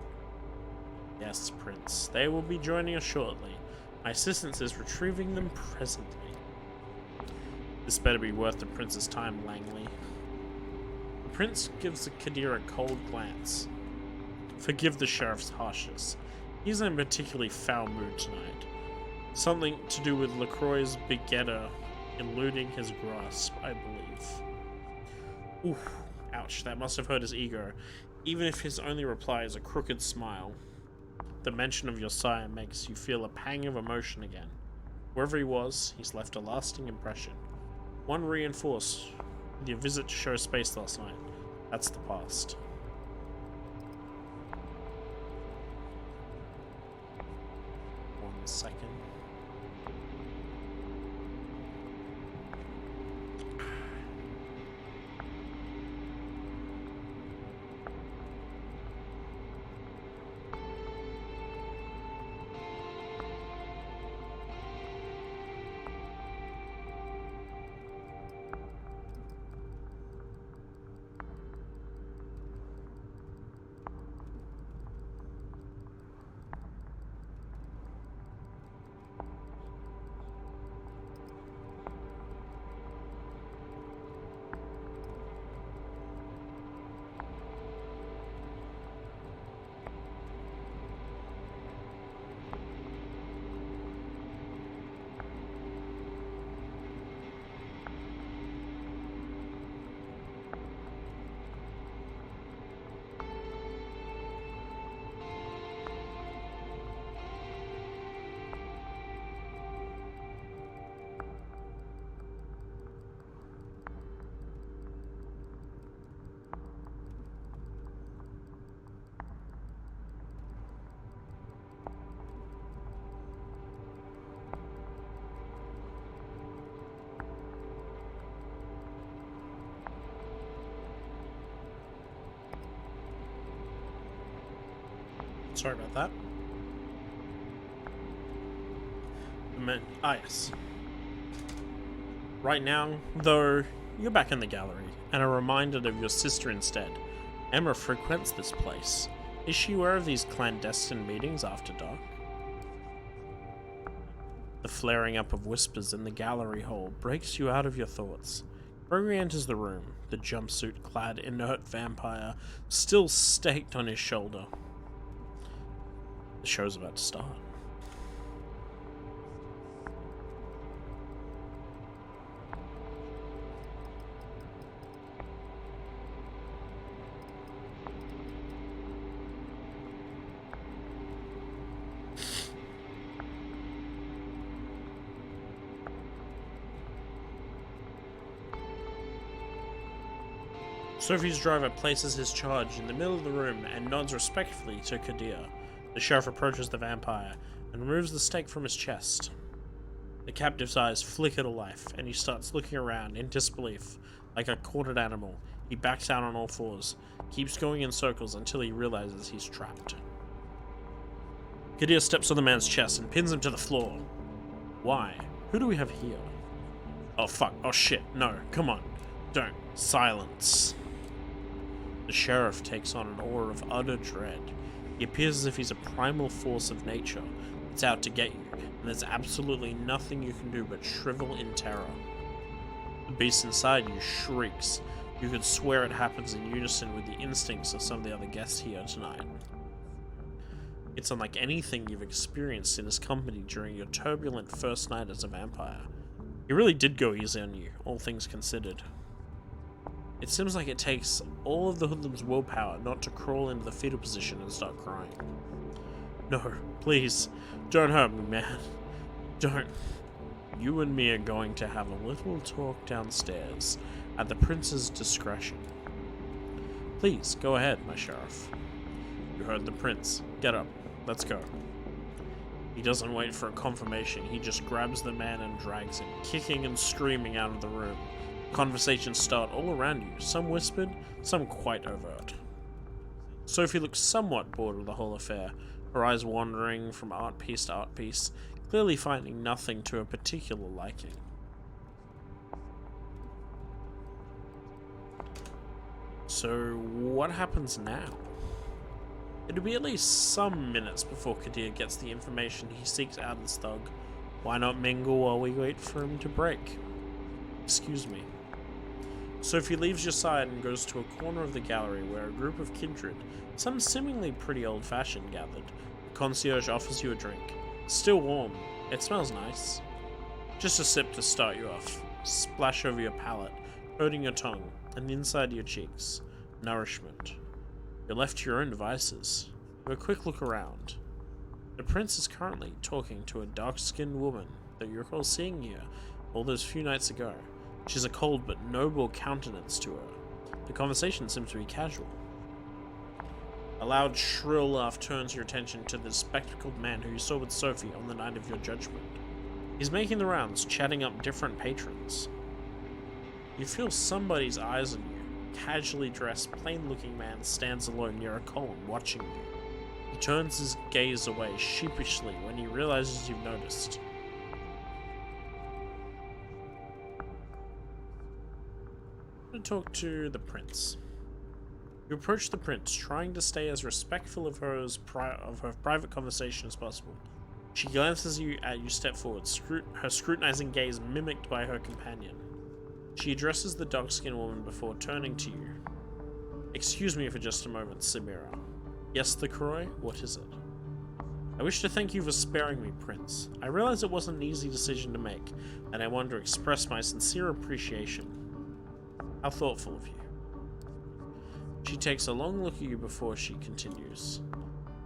Speaker 1: Yes, Prince. They will be joining us shortly. My assistant is retrieving them presently. This better be worth the prince's time, Langley. The prince gives Kadir a cold glance. Forgive the sheriff's harshness. He's in a particularly foul mood tonight. Something to do with LaCroix's big getter eluding his grasp, I believe. Oof. Ouch, that must have hurt his ego, even if his only reply is a crooked smile. The mention of your sire makes you feel a pang of emotion again. Wherever he was, he's left a lasting impression. One reinforced with your visit to show space last night. That's the past. One second. Sorry about that. Yes. Right now, though, you're back in the gallery, and are reminded of your sister instead. Emma frequents this place. Is she aware of these clandestine meetings after dark? The flaring up of whispers in the gallery hall breaks you out of your thoughts. Gregory enters the room, the jumpsuit-clad inert vampire still staked on his shoulder. The show's about to start. Sophie's driver places his charge in the middle of the room and nods respectfully to Kadir. The sheriff approaches the vampire and removes the stake from his chest. The captive's eyes flicker to life, and he starts looking around in disbelief. Like a cornered animal, he backs down on all fours, keeps going in circles until he realizes he's trapped. Kadir steps on the man's chest and pins him to the floor. Why? Who do we have here? Oh fuck, oh shit, no, come on. Don't. Silence. The sheriff takes on an aura of utter dread. He appears as if he's a primal force of nature that's out to get you, and there's absolutely nothing you can do but shrivel in terror. The beast inside you shrieks. You could swear it happens in unison with the instincts of some of the other guests here tonight. It's unlike anything you've experienced in his company during your turbulent first night as a vampire. He really did go easy on you, all things considered. It seems like it takes all of the hoodlum's willpower not to crawl into the fetal position and start crying. No, please, don't hurt me, man. Don't. You and me are going to have a little talk downstairs, at the prince's discretion. Please, go ahead, my sheriff. You heard the prince. Get up. let's go. He doesn't wait for a confirmation, he just grabs the man and drags him, kicking and screaming out of the room. Conversations start all around you, some whispered, some quite overt. Sophie looks somewhat bored with the whole affair, her eyes wandering from art piece to art piece, clearly finding nothing to her particular liking. So, what happens now? It'll be at least some minutes before Kadir gets the information he seeks out of this thug. Why not mingle while we wait for him to break? Excuse me. Sophie leaves your side and goes to a corner of the gallery where a group of kindred, some seemingly pretty old-fashioned, gathered. The concierge offers you a drink. Still warm. It smells nice. Just a sip to start you off. Splash over your palate, coating your tongue, and the inside of your cheeks. Nourishment. You're left to your own devices. Have a quick look around. The prince is currently talking to a dark-skinned woman that you recall seeing here all those few nights ago. She has a cold but noble countenance to her. The conversation seems to be casual. A loud, shrill laugh turns your attention to the spectacled man who you saw with Sophie on the night of your judgment. He's making the rounds, chatting up different patrons. You feel somebody's eyes on you. A casually dressed, plain-looking man stands alone near a column, watching you. He turns his gaze away sheepishly when he realizes you've noticed. To talk to the prince. You approach the prince, trying to stay as respectful of her private conversation as possible. She glances at you step forward, her scrutinizing gaze mimicked by her companion. She addresses the dark-skinned woman before turning to you. Excuse me for just a moment, Samira. Yes, the Croy? What is it? I wish to thank you for sparing me, Prince. I realize it wasn't an easy decision to make, and I want to express my sincere appreciation. How thoughtful of you. She takes a long look at you before she continues.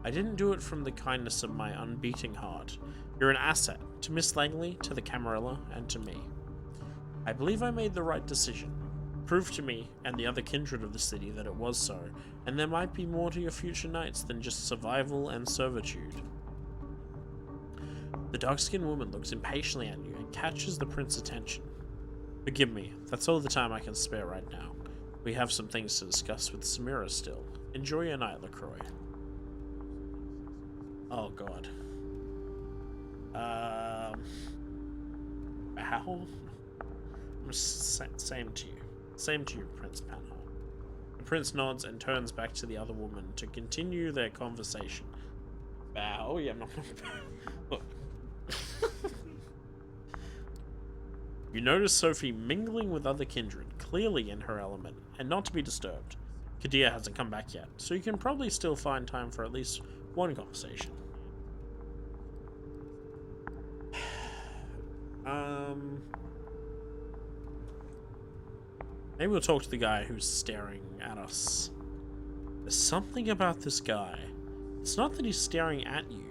Speaker 1: I didn't do it from the kindness of my unbeating heart. You're an asset to Miss Langley, to the Camarilla, and to me. I believe I made the right decision. Prove to me, and the other kindred of the city, that it was so, and there might be more to your future nights than just survival and servitude. The dark-skinned woman looks impatiently at you and catches the prince's attention. Forgive me, that's all the time I can spare right now. We have some things to discuss with Samira still. Enjoy your night, LaCroix. Oh god. How? Same to you. Same to you, Prince Panhard. The prince nods and turns back to the other woman to continue their conversation. Bow? Yeah, I'm not gonna bow. Look. You notice Sophie mingling with other kindred, clearly in her element, and not to be disturbed. Kadir hasn't come back yet, so you can probably still find time for at least one conversation. Maybe we'll talk to the guy who's staring at us. There's something about this guy. It's not that he's staring at you.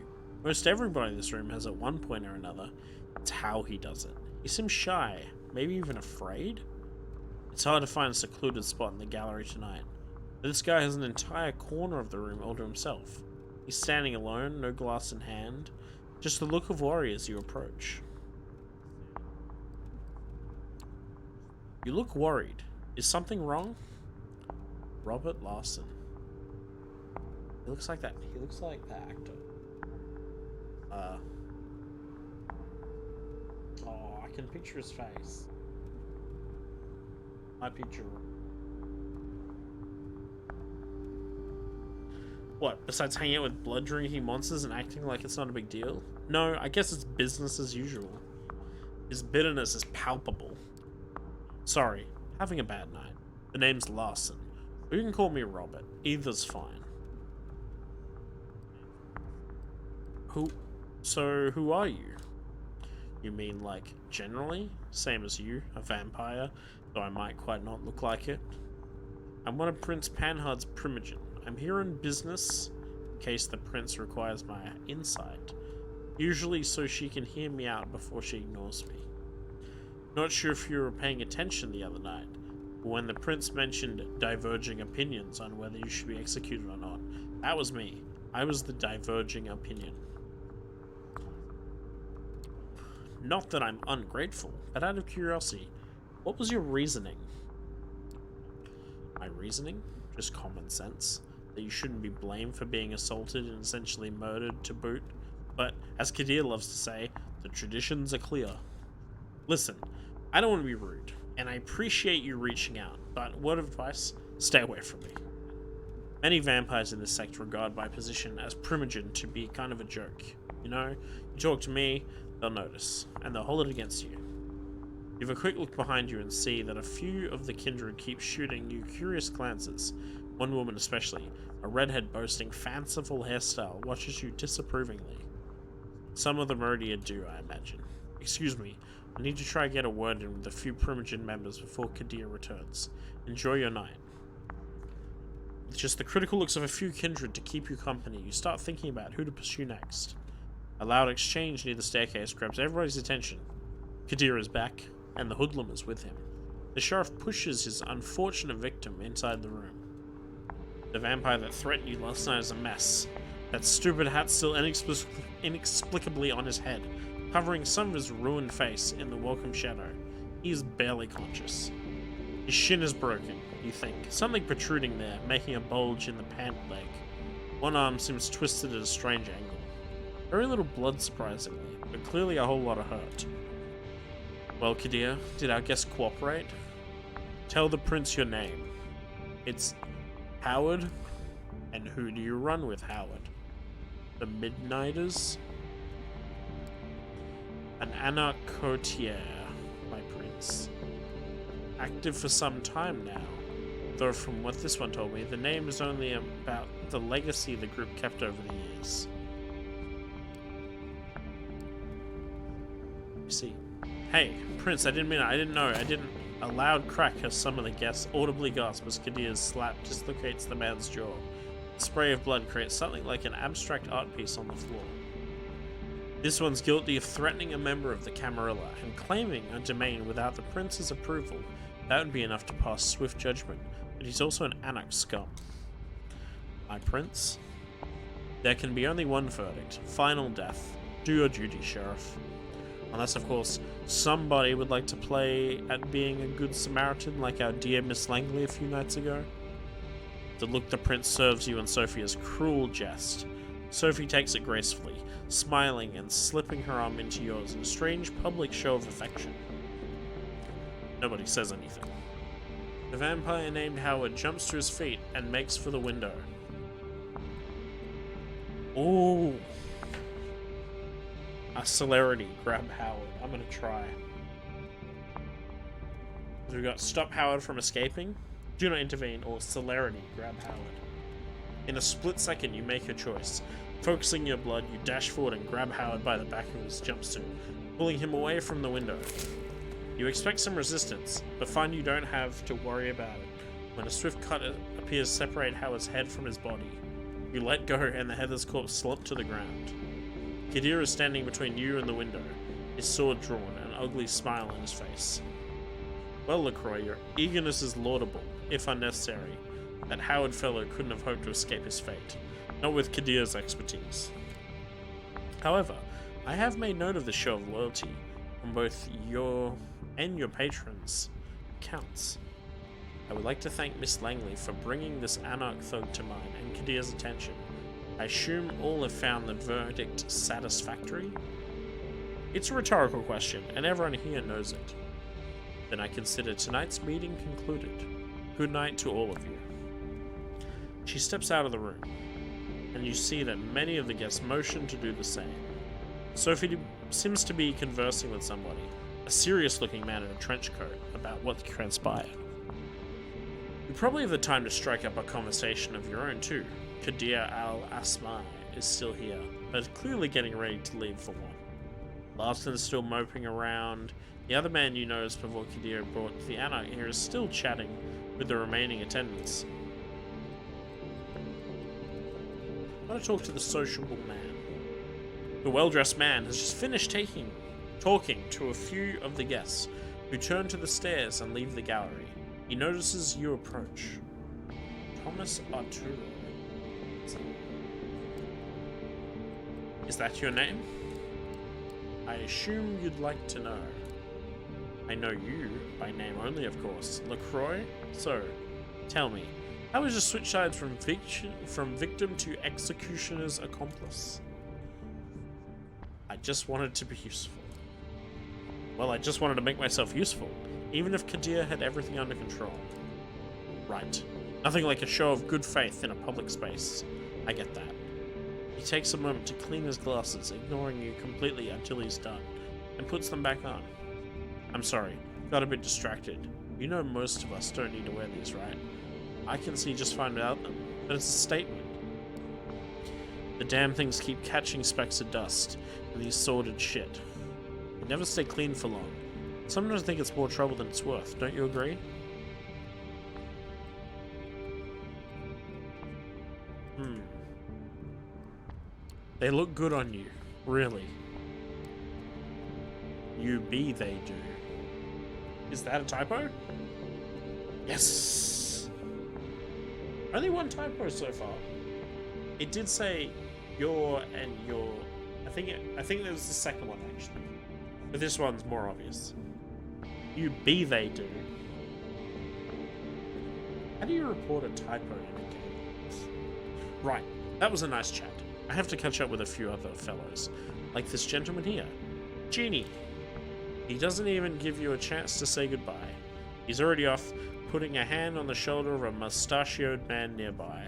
Speaker 1: Most everybody in this room has at one point or another. It's how he does it. He seems shy, maybe even afraid. It's hard to find a secluded spot in the gallery tonight. But this guy has an entire corner of the room all to himself. He's standing alone, no glass in hand. Just the look of worry as you approach. You look worried. Is something wrong? Robert Larson. He looks like that. He looks like that actor. Oh, I can picture his face. I picture. What? Besides hanging out with blood-drinking monsters and acting like it's not a big deal? No, I guess it's business as usual. His bitterness is palpable. Sorry, having a bad night. The name's Larson. But you can call me Robert. Either's fine. Who are you? You mean, like, generally? Same as you, a vampire, though I might quite not look like it. I'm one of Prince Panhard's primogen. I'm here on business, in case the prince requires my insight. Usually so she can hear me out before she ignores me. Not sure if you were paying attention the other night, but when the prince mentioned diverging opinions on whether you should be executed or not, that was me. I was the diverging opinion. Not that I'm ungrateful, but out of curiosity, what was your reasoning? My reasoning? Just common sense. That you shouldn't be blamed for being assaulted and essentially murdered to boot. But, as Kadir loves to say, the traditions are clear. Listen, I don't want to be rude, and I appreciate you reaching out, but word of advice, stay away from me. Many vampires in this sect regard my position as primogen to be kind of a joke. You know, you talk to me, they'll notice, and they'll hold it against you. Give a quick look behind you and see that a few of the kindred keep shooting you curious glances. One woman especially, a redhead boasting fanciful hairstyle, watches you disapprovingly. Some of them already do, I imagine. Excuse me, I need to try and get a word in with a few primogen members before Kadir returns. Enjoy your night. With just the critical looks of a few kindred to keep you company, you start thinking about who to pursue next. A loud exchange near the staircase grabs everybody's attention. Kadir is back, and the hoodlum is with him. The sheriff pushes his unfortunate victim inside the room. The vampire that threatened you last night is a mess. That stupid hat still inexplicably on his head, covering some of his ruined face in the welcome shadow. He is barely conscious. His shin is broken, you think, something protruding there, making a bulge in the pant leg. One arm seems twisted at a strange angle. Very little blood, surprisingly, but clearly a whole lot of hurt. Well, Kadir, did our guest cooperate? Tell the prince your name. It's Howard? And who do you run with, Howard? The Midnighters? An Coteries, my prince. Active for some time now, though from what this one told me, the name is only about the legacy the group kept over the years. You see. Hey, Prince, I didn't know. A loud crack as some of the guests audibly gasp as Kadir's slap dislocates the man's jaw. The spray of blood creates something like an abstract art piece on the floor. This one's guilty of threatening a member of the Camarilla and claiming a domain without the prince's approval. That would be enough to pass swift judgment, but he's also an Anak scum. My prince? There can be only one verdict. Final death. Do your duty, Sheriff. Unless, of course, somebody would like to play at being a good Samaritan like our dear Miss Langley a few nights ago. The look the prince serves you and Sophie is cruel jest. Sophie takes it gracefully, smiling and slipping her arm into yours in a strange public show of affection. Nobody says anything. The vampire named Howard jumps to his feet and makes for the window. Ooh. A celerity, grab Howard. I'm gonna try. So we've got stop Howard from escaping, do not intervene, or celerity, grab Howard. In a split second, you make your choice. Focusing your blood, you dash forward and grab Howard by the back of his jumpsuit, pulling him away from the window. You expect some resistance, but find you don't have to worry about it when a swift cut appears to separate Howard's head from his body. You let go, and the Heather's corpse slumped to the ground. Kadir is standing between you and the window, his sword drawn, an ugly smile on his face. Well, LaCroix, your eagerness is laudable, if unnecessary. That Howard fellow couldn't have hoped to escape his fate, not with Kadir's expertise. However, I have made note of the show of loyalty from both your and your patrons' accounts. I would like to thank Miss Langley for bringing this anarch thug to mine and Kadir's attention. I assume all have found the verdict satisfactory? It's a rhetorical question, and everyone here knows it. Then I consider tonight's meeting concluded. Good night to all of you. She steps out of the room, and you see that many of the guests motion to do the same. Sophie seems to be conversing with somebody, a serious-looking man in a trench coat, about what transpired. You probably have the time to strike up a conversation of your own too. Kadir al-Asmai is still here, but clearly getting ready to leave for one. Larson is still moping around. The other man you noticed before Kadir brought the Anarch here is still chatting with the remaining attendants. I want to talk to the sociable man. The well-dressed man has just finished talking to a few of the guests, who turn to the stairs and leave the gallery. He notices you approach. Thomas Arturo. Is that your name? I assume you'd like to know. I know you, by name only of course. LaCroix? So, tell me, how was your switch sides from victim to executioner's accomplice? I just wanted to be useful. Well, I just wanted to make myself useful, even if Kadir had everything under control. Right. Nothing like a show of good faith in a public space. I get that. He takes a moment to clean his glasses, ignoring you completely until he's done, and puts them back on. I'm sorry, got a bit distracted. You know most of us don't need to wear these, right? I can see just fine without them, but it's a statement. The damn things keep catching specks of dust and these sordid shit. They never stay clean for long. Sometimes I think it's more trouble than it's worth, don't you agree? They look good on you, really. You be they do. Is that a typo? Yes! Only one typo so far. It did say your and your. I think there was the second one actually. But this one's more obvious. You be they do. How do you report a typo in a game? Right, that was a nice chat. I have to catch up with a few other fellows, like this gentleman here, Genie. He doesn't even give you a chance to say goodbye. He's already off, putting a hand on the shoulder of a mustachioed man nearby.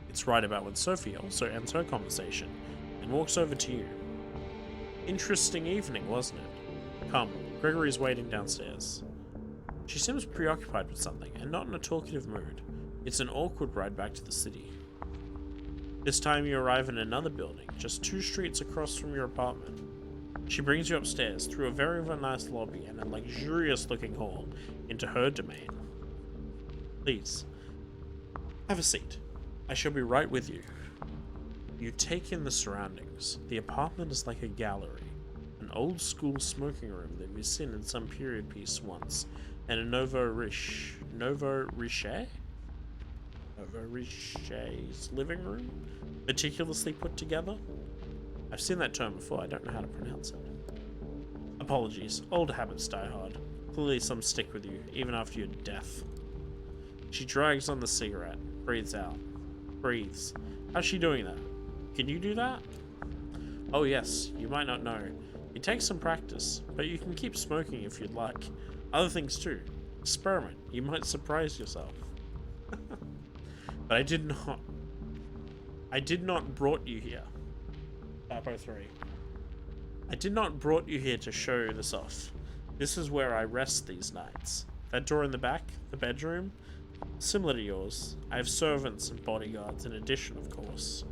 Speaker 1: It's right about when Sophie also ends her conversation and walks over to you. Interesting evening, wasn't it? Come, Gregory's waiting downstairs. She seems preoccupied with something and not in a talkative mood. It's an awkward ride back to the city. This time you arrive in another building, just 2 streets across from your apartment. She brings you upstairs through a very nice lobby and a luxurious-looking hall into her domain. Please, have a seat. I shall be right with you. You take in the surroundings. The apartment is like a gallery, an old-school smoking room that you've seen in some period piece once, and a nouveau riche's living room, meticulously put together. I've seen that term before, I don't know how to pronounce it. Apologies, old habits die hard. Clearly some stick with you, even after your death. She drags on the cigarette, breathes out. Breathes. How's she doing that? Can you do that? Oh yes, you might not know. It takes some practice, but you can keep smoking if you'd like. Other things too. Experiment, you might surprise yourself. But I did not brought you here. Typo 3. I did not brought you here to show this off. This is where I rest these nights. That door in the back, the bedroom, similar to yours. I have servants and bodyguards in addition, of course.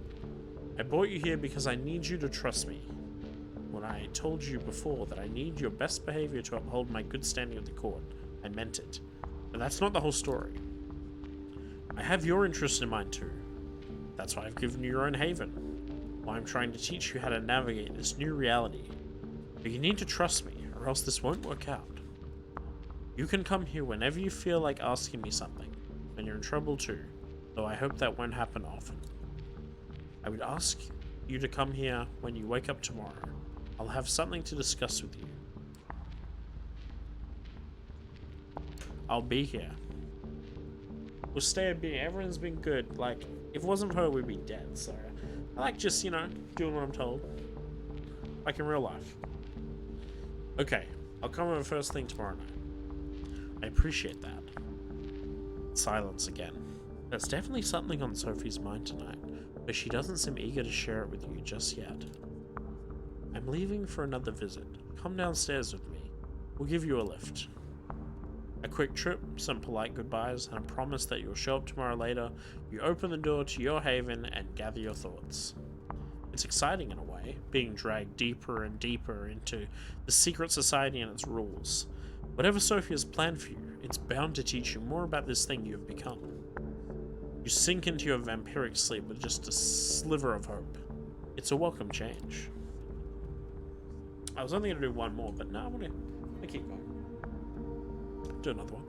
Speaker 1: I brought you here because I need you to trust me. When I told you before that I need your best behavior to uphold my good standing at the court, I meant it. But that's not the whole story. I have your interest in mind too. That's why I've given you your own haven. Why I'm trying to teach you how to navigate this new reality. But you need to trust me, or else this won't work out. You can come here whenever you feel like asking me something, when you're in trouble too, though I hope that won't happen often. I would ask you to come here when you wake up tomorrow. I'll have something to discuss with you. I'll be here. We'll stay a bit. Everyone's been good. Like, if it wasn't for her, we'd be dead. So, I like just, doing what I'm told. Like in real life. Okay, I'll come over first thing tomorrow night. I appreciate that. Silence again. There's definitely something on Sophie's mind tonight, but she doesn't seem eager to share it with you just yet. I'm leaving for another visit. Come downstairs with me. We'll give you a lift. A quick trip, some polite goodbyes, and a promise that you'll show up tomorrow later. You open the door to your haven and gather your thoughts. It's exciting in a way, being dragged deeper and deeper into the secret society and its rules. Whatever Sophie has planned for you, it's bound to teach you more about this thing you have become. You sink into your vampiric sleep with just a sliver of hope. It's a welcome change. I was only going to do one more, but no, I'm going to keep going. Do another one.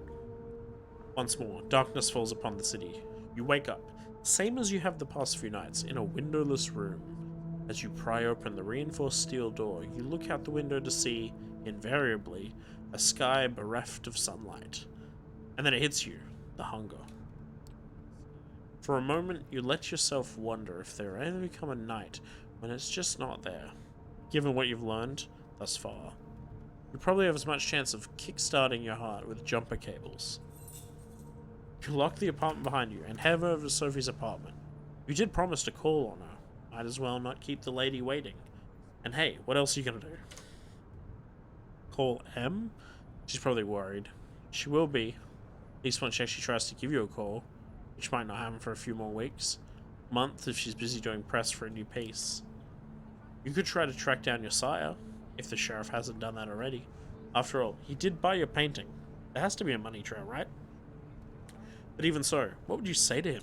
Speaker 1: Once more, darkness falls upon the city. You wake up, same as you have the past few nights, in a windowless room. As you pry open the reinforced steel door, you look out the window to see, invariably, a sky bereft of sunlight. And then it hits you, the hunger. For a moment, you let yourself wonder if there will ever become a night when it's just not there. Given what you've learned thus far, you probably have as much chance of kickstarting your heart with jumper cables. You lock the apartment behind you and head over to Sophie's apartment. You did promise to call on her. Might as well not keep the lady waiting. And hey, what else are you gonna do? Call M? She's probably worried. She will be. At least once she actually tries to give you a call, which might not happen for a few more weeks. Month if she's busy doing press for a new piece. You could try to track down your sire, if the sheriff hasn't done that already. After all, he did buy your painting. There has to be a money trail, right? But even so, what would you say to him?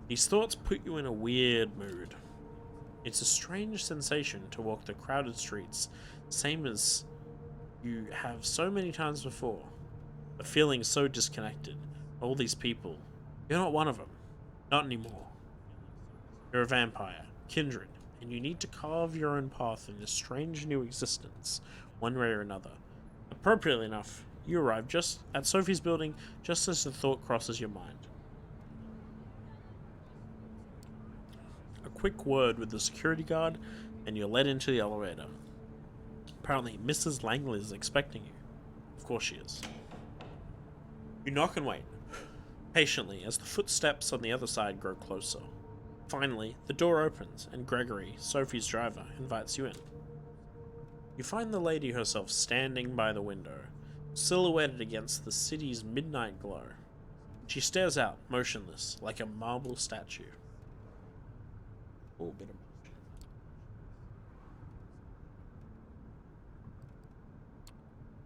Speaker 1: These thoughts put you in a weird mood. It's a strange sensation to walk the crowded streets, same as you have so many times before. A feeling so disconnected. All these people. You're not one of them. Not anymore. You're a vampire, kindred, and you need to carve your own path in this strange new existence, one way or another. Appropriately enough, you arrive just at Sophie's building just as the thought crosses your mind. A quick word with the security guard, and you're led into the elevator. Apparently, Mrs. Langley is expecting you. Of course she is. You knock and wait, patiently, as the footsteps on the other side grow closer. Finally, the door opens, and Gregory, Sophie's driver, invites you in. You find the lady herself standing by the window, silhouetted against the city's midnight glow. She stares out, motionless, like a marble statue. Oh, bit of motion.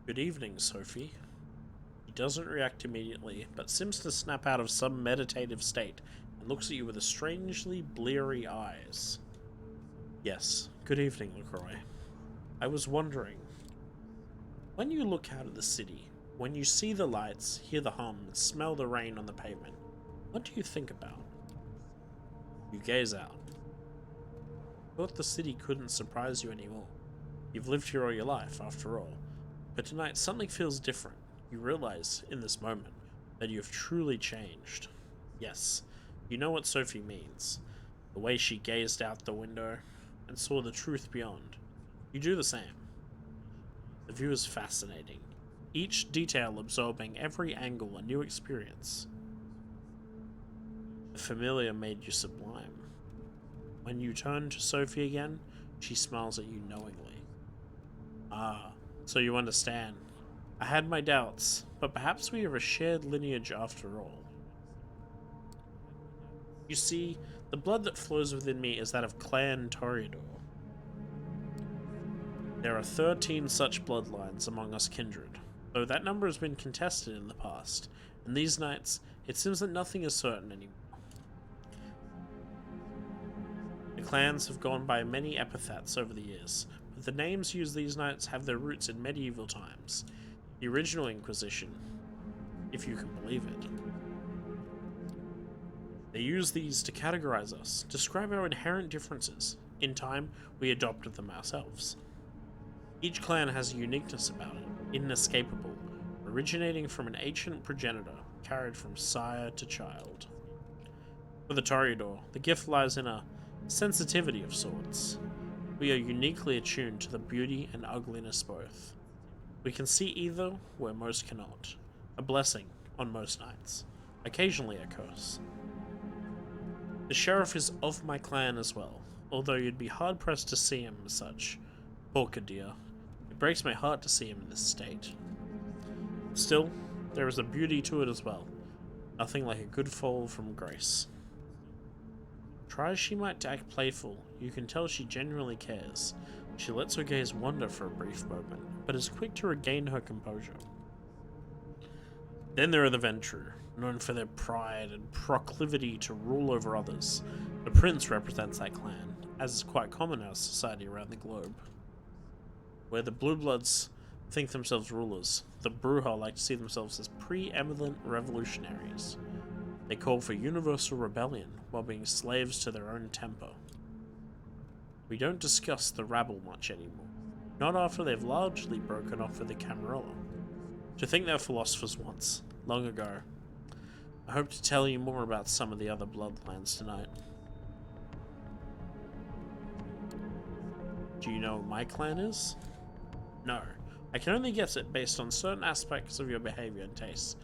Speaker 1: Good evening, Sophie. He doesn't react immediately, but seems to snap out of some meditative state and looks at you with a strangely bleary eyes. Yes, good evening, LaCroix. I was wondering, when you look out at the city, when you see the lights, hear the hum, and smell the rain on the pavement, what do you think about? You gaze out. Thought the city couldn't surprise you anymore. You've lived here all your life, after all. But tonight, something feels different. You realize, in this moment, that you have truly changed. Yes, you know what Sophie means. The way she gazed out the window and saw the truth beyond. You do the same. The view is fascinating. Each detail absorbing every angle a new experience. The familiar made you sublime. When you turn to Sophie again, she smiles at you knowingly. Ah, so you understand. I had my doubts, but perhaps we have a shared lineage after all. You see, the blood that flows within me is that of Clan Toreador. There are 13 such bloodlines among us kindred, though that number has been contested in the past, and these nights, it seems that nothing is certain anymore. The clans have gone by many epithets over the years, but the names used these nights have their roots in medieval times, the original Inquisition, if you can believe it. They used these to categorize us, describe our inherent differences. In time, we adopted them ourselves. Each clan has a uniqueness about it, inescapable, originating from an ancient progenitor, carried from sire to child. For the Toreador, the gift lies in a sensitivity of sorts. We are uniquely attuned to the beauty and ugliness both. We can see either where most cannot. A blessing on most nights. Occasionally a curse. The sheriff is of my clan as well, although you'd be hard-pressed to see him as such. Poor Kadir. It breaks my heart to see him in this state. Still, there is a beauty to it as well. Nothing like a good fall from grace. Try as she might to act playful, you can tell she genuinely cares. She lets her gaze wander for a brief moment, but is quick to regain her composure. Then there are the Ventru, known for their pride and proclivity to rule over others. The prince represents that clan, as is quite common in our society around the globe. Where the Blue Bloods think themselves rulers, the Bruja like to see themselves as preeminent revolutionaries. They call for universal rebellion while being slaves to their own temper. We don't discuss the rabble much anymore. Not after they've largely broken off with the Camarilla. To think they were philosophers once, long ago. I hope to tell you more about some of the other bloodlines tonight. Do you know what my clan is? No. I can only guess it based on certain aspects of your behavior and tastes.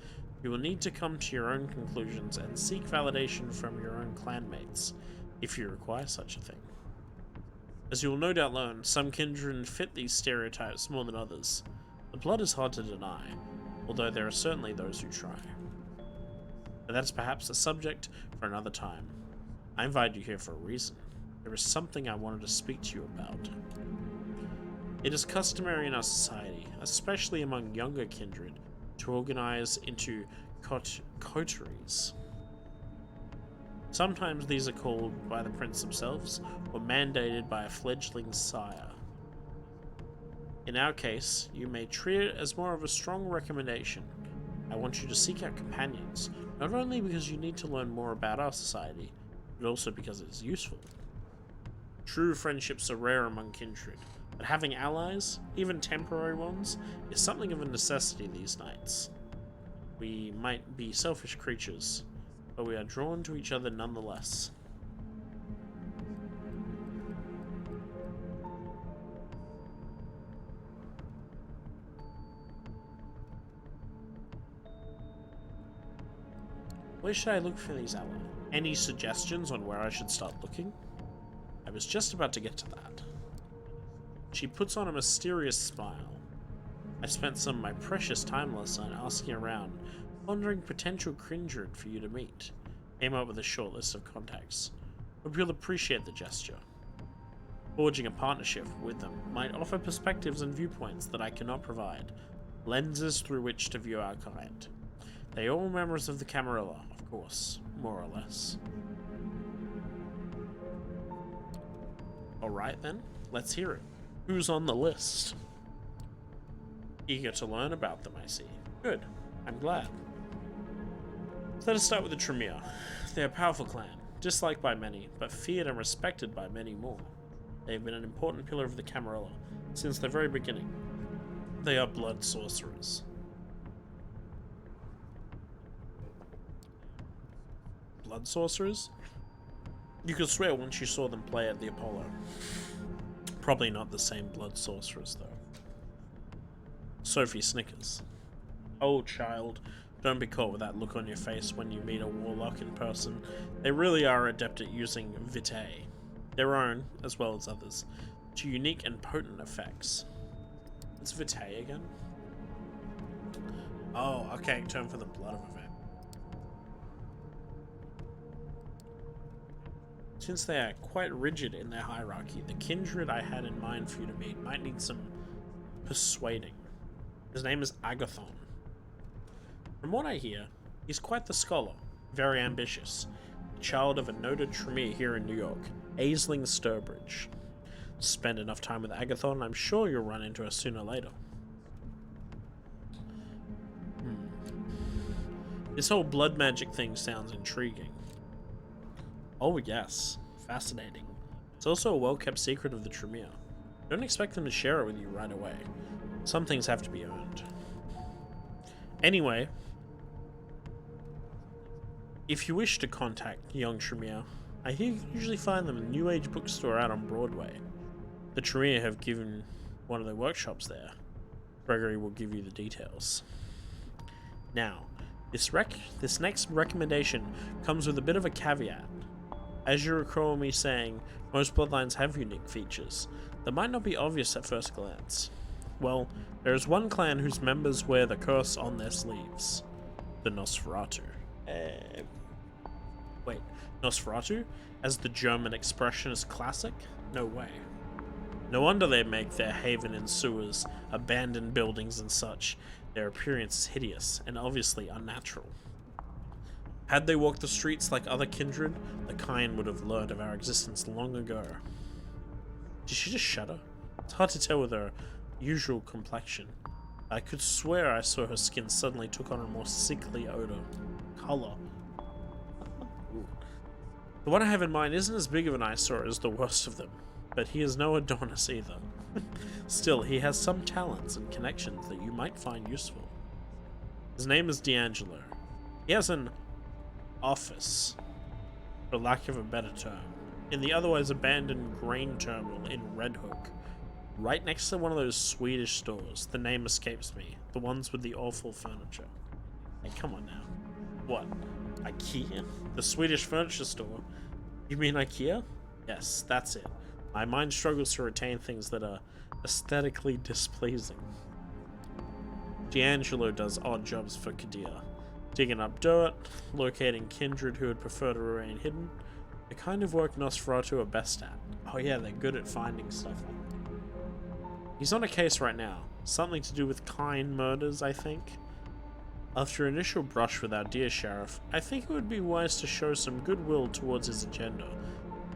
Speaker 1: You will need to come to your own conclusions and seek validation from your own clanmates, if you require such a thing. As you will no doubt learn, some kindred fit these stereotypes more than others. The blood is hard to deny, although there are certainly those who try. But that is perhaps a subject for another time. I invited you here for a reason. There is something I wanted to speak to you about. It is customary in our society, especially among younger kindred, to organize into coteries. Sometimes these are called by the prince themselves, or mandated by a fledgling sire. In our case, you may treat it as more of a strong recommendation. I want you to seek out companions, not only because you need to learn more about our society, but also because it is useful. True friendships are rare among kindred, but having allies, even temporary ones, is something of a necessity these nights. We might be selfish creatures, but we are drawn to each other nonetheless. Where should I look for these allies? Any suggestions on where I should start looking? I was just about to get to that. She puts on a mysterious smile. I spent some of my precious time last night asking around, pondering potential kindred for you to meet. Came up with a short list of contacts. Hope you'll appreciate the gesture. Forging a partnership with them might offer perspectives and viewpoints that I cannot provide, lenses through which to view our kind. They are all members of the Camarilla, of course, more or less. Alright then, let's hear it. Who's on the list? Eager to learn about them, I see. Good, I'm glad. Let us start with the Tremere. They are a powerful clan, disliked by many, but feared and respected by many more. They have been an important pillar of the Camarilla since the very beginning. They are blood sorcerers. Blood sorcerers? You could swear once you saw them play at the Apollo. Probably not the same blood sorcerers, though. Sophie snickers. Oh, child, don't be caught with that look on your face when you meet a warlock in person. They really are adept at using vitae, their own, as well as others, to unique and potent effects. What's vitae again? Oh, okay, term for the blood of a vampire. Since they are quite rigid in their hierarchy, the kindred I had in mind for you to meet might need some persuading. His name is Agathon. From what I hear, he's quite the scholar, very ambitious, the child of a noted Tremere here in New York, Aisling Sturbridge. Spend enough time with Agathon, I'm sure you'll run into her sooner or later. This whole blood magic thing sounds intriguing. Oh yes, fascinating. It's also a well-kept secret of the Tremere. Don't expect them to share it with you right away. Some things have to be earned. Anyway, if you wish to contact young Tremere, I hear you usually find them in the New Age bookstore out on Broadway. The Tremere have given one of their workshops there. Gregory will give you the details. Now, this next recommendation comes with a bit of a caveat. As you recall me saying, most bloodlines have unique features that might not be obvious at first glance. Well, there is one clan whose members wear the curse on their sleeves. The Nosferatu. Wait, Nosferatu? As the German expression is classic? No way. No wonder they make their haven in sewers, abandoned buildings and such. Their appearance is hideous and obviously unnatural. Had they walked the streets like other kindred, the kind would have learned of our existence long ago. Did she just shudder? It's hard to tell with her usual complexion. I could swear I saw her skin suddenly took on a more sickly color. The one I have in mind isn't as big of an eyesore as the worst of them. but he is no Adonis either. Still, he has some talents and connections that you might find useful. His name is D'Angelo. He has an office, for lack of a better term, in the otherwise abandoned grain terminal in Red Hook, right next to one of those Swedish stores. The name escapes me. The ones with the awful furniture. Hey, come on now. What? IKEA? The Swedish furniture store? You mean IKEA? Yes, that's it. My mind struggles to retain things that are aesthetically displeasing. D'Angelo does odd jobs for Kadir, digging up dirt, locating kindred who would prefer to remain hidden, the kind of work Nosferatu are best at. Oh yeah, they're good at finding stuff like that. He's on a case right now, something to do with Kine murders, I think. After initial brush with our dear sheriff, I think it would be wise to show some goodwill towards his agenda.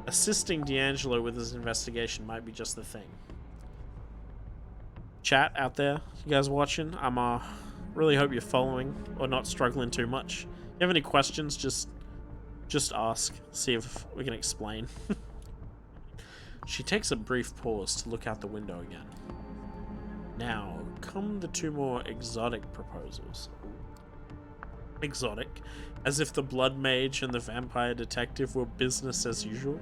Speaker 1: Assisting D'Angelo with his investigation might be just the thing. Chat out there, you guys watching, I'm really hope you're following or not struggling too much. If you have any questions, just ask, see if we can explain. She takes a brief pause to look out the window again. Now come the two more exotic proposals. Exotic, as if the blood mage and the vampire detective were business as usual.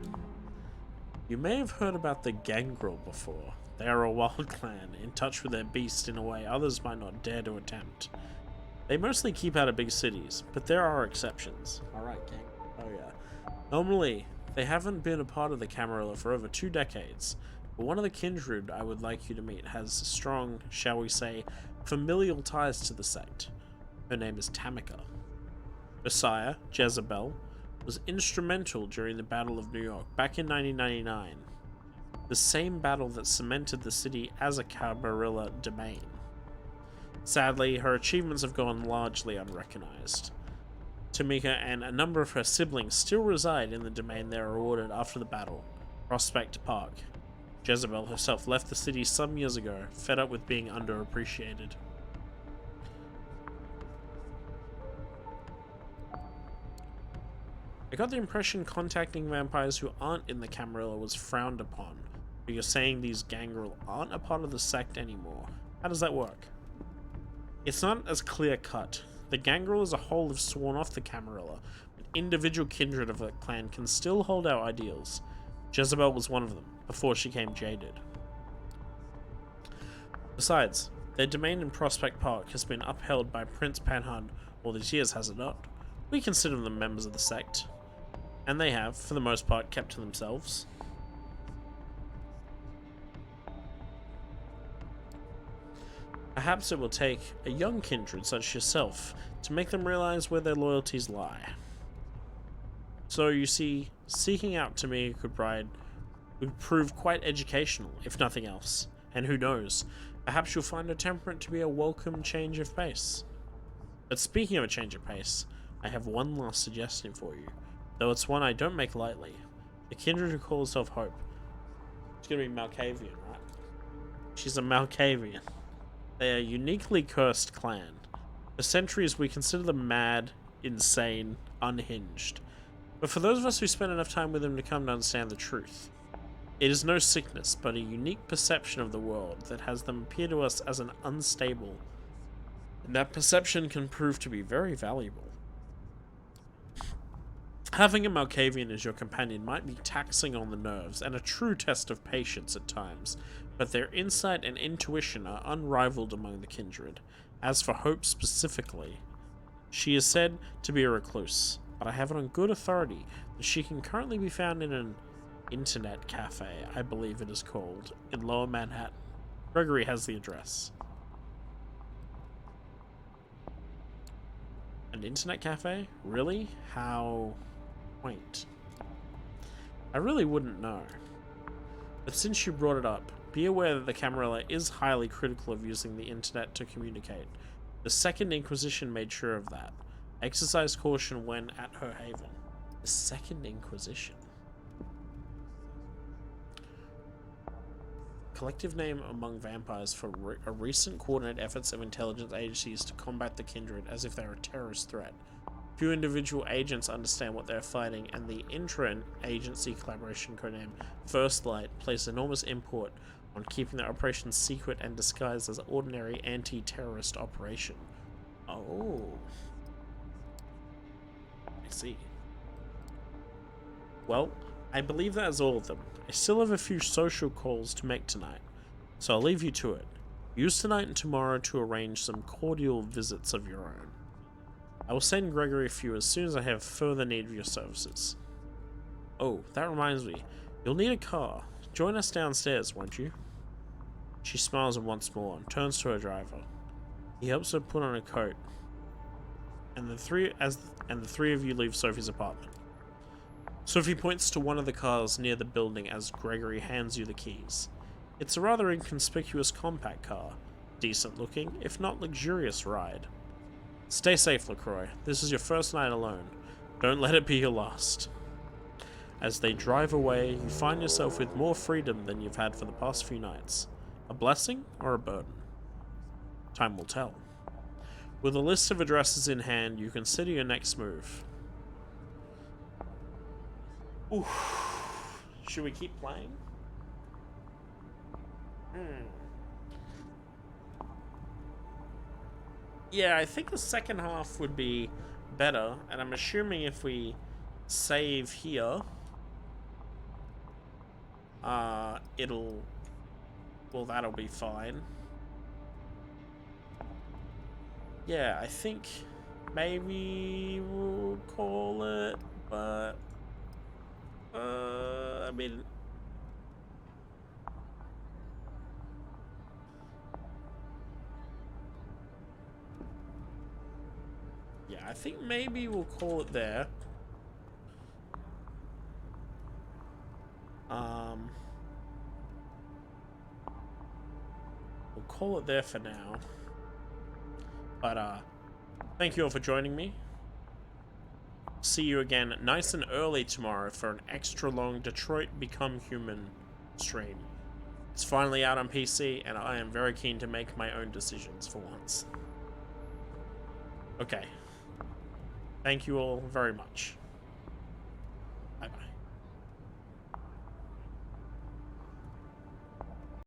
Speaker 1: You may have heard about the Gangrel before. They are a wild clan, in touch with their beast in a way others might not dare to attempt. They mostly keep out of big cities, but there are exceptions. Alright, gang. Oh yeah. Normally, they haven't been a part of the Camarilla for over 2 decades, but one of the kindred I would like you to meet has strong, shall we say, familial ties to the sect. Her name is Tamika. Her sire, Jezebel, was instrumental during the Battle of New York back in 1999. The same battle that cemented the city as a Camarilla domain. Sadly, her achievements have gone largely unrecognized. Tamika and a number of her siblings still reside in the domain they were awarded after the battle, Prospect Park. Jezebel herself left the city some years ago, fed up with being underappreciated. I got the impression contacting vampires who aren't in the Camarilla was frowned upon, but you're saying these Gangrel aren't a part of the sect anymore. How does that work? It's not as clear-cut. The Gangrel as a whole have sworn off the Camarilla, but individual kindred of a clan can still hold our ideals. Jezebel was one of them, before she became jaded. Besides, their domain in Prospect Park has been upheld by Prince Panhard all these years, has it not? We consider them members of the sect, and they have, for the most part, kept to themselves. Perhaps it will take a young kindred such as yourself to make them realize where their loyalties lie. So you see, seeking out Tamika Cootbride would prove quite educational, if nothing else. And who knows, perhaps you'll find her temperament to be a welcome change of pace. But speaking of a change of pace, I have one last suggestion for you, though it's one I don't make lightly. The kindred who calls herself Hope. It's gonna be Malkavian, right? She's a Malkavian. They are a uniquely cursed clan. For centuries we consider them mad, insane, unhinged. But for those of us who spend enough time with them to come to understand the truth, it is no sickness, but a unique perception of the world that has them appear to us as an unstable, and that perception can prove to be very valuable. Having a Malkavian as your companion might be taxing on the nerves and a true test of patience at times, but their insight and intuition are unrivaled among the kindred. As for Hope specifically, she is said to be a recluse, but I have it on good authority that she can currently be found in an internet cafe, I believe it is called, in Lower Manhattan. Gregory has the address. An internet cafe? Really? How quaint. I really wouldn't know. But since you brought it up, be aware that the Camarilla is highly critical of using the internet to communicate. The Second Inquisition made sure of that. Exercise caution when at her haven. The Second Inquisition. Collective name among vampires for a recent coordinated efforts of intelligence agencies to combat the kindred as if they are a terrorist threat. Few individual agents understand what they're fighting, and the intra-agency collaboration codename First Light place enormous import on keeping their operations secret and disguised as ordinary anti-terrorist operation. Oh. I see. Well, I believe that is all of them. I still have a few social calls to make tonight, so I'll leave you to it. Use tonight and tomorrow to arrange some cordial visits of your own. I will send Gregory a few as soon as I have further need of your services. Oh, that reminds me. You'll need a car. Join us downstairs, won't you? She smiles once more and turns to her driver. He helps her put on a coat, and the three of you leave Sophie's apartment. Sophie points to one of the cars near the building as Gregory hands you the keys. It's a rather inconspicuous compact car. Decent looking, if not luxurious ride. Stay safe, LaCroix. This is your first night alone. Don't let it be your last. As they drive away, you find yourself with more freedom than you've had for the past few nights. A blessing or a burden? Time will tell. With a list of addresses in hand, you consider your next move. Ooh. Should we keep playing? Yeah, I think the second half would be better, and I'm assuming if we save here, that'll be fine. Yeah, I think maybe we'll call it, but I mean, yeah, I think maybe we'll call it there. We'll call it there for now. But thank you all for joining me. See you again nice and early tomorrow for an extra long Detroit Become Human stream. It's finally out on PC, and I am very keen to make my own decisions for once. Okay. Thank you all very much. Bye-bye.